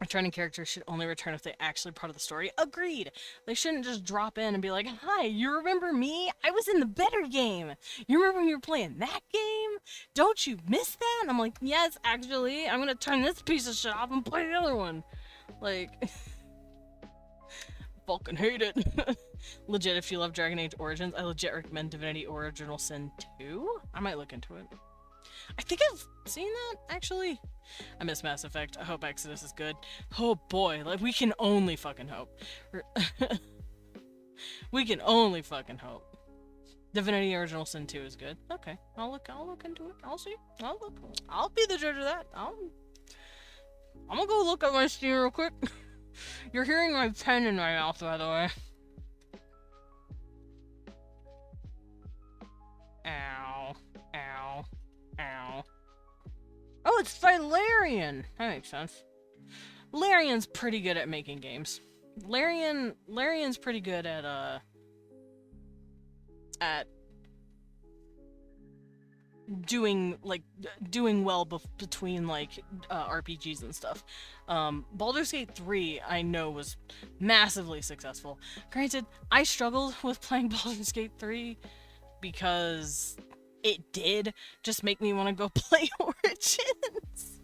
Returning characters should only return if they're actually part of the story. Agreed! They shouldn't just drop in and be like, hi, you remember me? I was in the better game! You remember when you were playing that game? Don't you miss that? And I'm like, yes, actually, I'm gonna turn this piece of shit off and play the other one. Like, fucking hate it. Legit, if you love Dragon Age Origins, I legit recommend Divinity Original Sin 2. I might look into it. I think I've seen that, actually. I miss Mass Effect. I hope Exodus is good. Oh boy, like, we can only fucking hope. We can only fucking hope. Divinity Original Sin 2 is good. Okay, I'll look into it. I'll see. I'll be the judge of that. I'm gonna go look at my Steam real quick. You're hearing my pen in my mouth, by the way. Ow. Ow. Ow. Oh, it's by Larian! That makes sense. Larian's pretty good at making games. Larian's pretty good at doing well between like RPGs and stuff. Baldur's Gate 3 I know was massively successful. Granted, I struggled with playing Baldur's Gate 3 because it did just make me want to go play Origins.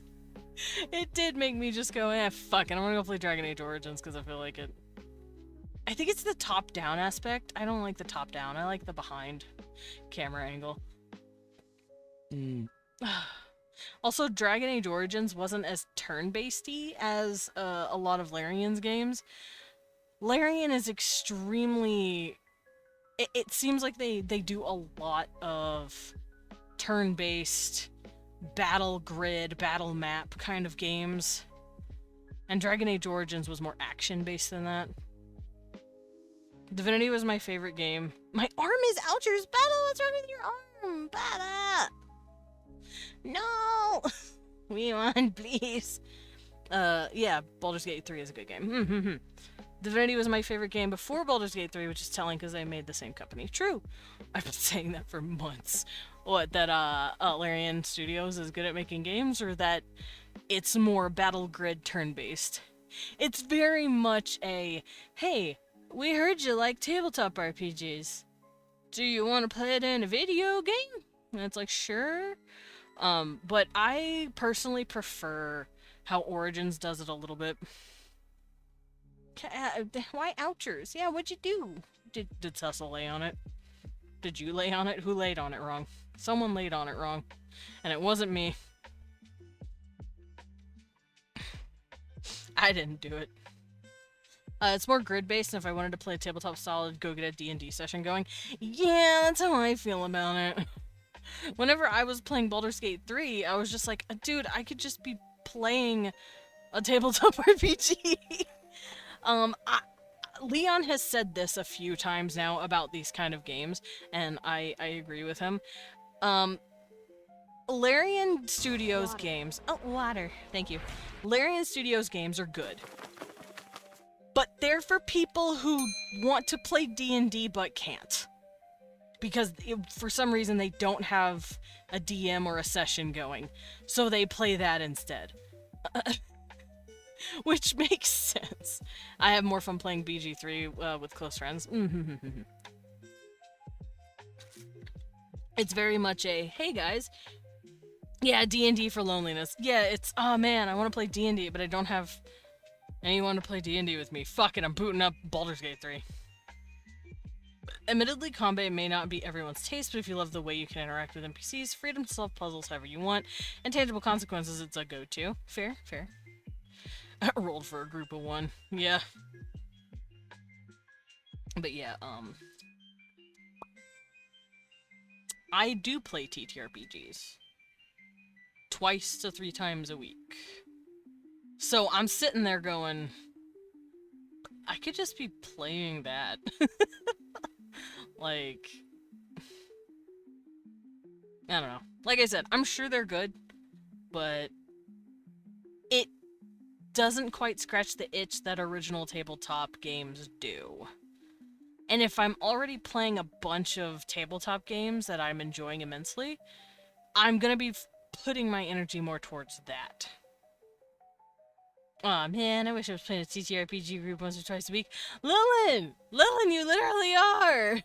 It did make me just go, fuck it, I'm gonna go play Dragon Age Origins because I feel like it. I think it's the top-down aspect. I don't like the top-down. I like the behind camera angle. Also, Dragon Age Origins wasn't as turn-based-y as a lot of Larian's games. Larian is extremely... It seems like they do a lot of turn-based, battle grid, battle map kind of games. And Dragon Age Origins was more action-based than that. Divinity was my favorite game. My arm is Oucher's battle! What's wrong with your arm? Bada! No! We want, please. Yeah, Baldur's Gate 3 is a good game. Divinity was my favorite game before Baldur's Gate 3, which is telling because they made the same company. True. I've been saying that for months. What, that Larian Studios is good at making games, or that it's more battle grid turn-based? It's very much a, hey, we heard you like tabletop RPGs. Do you want to play it in a video game? And it's like, sure. But I personally prefer how Origins does it a little bit. Why Ouchers? Yeah, what'd you do? Did Cecil lay on it? Did you lay on it? Who laid on it wrong? Someone laid on it wrong. And it wasn't me. I didn't do it. It's more grid-based, and if I wanted to play tabletop style, I'd go get a D&D session going. Yeah, that's how I feel about it. Whenever I was playing Baldur's Gate 3, I was just like, dude, I could just be playing a tabletop RPG. Leon has said this a few times now about these kind of games, and I agree with him. Larian Studios Water. games... Oh, water. Thank you. Larian Studios games are good. But they're for people who want to play D&D but can't. Because for some reason they don't have a DM or a session going. So they play that instead. Which makes sense. I have more fun playing BG3 with close friends. It's very much a, hey guys, yeah, D&D for loneliness. Yeah, it's, oh man, I want to play D&D, but I don't have anyone to play D&D with me. Fuck it, I'm booting up Baldur's Gate 3. Admittedly, combat may not be everyone's taste, but if you love the way you can interact with NPCs, freedom to solve puzzles however you want, and tangible consequences, it's a go-to. Fair, fair. I rolled for a group of 1. Yeah. But yeah, I do play TTRPGs. 2 to 3 times a week. So I'm sitting there going, I could just be playing that. Like, I don't know. Like I said, I'm sure they're good, but it doesn't quite scratch the itch that original tabletop games do. And if I'm already playing a bunch of tabletop games that I'm enjoying immensely, I'm gonna be putting my energy more towards that. Aw, man, I wish I was playing a TTRPG group once or twice a week. Lillian! Lillian, you literally are!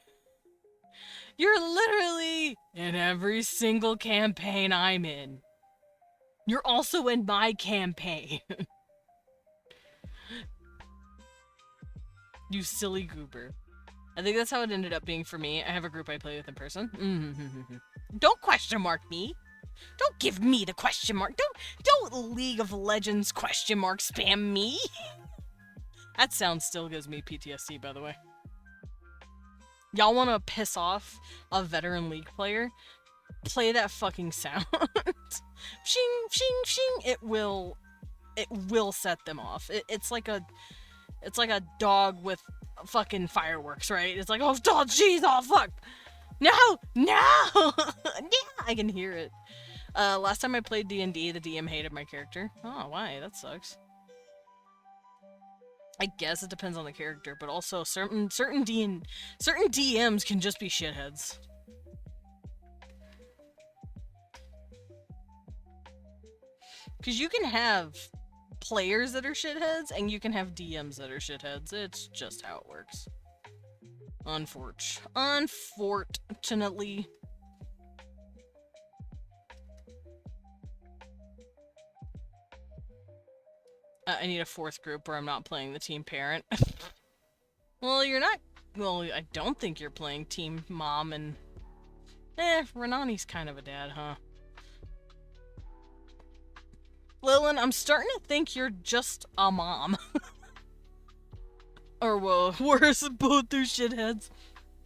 You're literally in every single campaign I'm in. You're also in my campaign. You silly goober. I think that's how it ended up being for me. I have a group I play with in person. Don't question mark me. Don't give me the question mark. Don't League of Legends question mark spam me. That sound still gives me PTSD, by the way. Y'all want to piss off a veteran League player? Play that fucking sound. Shing, shing, shing. It will set them off. It's like a dog with fucking fireworks, right? It's like, oh jeez, oh fuck. No! Yeah, I can hear it. Last time I played D&D, the DM hated my character. Oh, why? That sucks. I guess it depends on the character, but also certain DMs can just be shitheads. Because you can have players that are shitheads, and you can have DMs that are shitheads. It's just how it works. Unfortunately. I need a 4th group where I'm not playing the team parent. Well, you're not... Well, I don't think you're playing team mom and... Renani's kind of a dad, huh? Lillian, I'm starting to think you're just a mom. Or, well, worse, both those shitheads.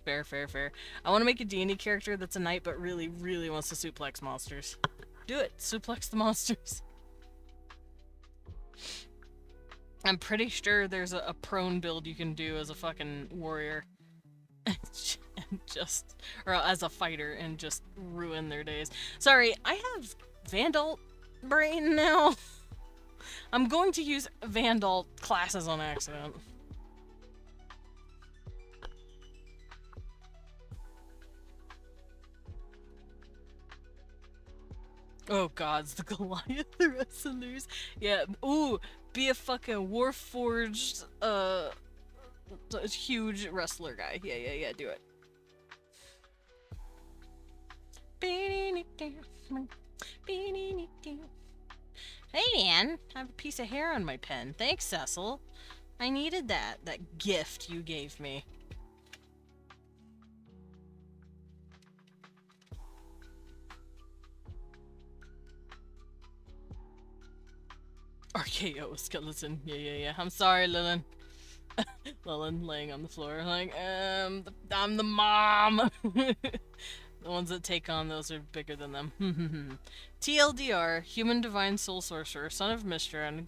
Fair, fair, fair. I want to make a D&D character that's a knight but really, really wants to suplex monsters. Do it. Suplex the monsters. I'm pretty sure there's a prone build you can do as a fucking warrior. And just... Or as a fighter and just ruin their days. Sorry, I have Vandal brain now. I'm going to use Vandal classes on accident. Oh gods, the Goliath the wrestlers. Yeah, ooh, be a fucking Warforged, huge wrestler guy. Yeah, do it. Hey man, I have a piece of hair on my pen. Thanks, Cecil. I needed that gift you gave me. RKO skeleton. Yeah. I'm sorry, Lillian. Lilin laying on the floor, like, I'm the mom. The ones that take on those are bigger than them. TLDR, human divine soul sorcerer, son of Mistran,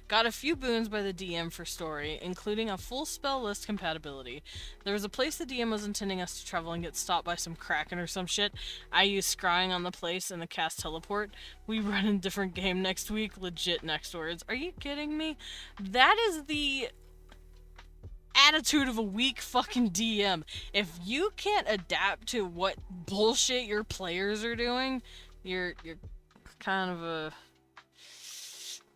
got a few boons by the DM for story, including a full spell list compatibility. There was a place the DM was intending us to travel and get stopped by some kraken or some shit. I used scrying on the place and the cast teleport. We run a different game next week, legit next words. Are you kidding me? That is the attitude of a weak fucking DM. If you can't adapt to what bullshit your players are doing, you're kind of a...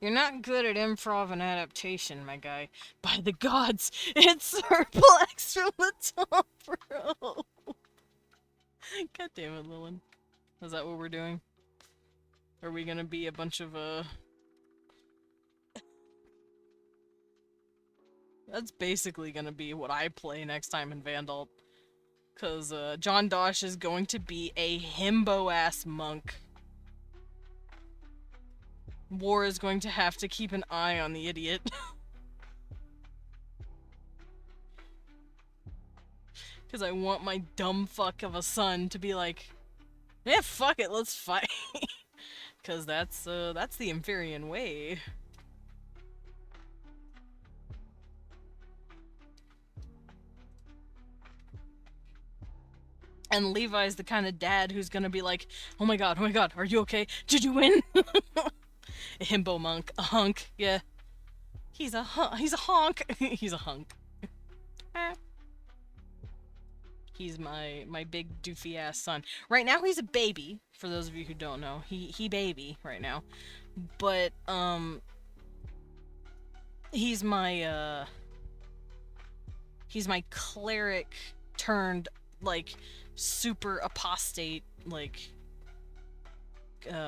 You're not good at improv and adaptation, my guy. By the gods, it's Cirplex from the top, bro. God damn it, Lilin. Is that what we're doing? Are we gonna be a bunch of, That's basically gonna be what I play next time in Vandal. Cause, John Dosh is going to be a himbo-ass monk. War is going to have to keep an eye on the idiot. Cause I want my dumb fuck of a son to be like, yeah, fuck it, let's fight. Cause that's the Inferian way. And Levi's the kind of dad who's gonna be like, oh my god, are you okay? Did you win? A himbo monk, a hunk, yeah. He's a honk. He's a hunk. He's my big doofy ass son. Right now he's a baby, for those of you who don't know. He baby right now. But he's my cleric turned like super apostate, like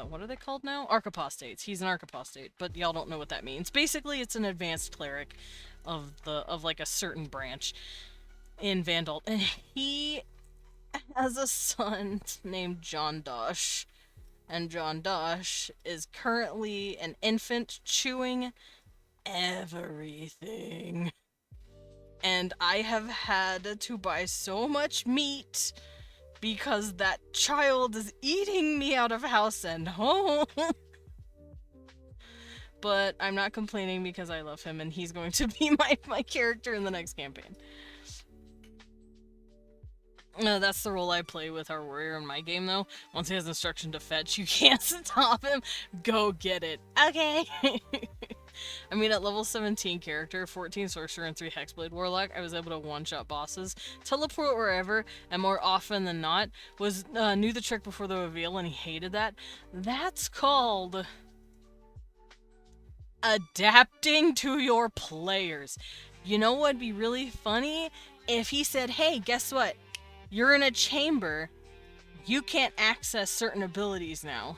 what are they called now? Archapostates. He's an archapostate, but y'all don't know what that means. Basically, it's an advanced cleric of like a certain branch in Vandal, and he has a son named John Dosh, and John Dosh is currently an infant chewing everything. And I have had to buy so much meat because that child is eating me out of house and home. But I'm not complaining because I love him and he's going to be my character in the next campaign. That's the role I play with our warrior in my game, though. Once he has instruction to fetch, you can't stop him. Go get it. Okay. I mean, at level 17 character, 14 sorcerer, and 3 hexblade warlock, I was able to one-shot bosses, teleport wherever, and more often than not, knew the trick before the reveal, and he hated that. That's called adapting to your players. You know what'd be really funny? If he said, hey, guess what? You're in a chamber. You can't access certain abilities now.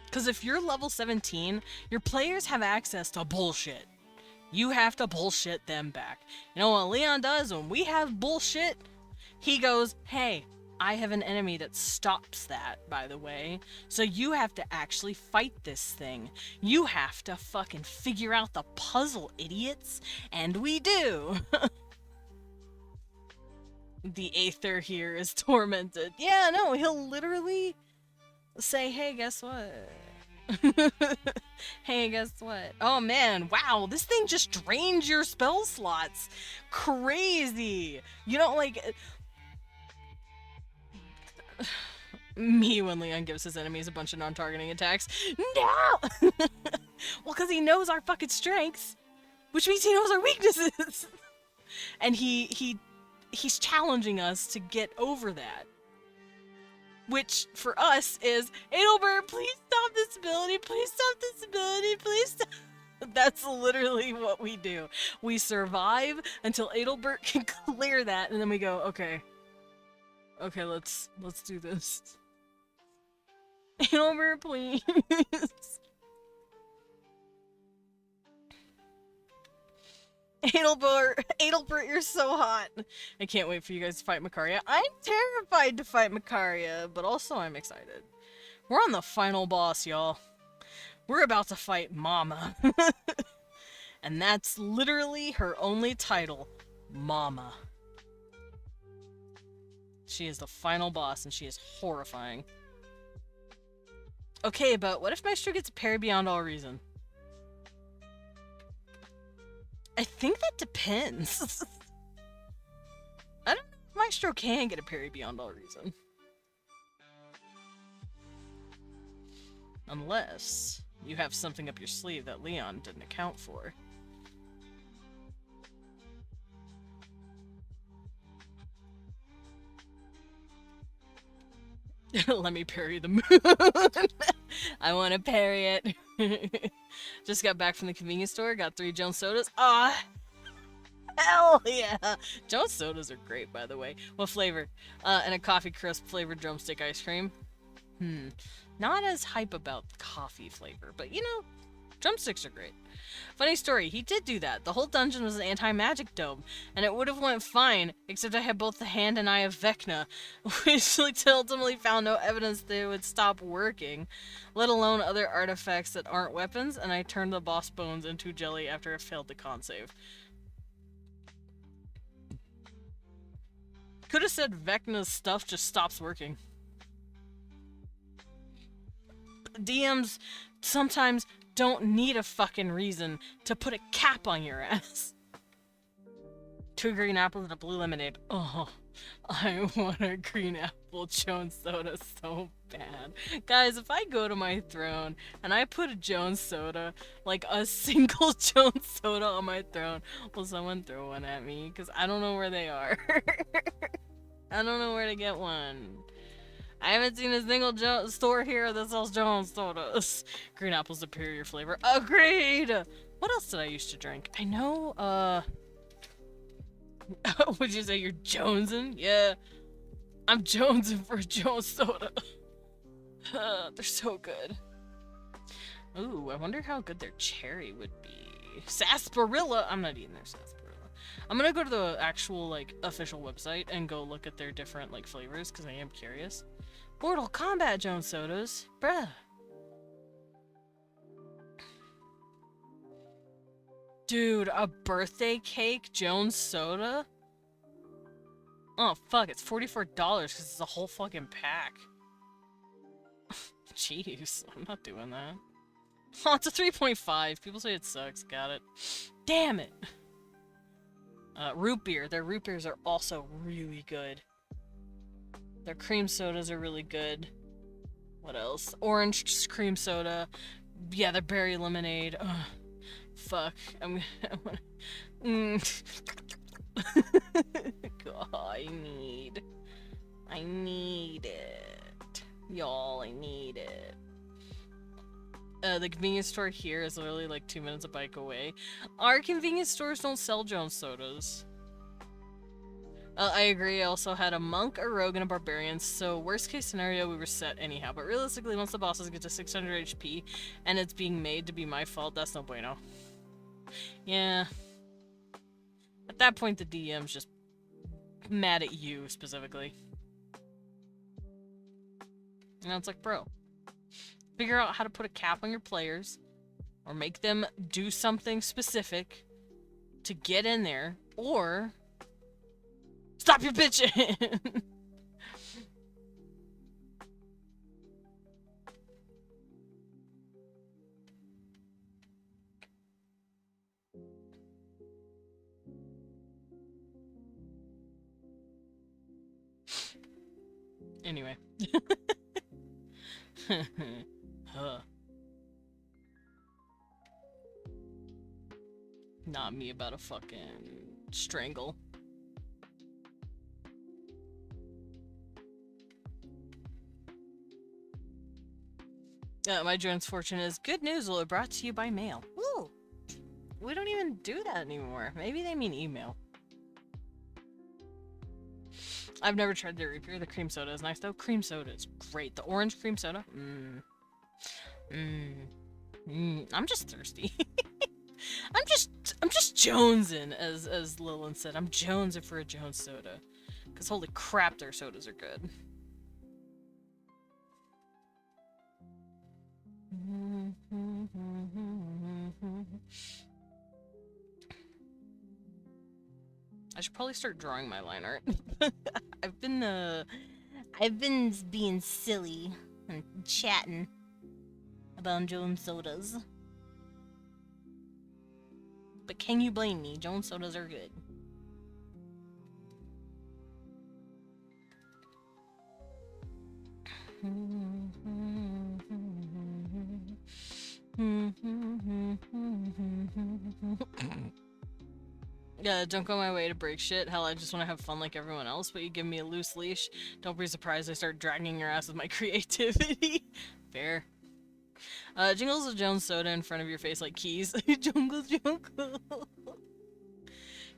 Because if you're level 17, your players have access to bullshit. You have to bullshit them back. You know what Leon does when we have bullshit? He goes, hey, I have an enemy that stops that, by the way. So you have to actually fight this thing. You have to fucking figure out the puzzle, idiots. And we do. The Aether here is tormented. Yeah, no, he'll literally say, hey, guess what? Hey, guess what? Oh man, wow, this thing just drains your spell slots. Crazy. You don't like... Me when Leon gives his enemies a bunch of non-targeting attacks. No! Well, because he knows our fucking strengths, which means he knows our weaknesses. And he's challenging us to get over that. Which, for us, is, Adelbert, please stop this ability, please stop this ability, please stop. That's literally what we do. We survive until Adelbert can clear that, and then we go, okay. Okay, let's do this. Adelbert, please. Adelbert, you're so hot. I can't wait for you guys to fight Makaria. I'm terrified to fight Makaria, but also I'm excited. We're on the final boss, y'all. We're about to fight Mama. And that's literally her only title, Mama. She is the final boss, and she is horrifying. Okay, but what if Maestro gets a parry beyond all reason? I think that depends. I don't know if Maestro can get a parry beyond all reason. Unless you have something up your sleeve that Leon didn't account for. Let me parry the moon. I want to parry it. Just got back from the convenience store. Got 3 Jones sodas. Ah, hell yeah! Jones sodas are great, by the way. What flavor? And a coffee crisp flavored drumstick ice cream. Not as hype about coffee flavor, but you know, drumsticks are great. Funny story, he did do that. The whole dungeon was an anti-magic dome, and it would have went fine, except I had both the hand and eye of Vecna, which ultimately found no evidence they would stop working, let alone other artifacts that aren't weapons, and I turned the boss bones into jelly after it failed the con save. Could have said Vecna's stuff just stops working. DMs sometimes don't need a fucking reason to put a cap on your ass. 2 green apples and a blue lemonade. Oh, I want a green apple Jones soda so bad. Guys, if I go to my throne and I put a Jones soda, like a single Jones soda on my throne, will someone throw one at me? Because I don't know where they are. I don't know where to get one. I haven't seen a single store here that sells Jones sodas. Green apple superior flavor. Agreed! What else did I used to drink? I know, would you say you're jonesing? Yeah. I'm jonesing for a Jones soda. They're so good. Ooh, I wonder how good their cherry would be. Sarsaparilla! I'm not eating their sarsaparilla. I'm gonna go to the actual, like, official website and go look at their different, like, flavors, because I am curious. Mortal Kombat Jones sodas. Bruh. Dude, a birthday cake Jones soda? Oh, fuck, it's $44 because it's a whole fucking pack. Jeez, I'm not doing that. Oh, it's a 3.5. People say it sucks. Got it. Damn it. Root beer. Their root beers are also really good. Their cream sodas are really good. What else? Orange cream soda. Yeah, their berry lemonade. Ugh. Fuck. God, I need it. Y'all, I need it. The convenience store here is literally like 2 minutes a bike away. Our convenience stores don't sell Jones sodas. I agree. I also had a monk, a rogue, and a barbarian, so worst case scenario, we were set anyhow. But realistically, once the bosses get to 600 HP, and it's being made to be my fault, that's no bueno. Yeah. At that point, the DM's just mad at you, specifically. You know, it's like, bro, figure out how to put a cap on your players, or make them do something specific to get in there, or stop your bitching! Anyway. Huh. Not me about a fucking strangle. My Jones fortune is good news will be brought to you by mail. Woo! We don't even do that anymore. Maybe they mean email. I've never tried the root beer. The cream soda is nice though. Cream soda is great. The orange cream soda. I'm just thirsty. I'm just jonesing, as Lillian said. I'm jonesing for a Jones soda. Cause holy crap, their sodas are good. I should probably start drawing my line art. I've been being silly and chatting about Jones sodas. But can you blame me? Jones sodas are good. Yeah, don't go my way to break shit. Hell, I just want to have fun like everyone else, but you give me a loose leash. Don't be surprised I start dragging your ass with my creativity. Fair. Jingles of Jones soda in front of your face like keys. Jungle, jungle.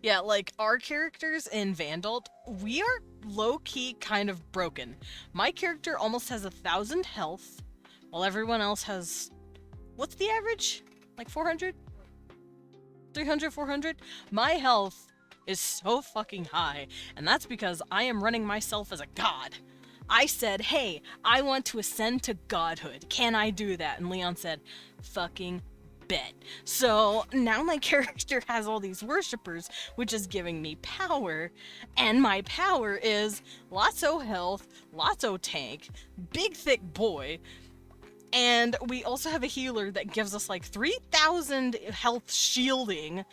Yeah, like, our characters in Vandalt, we are low-key kind of broken. My character almost has 1,000 health, while everyone else has... What's the average? Like 400? 300, 400? My health is so fucking high, and that's because I am running myself as a god. I said, hey, I want to ascend to godhood. Can I do that? And Leon said, fucking bet. So now my character has all these worshippers, which is giving me power, and my power is lots of health, lots of tank, big thick boy, and we also have a healer that gives us like 3,000 health shielding.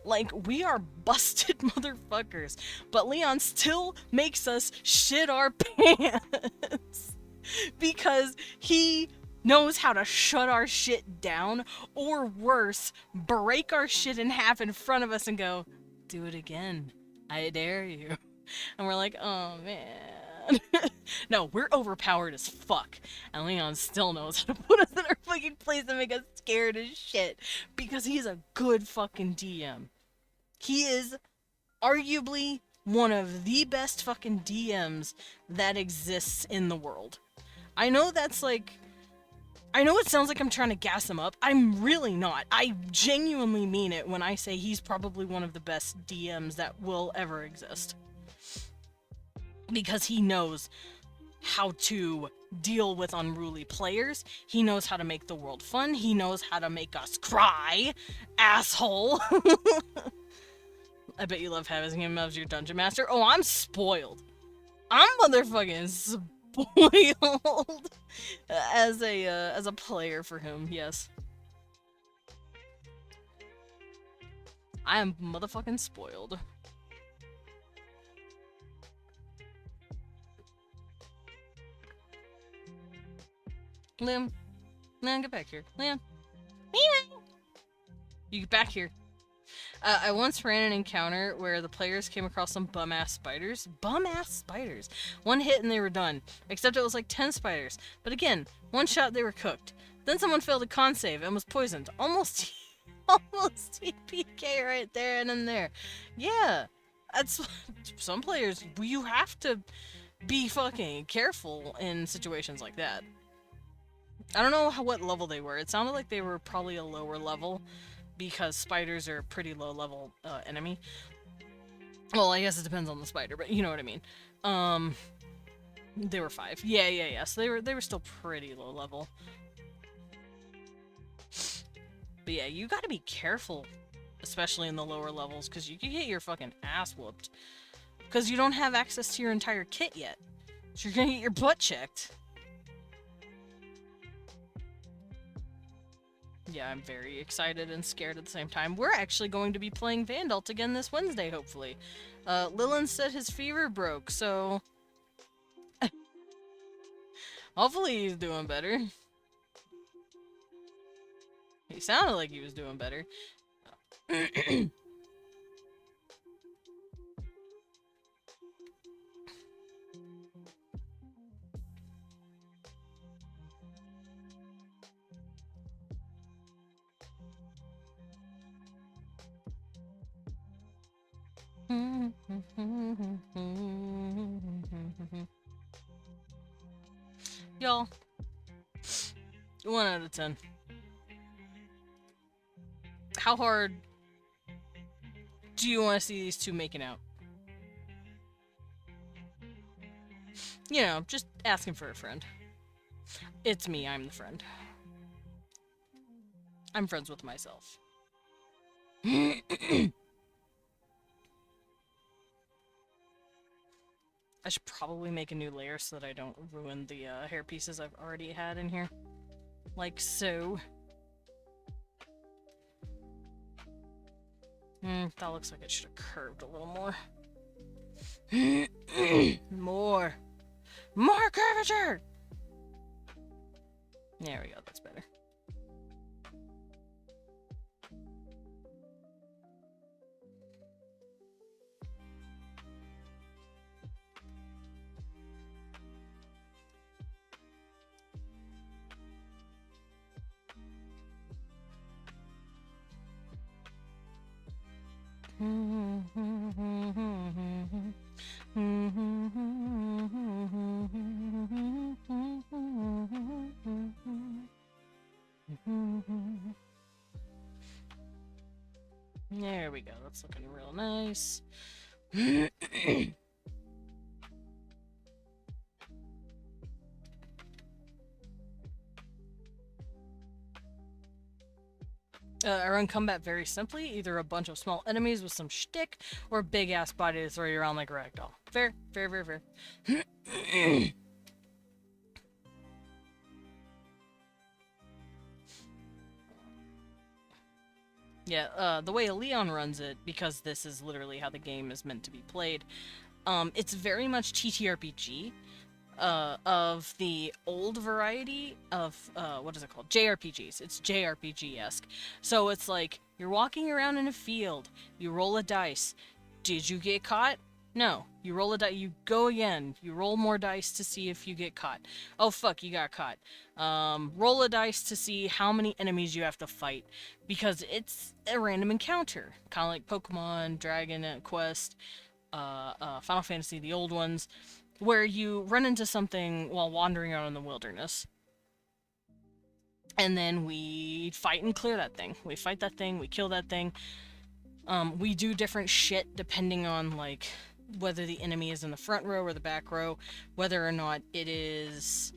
Like, we are busted motherfuckers. But Leon still makes us shit our pants. Because he knows how to shut our shit down, or worse, break our shit in half in front of us and go, do it again. I dare you. And we're like, oh man. No, we're overpowered as fuck. And Leon still knows how to put us in our fucking place and make us scared as shit. Because he's a good fucking DM. He is arguably one of the best fucking DMs that exists in the world. I know that's like... I know it sounds like I'm trying to gas him up. I'm really not. I genuinely mean it when I say he's probably one of the best DMs that will ever exist. Because he knows how to deal with unruly players. He knows how to make the world fun. He knows how to make us cry. Asshole. I bet you love having him as your dungeon master. Oh, I'm spoiled. I'm motherfucking spoiled. As a player for him, yes. I am motherfucking spoiled. Liam, get back here. Liam. You get back here. I once ran an encounter where the players came across some bum-ass spiders. Bum-ass spiders. One hit and they were done. Except it was like 10 spiders. But again, one shot they were cooked. Then someone failed a con save and was poisoned. Almost TPK right there and in there. Yeah. That's... Some players, you have to be fucking careful in situations like that. I don't know what level they were. It sounded like they were probably a lower level, because spiders are a pretty low level enemy. Well, I guess it depends on the spider, but you know what I mean. They were 5. Yeah. So they were still pretty low level. But yeah, you gotta be careful, especially in the lower levels, because you can get your fucking ass whooped. Because you don't have access to your entire kit yet. So you're gonna get your butt checked. Yeah, I'm very excited and scared at the same time. We're actually going to be playing Vandalt again this Wednesday, hopefully. Lilin said his fever broke, so... hopefully he's doing better. He sounded like he was doing better. Y'all, 1 out of 10. How hard do you want to see these two making out? You know, just asking for a friend. It's me, I'm the friend. I'm friends with myself. I should probably make a new layer so that I don't ruin the hair pieces I've already had in here. Like so. That looks like it should have curved a little more. More! More curvature! There we go, that's better. There we go, that's looking real nice. I run combat very simply, either a bunch of small enemies with some shtick, or a big-ass body to throw you around like a ragdoll. Fair, fair, fair, fair. Yeah, the way Leon runs it, because this is literally how the game is meant to be played, it's very much TTRPG, of the old variety of, what is it called? JRPGs. It's JRPG-esque. So it's like, you're walking around in a field, you roll a dice. Did you get caught? No. You roll a dice, you go again, you roll more dice to see if you get caught. Oh fuck, you got caught. Roll a dice to see how many enemies you have to fight, because it's a random encounter. Kind of like Pokemon, Dragon Quest, Final Fantasy, the old ones, where you run into something while wandering out in the wilderness. And then we fight and clear that thing. We fight that thing, we kill that thing. We do different shit depending on, like, whether the enemy is in the front row or the back row, whether or not it is,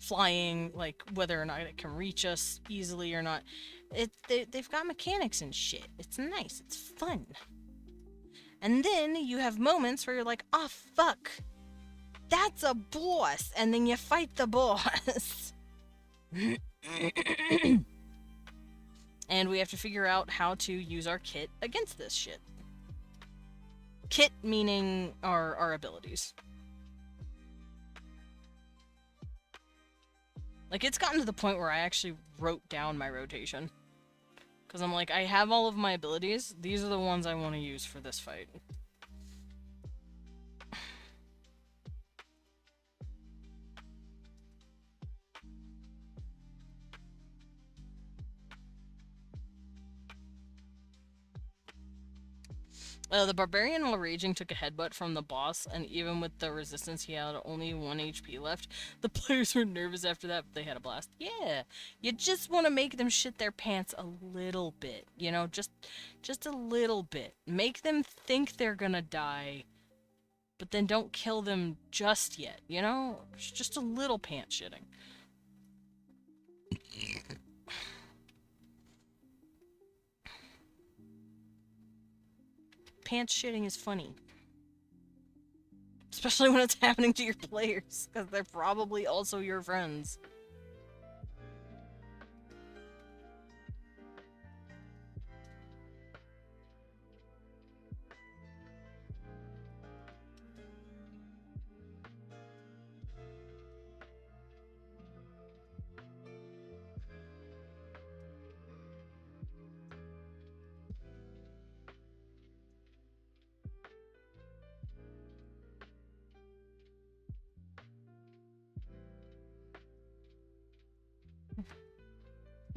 flying, like, whether or not it can reach us easily or not. They've got mechanics and shit. It's nice, it's fun. And then you have moments where you're like, oh fuck, that's a boss, and then you fight the boss. And we have to figure out how to use our kit against this shit. Kit meaning our abilities. Like, it's gotten to the point where I actually wrote down my rotation. Because I'm like, I have all of my abilities, these are the ones I want to use for this fight. The Barbarian, while raging, took a headbutt from the boss, and even with the resistance, he had only 1 HP left. The players were nervous after that, but they had a blast. Yeah, you just want to make them shit their pants a little bit, you know, just a little bit. Make them think they're gonna die, but then don't kill them just yet, you know? Just a little pants shitting. Pants shitting is funny. Especially when it's happening to your players, because they're probably also your friends.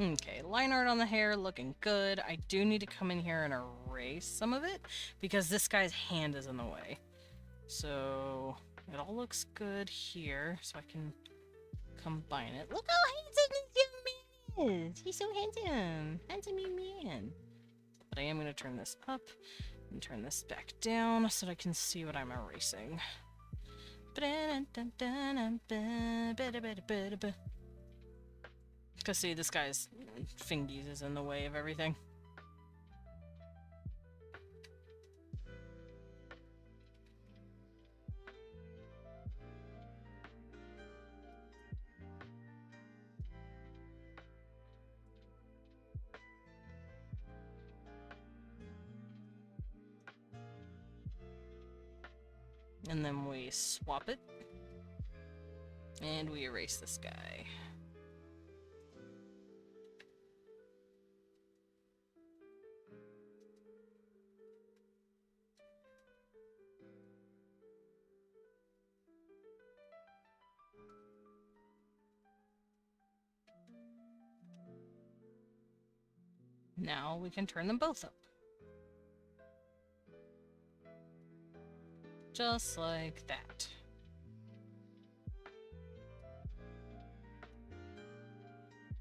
Okay, line art on the hair looking good. I do need to come in here and erase some of it because this guy's hand is in the way. So it all looks good here, so I can combine it. Look how handsome this young man is! He's so handsome! Handsome young man. But I am going to turn this up and turn this back down so that I can see what I'm erasing. Cause see, this guy's fingies is in the way of everything. And then we swap it. And we erase this guy. Now we can turn them both up. Just like that.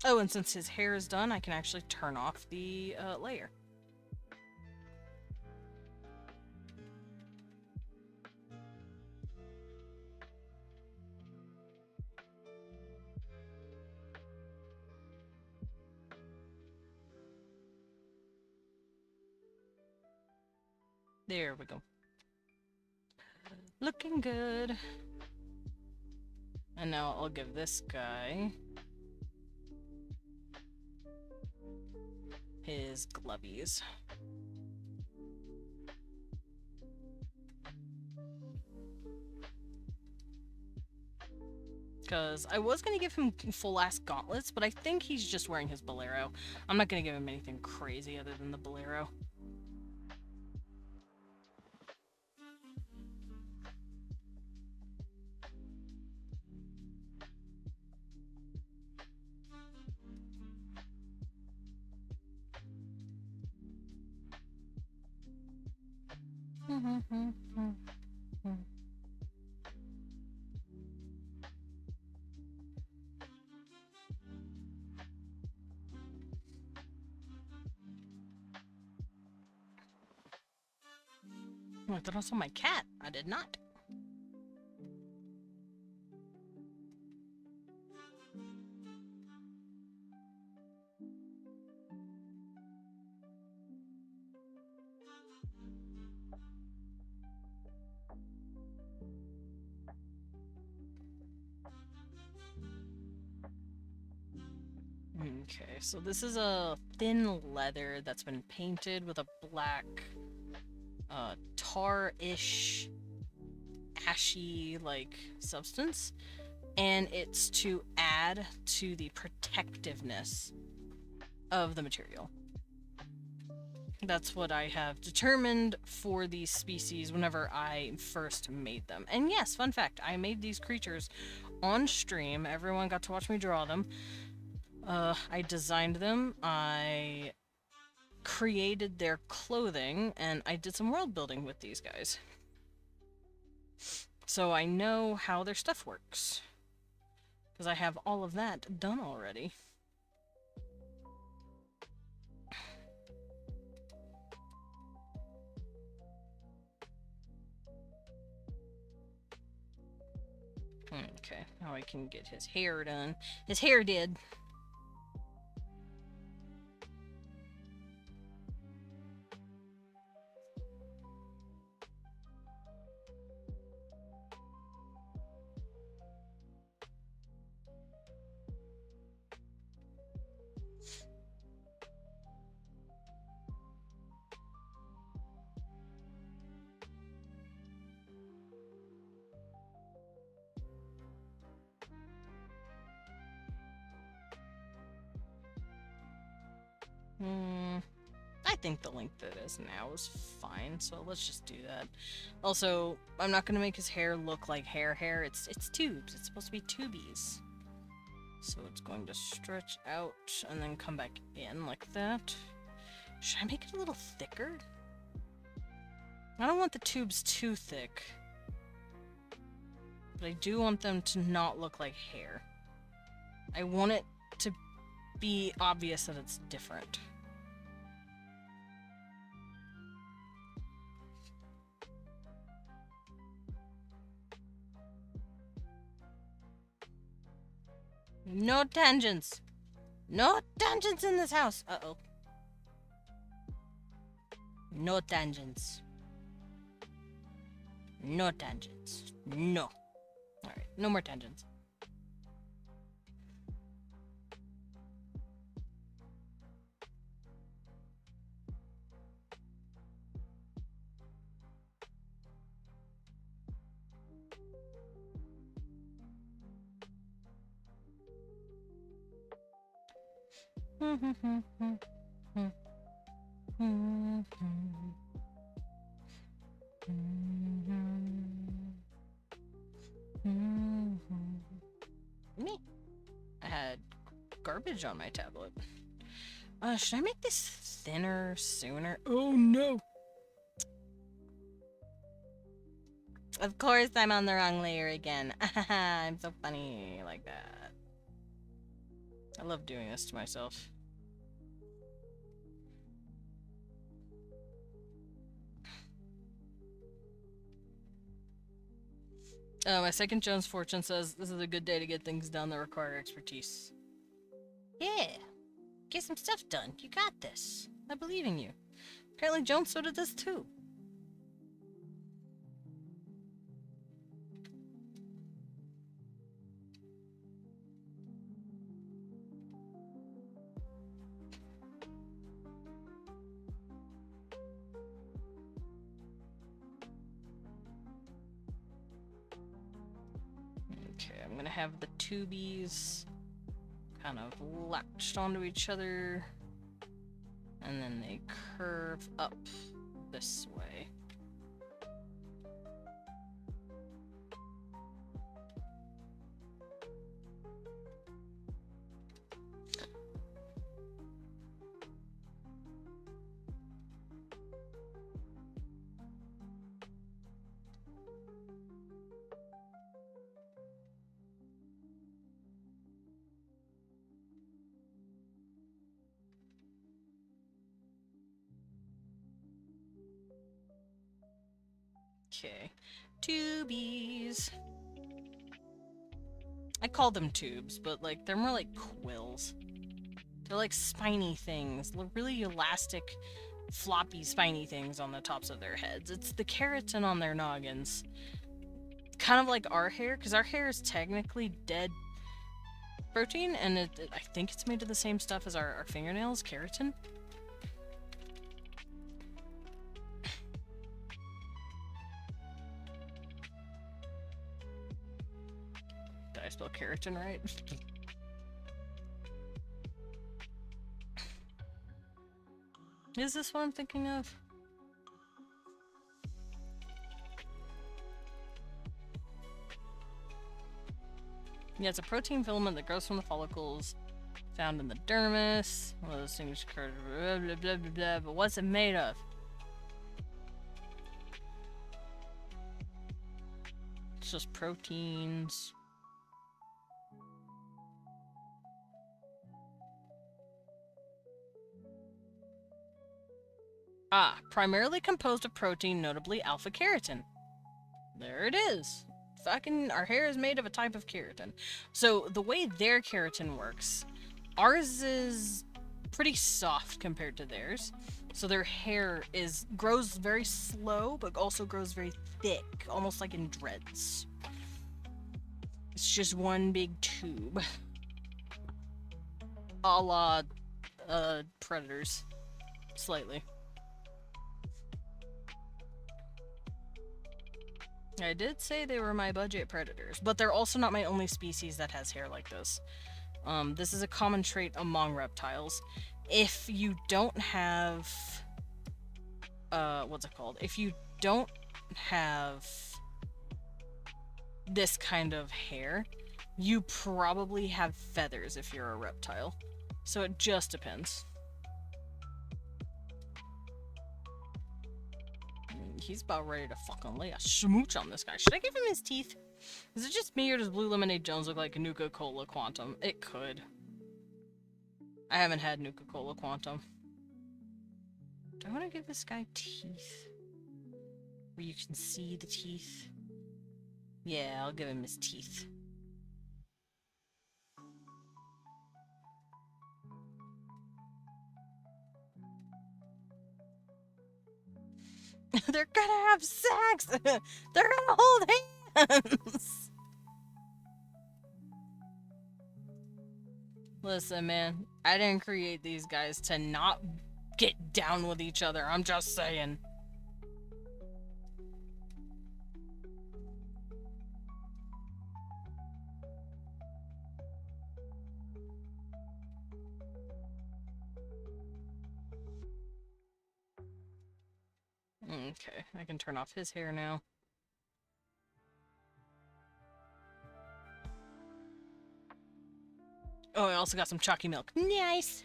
Oh, and since his hair is done, I can actually turn off the layer. There we go. Looking good. And now I'll give this guy his glovies. Because I was going to give him full-ass gauntlets, but I think he's just wearing his bolero. I'm not going to give him anything crazy other than the bolero. I thought I saw my cat. I did not. Okay, so this is a thin leather that's been painted with a black, tar-ish, ashy, like, substance. And it's to add to the protectiveness of the material. That's what I have determined for these species whenever I first made them. And yes, fun fact, I made these creatures on stream. Everyone got to watch me draw them. I designed them, I created their clothing, and I did some world building with these guys. So I know how their stuff works. Because I have all of that done already. Okay, now I can get his hair done. His hair did. I think the length it is now is fine, so let's just do that. Also, I'm not gonna make his hair look like hair. It's tubes. It's supposed to be tubies. So it's going to stretch out and then come back in like that. Should I make it a little thicker? I don't want the tubes too thick. But I do want them to not look like hair. I want it to be obvious that it's different. No tangents. No tangents in this house. Uh-oh. No tangents. No tangents. No. Alright, no more tangents. Me. I had garbage on my tablet. Should I make this thinner sooner? Oh no! Of course I'm on the wrong layer again. I'm so funny like that. I love doing this to myself. My second Jones fortune says this is a good day to get things done that require expertise. Yeah. Get some stuff done. You got this. I believe in you. Apparently Jones so did this too. Okay, I'm gonna have the tubies kind of latched onto each other, and then they curve up this way. Okay, tubies. I call them tubes, but like they're more like quills. They're like spiny things, really elastic, floppy, spiny things on the tops of their heads. It's the keratin on their noggins. Kind of like our hair, because our hair is technically dead protein, and I think it's made of the same stuff as our fingernails, keratin. Did I spell keratin right? Is this what I'm thinking of? Yeah, it's a protein filament that grows from the follicles found in the dermis. One of those things, blah, blah, blah, blah, blah, but what's it made of? It's just proteins. Ah, primarily composed of protein, notably alpha-keratin. There it is. Fucking, our hair is made of a type of keratin. So, the way their keratin works, ours is pretty soft compared to theirs. So their hair grows very slow, but also grows very thick, almost like in dreads. It's just one big tube. A la, predators. Slightly. I did say they were my budget predators, but they're also not my only species that has hair like this. This is a common trait among reptiles. If you don't have... what's it called? If you don't have this kind of hair, you probably have feathers if you're a reptile. So it just depends. He's about ready to fucking lay a smooch on this guy. Should I give him his teeth? Is it just me, or does Blue Lemonade Jones look like a Nuka-Cola Quantum? It could. I haven't had Nuka-Cola Quantum. Do I want to give this guy teeth? Where you can see the teeth? Yeah, I'll give him his teeth. They're gonna have sex! They're gonna hold hands! Listen, man, I didn't create these guys to not get down with each other. I'm just saying. Okay, I can turn off his hair now. Oh, I also got some chalky milk. Nice!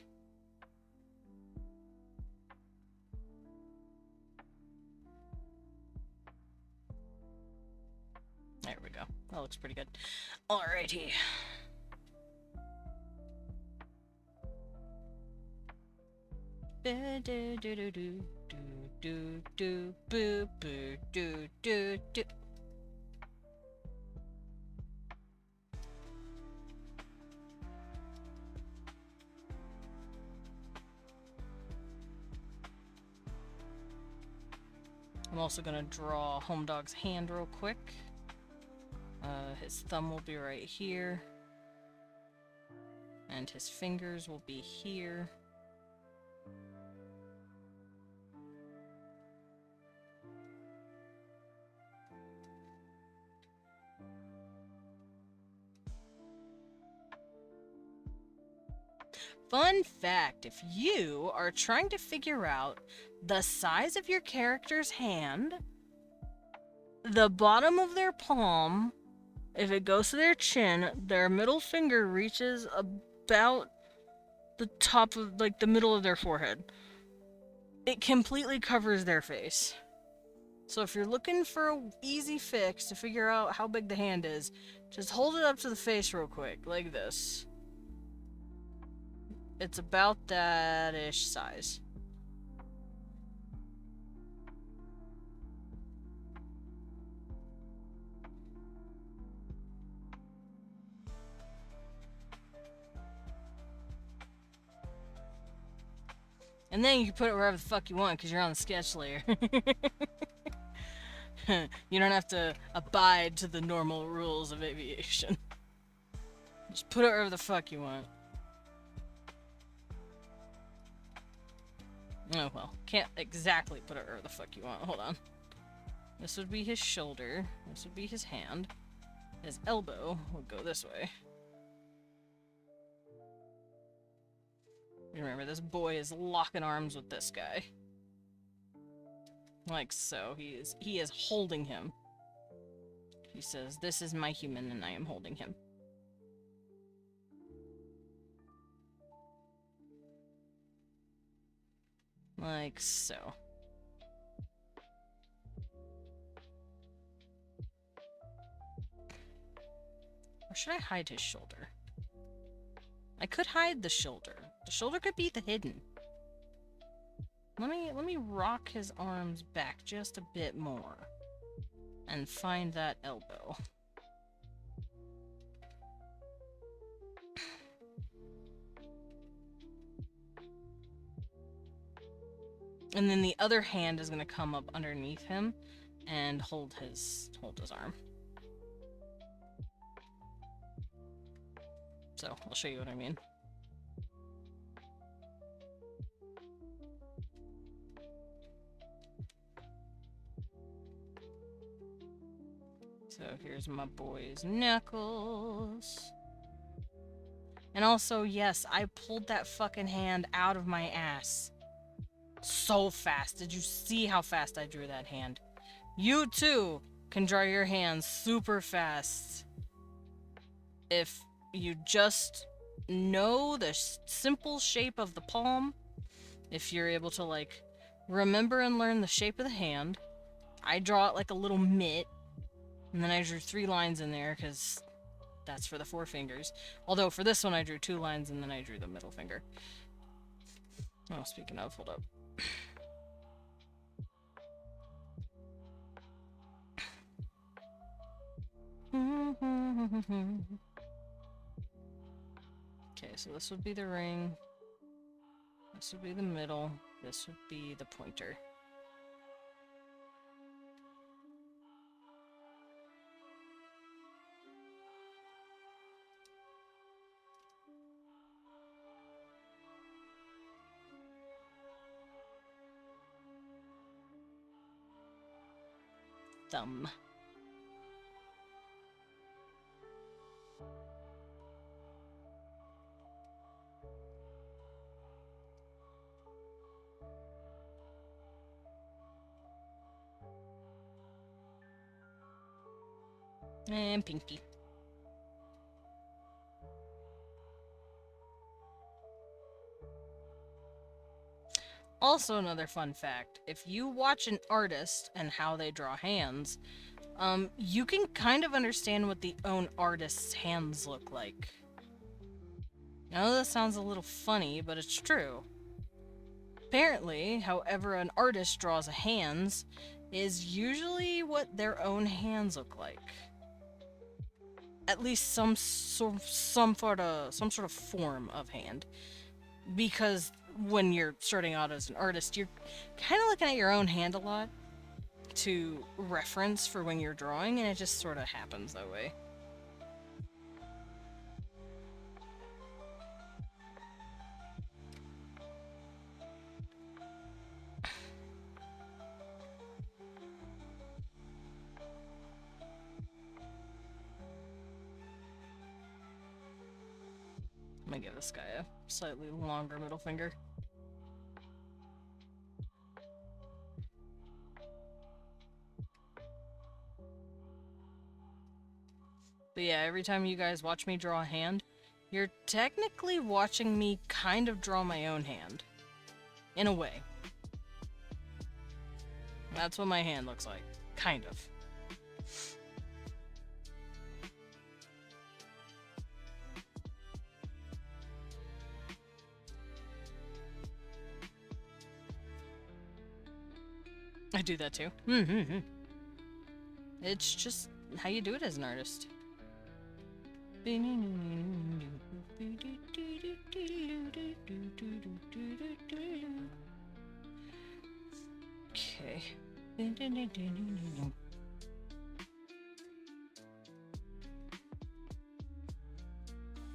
There we go. That looks pretty good. Alrighty. I'm also gonna draw Home Dog's hand real quick. His thumb will be right here. And his fingers will be here. Fun fact, if you are trying to figure out the size of your character's hand, the bottom of their palm, if it goes to their chin, their middle finger reaches about the top of, like, the middle of their forehead. It completely covers their face. So if you're looking for an easy fix to figure out how big the hand is, just hold it up to the face real quick, like this. It's about that-ish size. And then you can put it wherever the fuck you want because you're on the sketch layer. You don't have to abide to the normal rules of aviation. Just put it wherever the fuck you want. Oh well, can't exactly put it wherever the fuck you want. Hold on. This would be his shoulder. This would be his hand. His elbow would go this way. Remember, this boy is locking arms with this guy. Like so. He is holding him. He says, "This is my human and I am holding him." Like so. Or should I hide his shoulder? I could hide the shoulder. The shoulder could be the hidden. Let me rock his arms back just a bit more. And find that elbow. And then the other hand is gonna come up underneath him and hold his arm. So I'll show you what I mean. So here's my boy's knuckles. And also, yes, I pulled that fucking hand out of my ass. So fast. Did you see how fast I drew that hand? You too can draw your hands super fast. If you just know the simple shape of the palm, if you're able to, like, remember and learn the shape of the hand. I draw it like a little mitt. And then I drew 3 lines in there, because that's for the 4 fingers. Although for this one I drew 2 lines and then I drew the middle finger. Oh, speaking of, hold up. Okay, so this would be the ring. This would be the middle. This would be the pointer. thumb. And pinky. Also, another fun fact, if you watch an artist and how they draw hands, you can kind of understand what the own artist's hands look like. I know that sounds a little funny, but it's true. Apparently, however an artist draws a hands is usually what their own hands look like. At least some sort of form of hand. Because when you're starting out as an artist, you're kind of looking at your own hand a lot to reference for when you're drawing, and it just sort of happens that way. I'm gonna give this guy a slightly longer middle finger. But yeah, every time you guys watch me draw a hand, you're technically watching me kind of draw my own hand. In a way. That's what my hand looks like. Kind of. I do that too. It's just how you do it as an artist. Okay.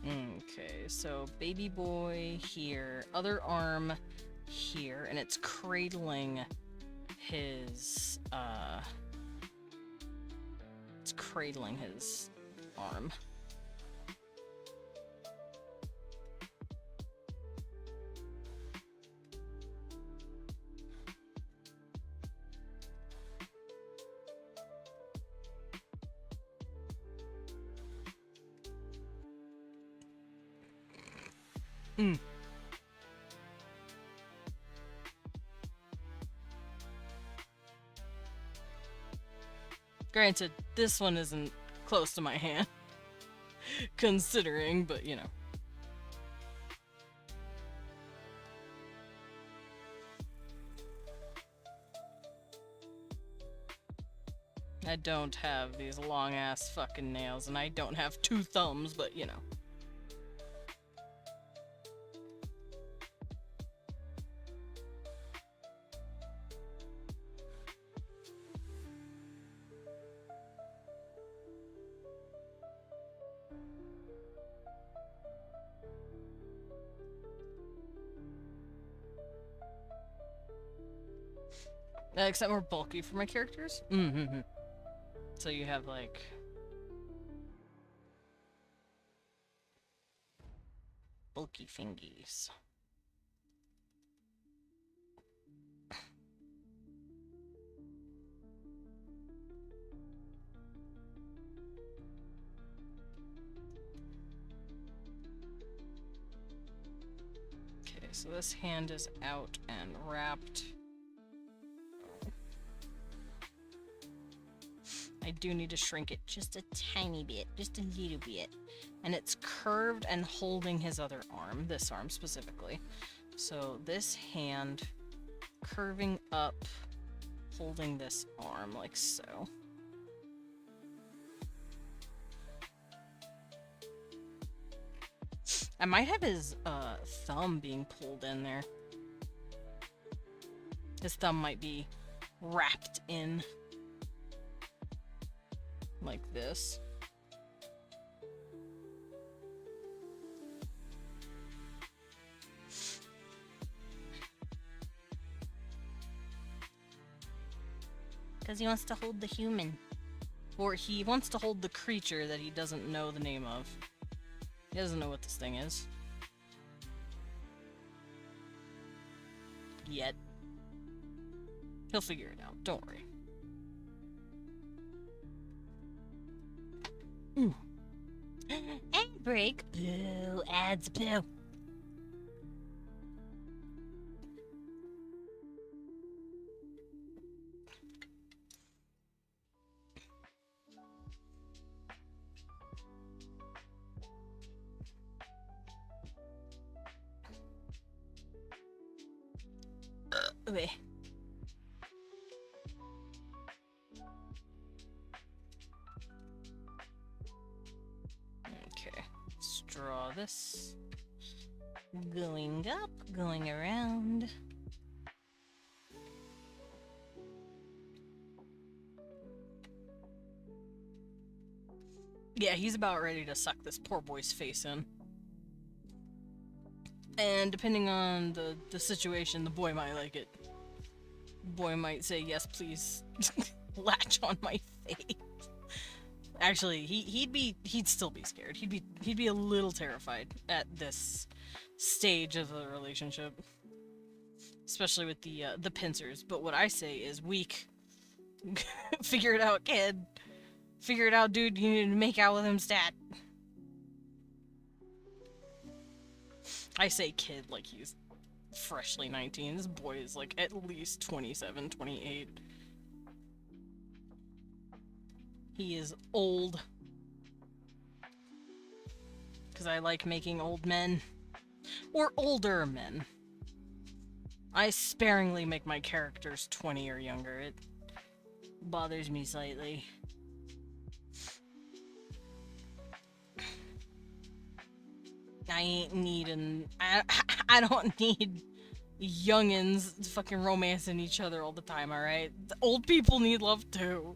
Okay, so baby boy here, other arm here, and it's cradling his arm. Granted, this one isn't close to my hand, considering, but you know. I don't have these long ass fucking nails, and I don't have 2 thumbs, but you know. Except more bulky for my characters. So you have like bulky fingies. Okay, so this hand is out and wrapped. I do need to shrink it just a tiny bit, just a little bit. And it's curved and holding his other arm, this arm specifically. So this hand curving up, holding this arm like so. I might have his thumb being pulled in there. His thumb might be wrapped in. Like this. Because he wants to hold the human. Or he wants to hold the creature that he doesn't know the name of. He doesn't know what this thing is. Yet. He'll figure it out. Don't worry. Ad break. Boo. Ads boo. Okay. Okay. Let's draw this. Going up, going around. Yeah, he's about ready to suck this poor boy's face in. And depending on the situation, the boy might like it. Boy might say, yes, please. Latch on my face. Actually, he'd still be scared. He'd be a little terrified at this stage of the relationship. Especially with the pincers. But what I say is weak. Figure it out, kid. Figure it out, dude. You need to make out with him stat. I say kid like he's freshly 19. This boy is like at least 27, 28. He is old. Because I like making old men. Or older men. I sparingly make my characters 20 or younger. It bothers me slightly. I ain't needin'. I don't need youngins fucking romancing each other all the time, alright? Old people need love too.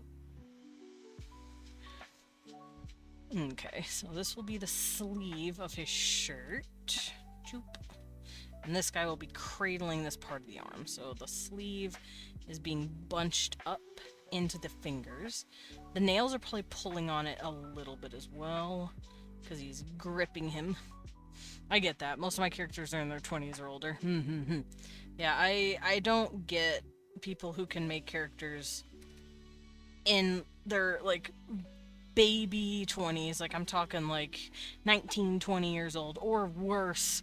Okay, so this will be the sleeve of his shirt. Choop. And this guy will be cradling this part of the arm. So the sleeve is being bunched up into the fingers. The nails are probably pulling on it a little bit as well, because he's gripping him. I get that. Most of my characters are in their 20s or older. Yeah, I don't get people who can make characters in their, like, baby 20s. Like, I'm talking, like, 19, 20 years old, or worse,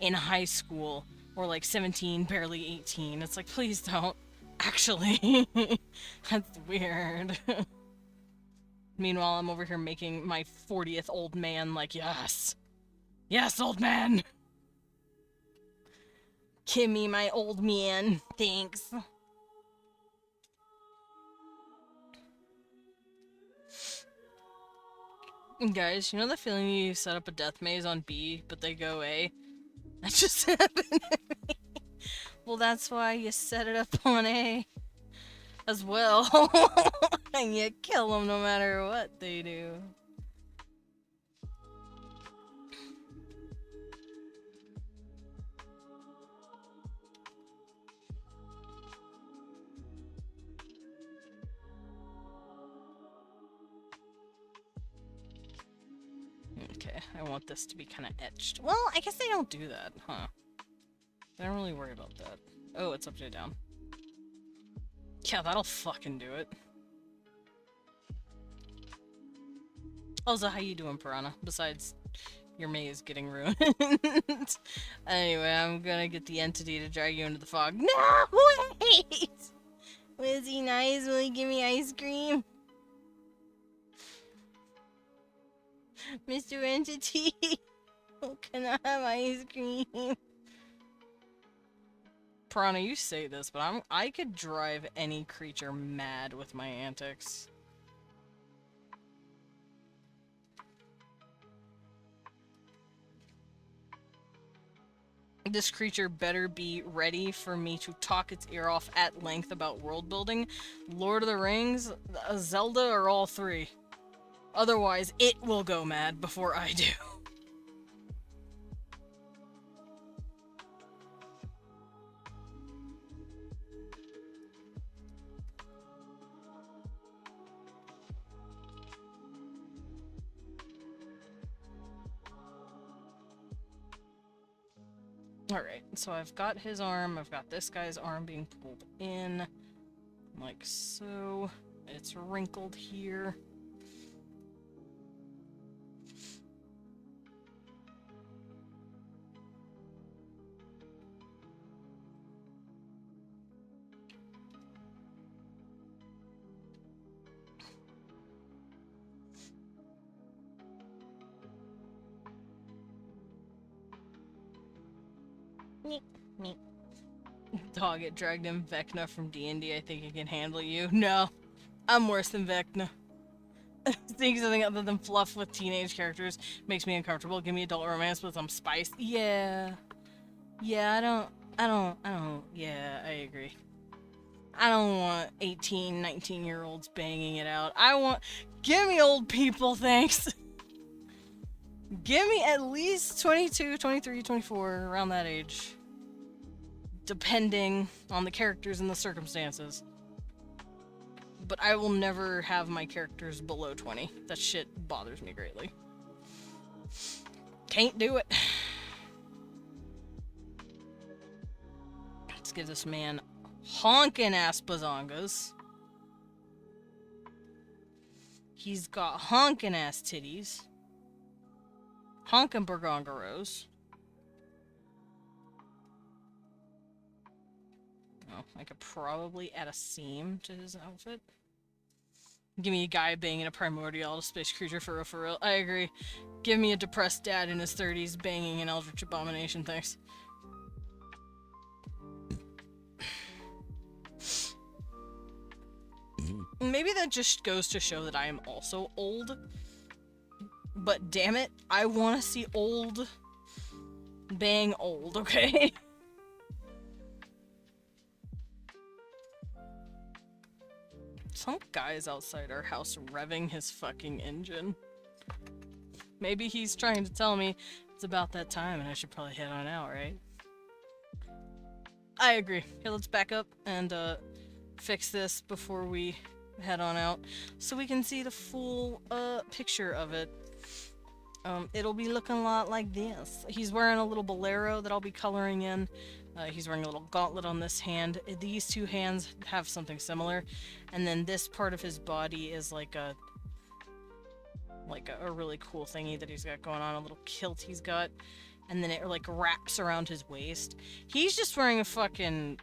in high school, or, like, 17, barely 18. It's like, please don't. Actually. That's weird. Meanwhile, I'm over here making my 40th old man, like, yes. Yes, old man! Kimmy, my old man. Thanks. Guys, you know the feeling you set up a death maze on B, but they go A? That just happened to me. Well, that's why you set it up on A as well. And you kill them no matter what they do. Okay, I want this to be kind of etched. Well, I guess they don't do that, huh? They don't really worry about that. Oh, it's upside down. Yeah, that'll fucking do it. Also, how you doing, Piranha? Besides your maze getting ruined. Anyway, I'm gonna get the entity to drag you into the fog. No, wait! Was he nice? Will he give me ice cream? Mr. Entity, can I have ice cream? Piranha, you say this, but I could drive any creature mad with my antics. This creature better be ready for me to talk its ear off at length about world building, Lord of the Rings, Zelda, or all three. Otherwise, it will go mad before I do. Alright, so I've got his arm, I've got this guy's arm being pulled in, like so. It's wrinkled here. Dog, it dragged in Vecna from D&D. I think it can handle you. No, I'm worse than Vecna. Seeing something other than fluff with teenage characters makes me uncomfortable. Give me adult romance with some spice. Yeah. Yeah, yeah, I agree. I don't want 18, 19-year-olds banging it out. Give me old people, thanks. Give me at least 22, 23, 24, around that age. Depending on the characters and the circumstances. But I will never have my characters below 20. That shit bothers me greatly. Can't do it. Let's give this man honkin' ass bazongas. He's got honkin' ass titties. Honkin' burgongaros. Oh, I could probably add a seam to his outfit. Give me a guy banging a primordial space creature for real. I agree. Give me a depressed dad in his 30s banging an eldritch abomination, thanks. Maybe that just goes to show that I am also old. But damn it, I want to see old bang old, okay? Some guy's outside our house revving his fucking engine. Maybe he's trying to tell me it's about that time and I should probably head on out, right? I agree. Here, let's back up and fix this before we head on out so we can see the full picture of it. It'll be looking a lot like this. He's wearing a little bolero that I'll be coloring in. He's wearing a little gauntlet on this hand. These two hands have something similar. And then this part of his body is like a really cool thingy that he's got going on, a little kilt he's got. And then it like wraps around his waist. He's just wearing a fucking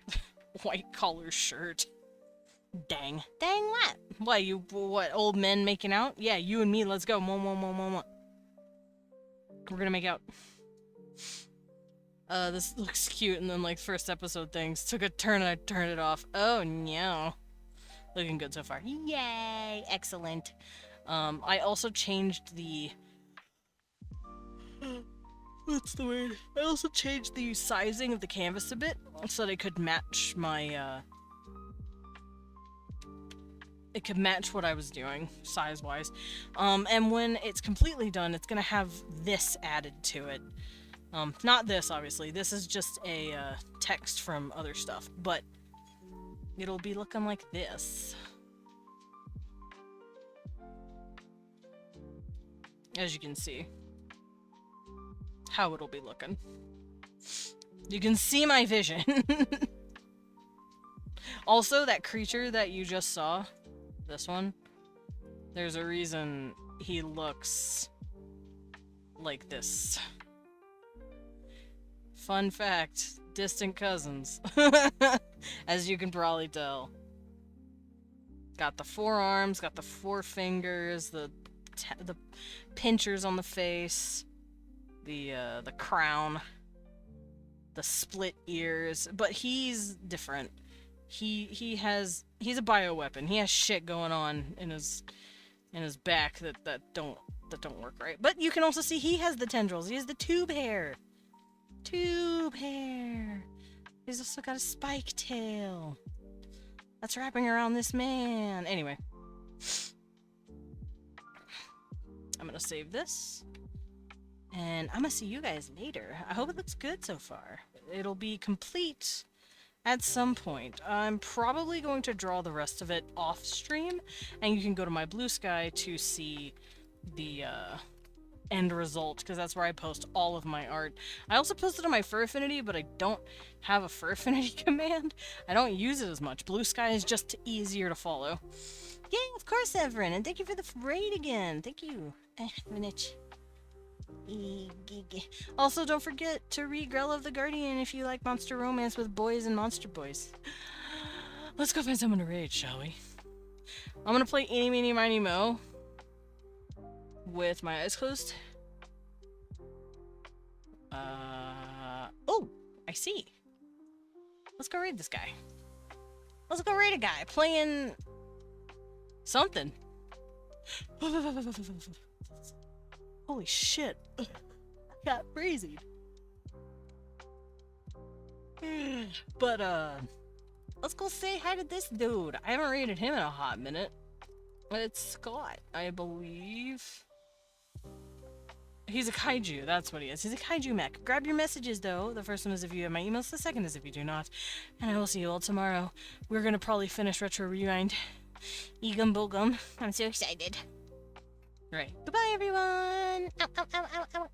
white collar shirt. Dang. Dang what? What, old men making out? Yeah, you and me, let's go. We're gonna make out. This looks cute, and then, like, first episode things took a turn and I turned it off. Oh, no. Looking good so far. Yay! Excellent. I also changed the... What's the word? I also changed the sizing of the canvas a bit, so that it could match my, It could match what I was doing, size-wise. And when it's completely done, it's gonna have this added to it. Not this, obviously. This is just a text from other stuff, but it'll be looking like this. As you can see. How it'll be looking. You can see my vision. Also, that creature that you just saw, this one, there's a reason he looks like this. Fun fact, distant cousins, as you can probably tell. Got the forearms, got the four fingers, the pinchers on the face, the crown, the split ears, but he's different. He's a bioweapon. He has shit going on in his back that don't work right. But you can also see he has the tendrils. He has the tube hair. Tube hair. He's also got a spike tail that's wrapping around this man. Anyway, I'm gonna save this, and I'm gonna see you guys later. I hope it looks good so far. It'll be complete at some point. I'm probably going to draw the rest of it off stream, and you can go to my Blue Sky to see the end result, because that's where I post all of my art. I also post it on my Fur Affinity, but I don't have a Fur Affinity command. I don't use it as much. Blue Sky is just easier to follow. Yay, of course, Everin, and thank you for the raid again. Thank you. Minute. Also, don't forget to read Grell of the Guardian if you like monster romance with boys and monster boys. Let's go find someone to raid, shall we? I'm gonna play Eeny, Meeny, Miny, Mo with my eyes closed. Oh, I see. Let's go raid this guy. Let's go raid a guy playing something. Holy shit. I got crazy. But, let's go say hi to this dude. I haven't raided him in a hot minute. It's Scott, I believe. He's a kaiju, that's what he is. He's a kaiju mech. Grab your messages, though. The first one is if you have my emails, the second is if you do not. And I will see you all tomorrow. We're gonna probably finish Retro Rewind. Egum boogum. I'm so excited. Right. Goodbye, everyone! Ow, ow, ow, ow, ow.